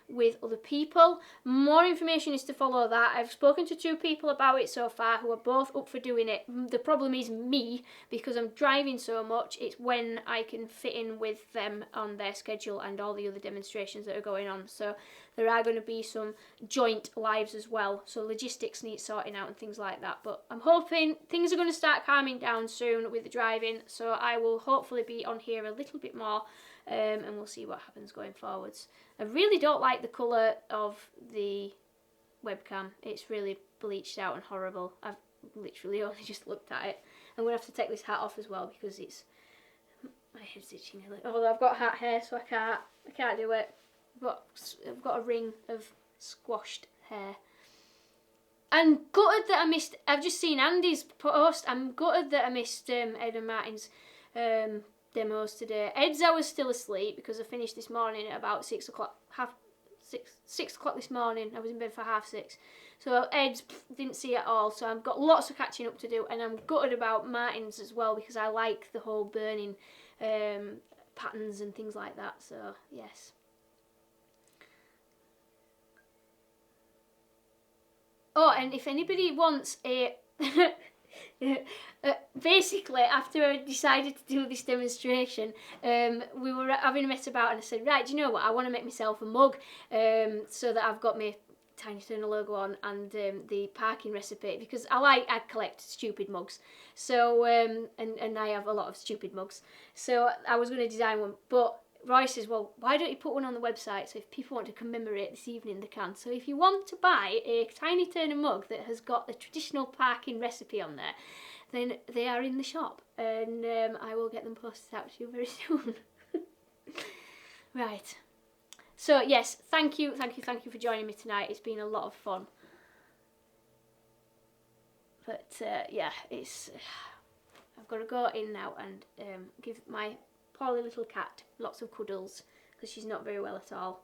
with other people. More information is to follow that. I've spoken to 2 people about it so far who are both up for doing it. The problem is me, because I'm driving so much. It's when I can fit in with them on their schedule and all the other demonstrations that are going on. So there are going to be some joint lives as well, so logistics need sorting out and things like that. But I'm hoping things are going to start calming down soon with the driving, so I will hopefully be on here a little bit more and we'll see what happens going forwards. I really don't like the colour of the webcam. It's really bleached out and horrible. I've literally only just looked at it. I'm going to have to take this hat off as well because it's, my head's itching. Although I've got hat hair, so I can't do it. I've got a ring of squashed hair. I'm gutted that I missed. I've just seen Andy's post. I'm gutted that I missed Ed and Martin's demos today. Ed's I was still asleep because I finished this morning at about 6 o'clock. 6 o'clock this morning. I was in bed for 6:30. So Ed's didn't see it at all. So I've got lots of catching up to do, and I'm gutted about Martin's as well because I like the whole burning patterns and things like that. So yes. Oh, and if anybody wants a... basically, after I decided to do this demonstration, we were having a mess about and I said, right, do you know what, I want to make myself a mug so that I've got my Tiny Turner logo on and the parking recipe, because I collect stupid mugs, so and I have a lot of stupid mugs, so I was going to design one, but Roy says, well, why don't you put one on the website so if people want to commemorate this evening they can. So if you want to buy a Tiny Turner mug that has got the traditional parking recipe on there, then they are in the shop, and I will get them posted out to you very soon. Right. So yes, thank you for joining me tonight. It's been a lot of fun. But yeah, it's I've got to go in now and give my poorly little cat lots of cuddles because she's not very well at all.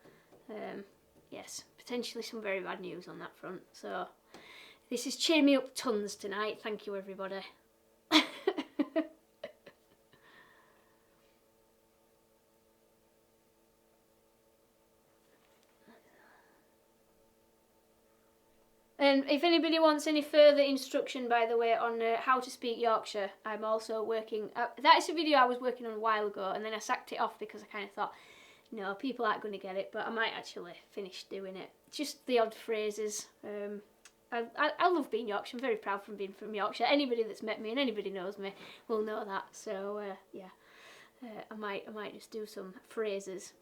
Yes, potentially some very bad news on that front. So this has cheered me up tons tonight. Thank you, everybody. And if anybody wants any further instruction, by the way, on how to speak Yorkshire, I'm also working... that is a video I was working on a while ago, and then I sacked it off because I kind of thought, no, people aren't going to get it, but I might actually finish doing it. Just the odd phrases. I love being Yorkshire. I'm very proud from being from Yorkshire. Anybody that's met me and anybody knows me will know that. So, yeah, I might just do some phrases.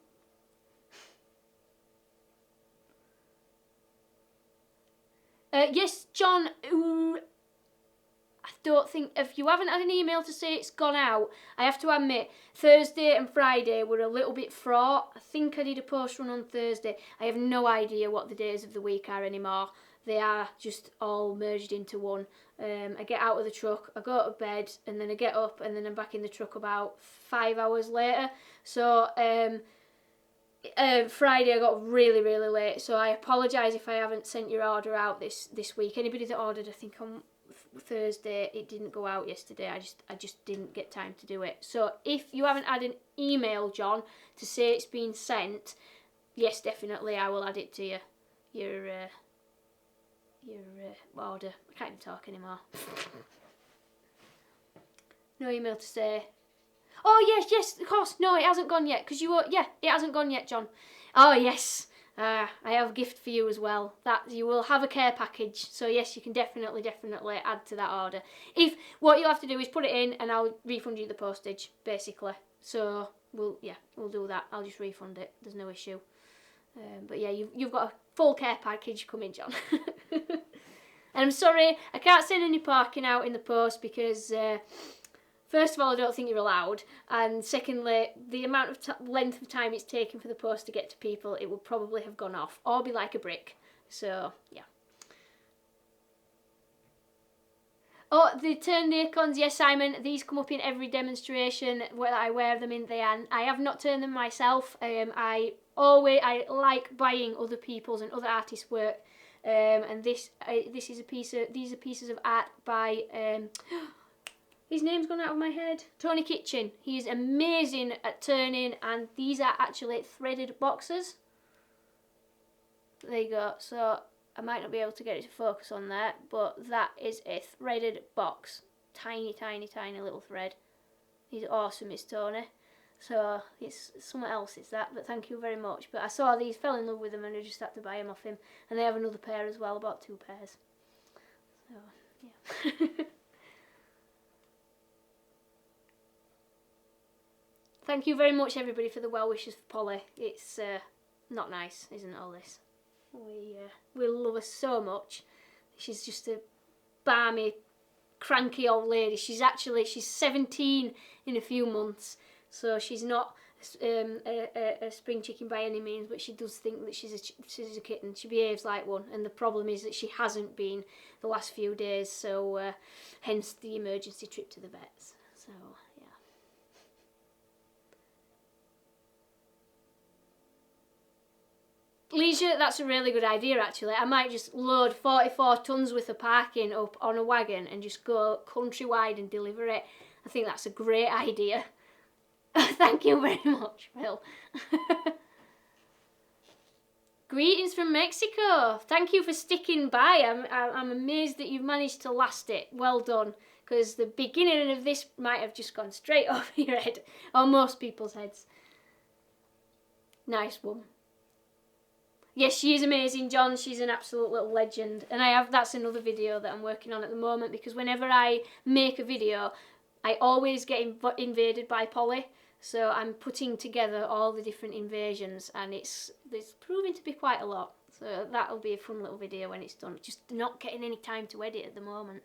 Yes, John, I don't think, if you haven't had an email to say it's gone out, I have to admit, Thursday and Friday were a little bit fraught. I think I did a post run on Thursday. I have no idea what the days of the week are anymore. They are just all merged into one. I get out of the truck, I go to bed, and then I get up, and then I'm back in the truck about 5 hours later. So, Friday I got really late, so I apologise if I haven't sent your order out this week. Anybody that ordered, I think on Thursday, it didn't go out yesterday. I just didn't get time to do it. So if you haven't had an email, John, to say it's been sent, yes, definitely I will add it to your order. I can't even talk anymore. No email to say. Oh, yes, of course. No, it hasn't gone yet, because yeah, it hasn't gone yet, John. Oh, yes. I have a gift for you as well. That you will have a care package. So, yes, you can definitely add to that order. If what you'll have to do is put it in, and I'll refund you the postage, basically. So, we'll do that. I'll just refund it. There's no issue. But, yeah, you've got a full care package coming, John. And I'm sorry, I can't send any parking out in the post because... first of all, I don't think you're allowed, and secondly, the amount of length of time it's taken for the post to get to people, it will probably have gone off, or be like a brick. So, yeah. Oh, the turned acorns, yes, Simon, these come up in every demonstration where I wear them in the end. I have not turned them myself. I like buying other people's and other artists' work, and these are pieces of art by... his name's gone out of my head. Tony Kitchen. He is amazing at turning, and these are actually threaded boxes. There you go. So I might not be able to get it to focus on there, but that is a threaded box. Tiny little thread. He's awesome, is Tony. So it's something else, it's that, but thank you very much. But I saw these, fell in love with them, and I just had to buy them off him. And they have another pair as well, about 2 pairs. So, yeah. thank you very much, everybody, for the well wishes for Polly. It's not nice, isn't all this? We love her so much. She's just a balmy, cranky old lady. She's 17 in a few months, so she's not a spring chicken by any means, but she does think that she's a kitten. She behaves like one, and the problem is that she hasn't been the last few days, so hence the emergency trip to the vets. So yeah. Leisure, that's a really good idea actually. I might just load 44 tonnes worth of parking up on a wagon and just go countrywide and deliver it. I think that's a great idea. Thank you very much, Phil. Greetings from Mexico. Thank you for sticking by. I'm amazed that you've managed to last it. Well done. Because the beginning of this might have just gone straight over your head. Or most people's heads. Nice one. Yes, she is amazing, John. She's an absolute little legend. And that's another video that I'm working on at the moment, because whenever I make a video, I always get invaded by Polly. So I'm putting together all the different invasions, and it's proving to be quite a lot. So that'll be a fun little video when it's done. Just not getting any time to edit at the moment.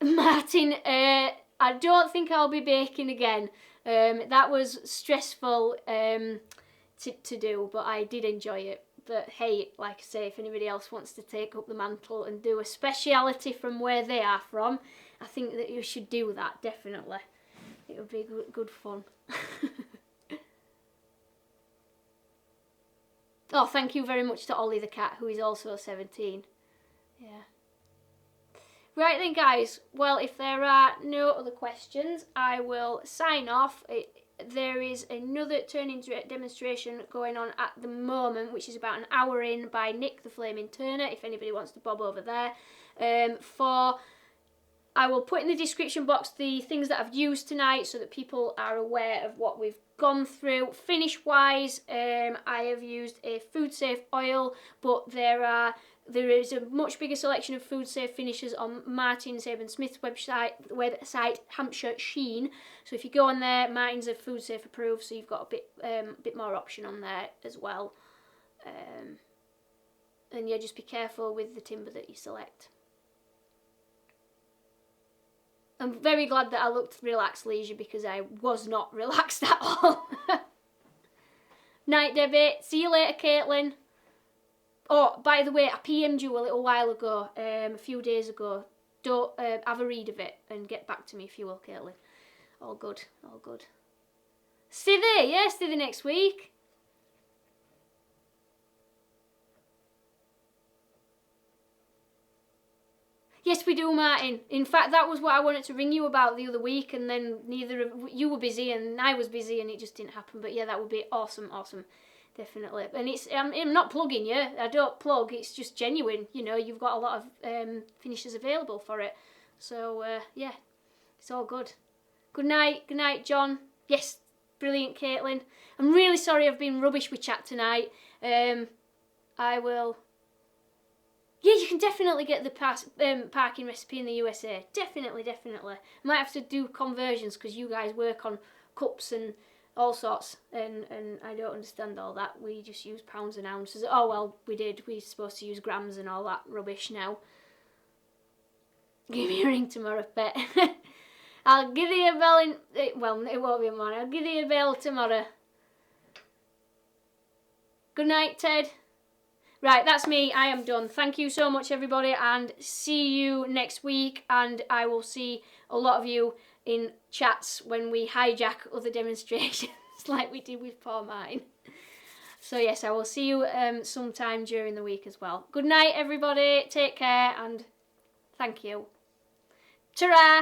Martin, I don't think I'll be baking again. That was stressful to do, but I did enjoy it. But hey, like I say, if anybody else wants to take up the mantle and do a speciality from where they are from, I think that you should do that, definitely. It would be good fun. Oh, thank you very much to Ollie the cat, who is also 17. Yeah. Right then, guys. Well, if there are no other questions, I will sign off. There is another turning demonstration going on at the moment, which is about an hour in, by Nick the Flaming Turner, if anybody wants to bob over there. I will put in the description box the things that I've used tonight so that people are aware of what we've gone through. Finish wise, I have used a food safe oil, but there is a much bigger selection of food safe finishes on Martin Saban-Smith's website Hampshire Sheen. So if you go on there, Martin's a food safe approved, so you've got a bit more option on there as well. And yeah, just be careful with the timber that you select. I'm very glad that I looked relaxed, Leisure, because I was not relaxed at all. Night, Debbie. See you later, Caitlin. Oh, by the way, I PM'd you a little while ago, a few days ago. Don't have a read of it and get back to me if you will, Caitlin. All good, all good. Stevie, yeah, Stevie next week. Yes, we do, Martin. In fact, that was what I wanted to ring you about the other week, and then you were busy and I was busy, and it just didn't happen. But yeah, that would be awesome, awesome, definitely. And it's I'm not plugging you. I don't plug. It's just genuine. You know, you've got a lot of finishes available for it. So yeah, it's all good. Good night, John. Yes, brilliant, Caitlin. I'm really sorry I've been rubbish with chat tonight. I will. Yeah, you can definitely get the parking recipe in the USA. Definitely. I might have to do conversions because you guys work on cups and all sorts, and I don't understand all that. We just use pounds and ounces. Oh well, we did. We're supposed to use grams and all that rubbish now. Give me a ring tomorrow, pet. I'll give you a bell in... Well, it won't be in the morning. I'll give you a bell tomorrow. Good night, Ted. Right, that's me. I am done. Thank you so much, everybody, and see you next week. And I will see a lot of you in chats when we hijack other demonstrations like we did with poor Martin. So yes, I will see you sometime during the week as well. Good night, everybody. Take care, and thank you. Ta-ra!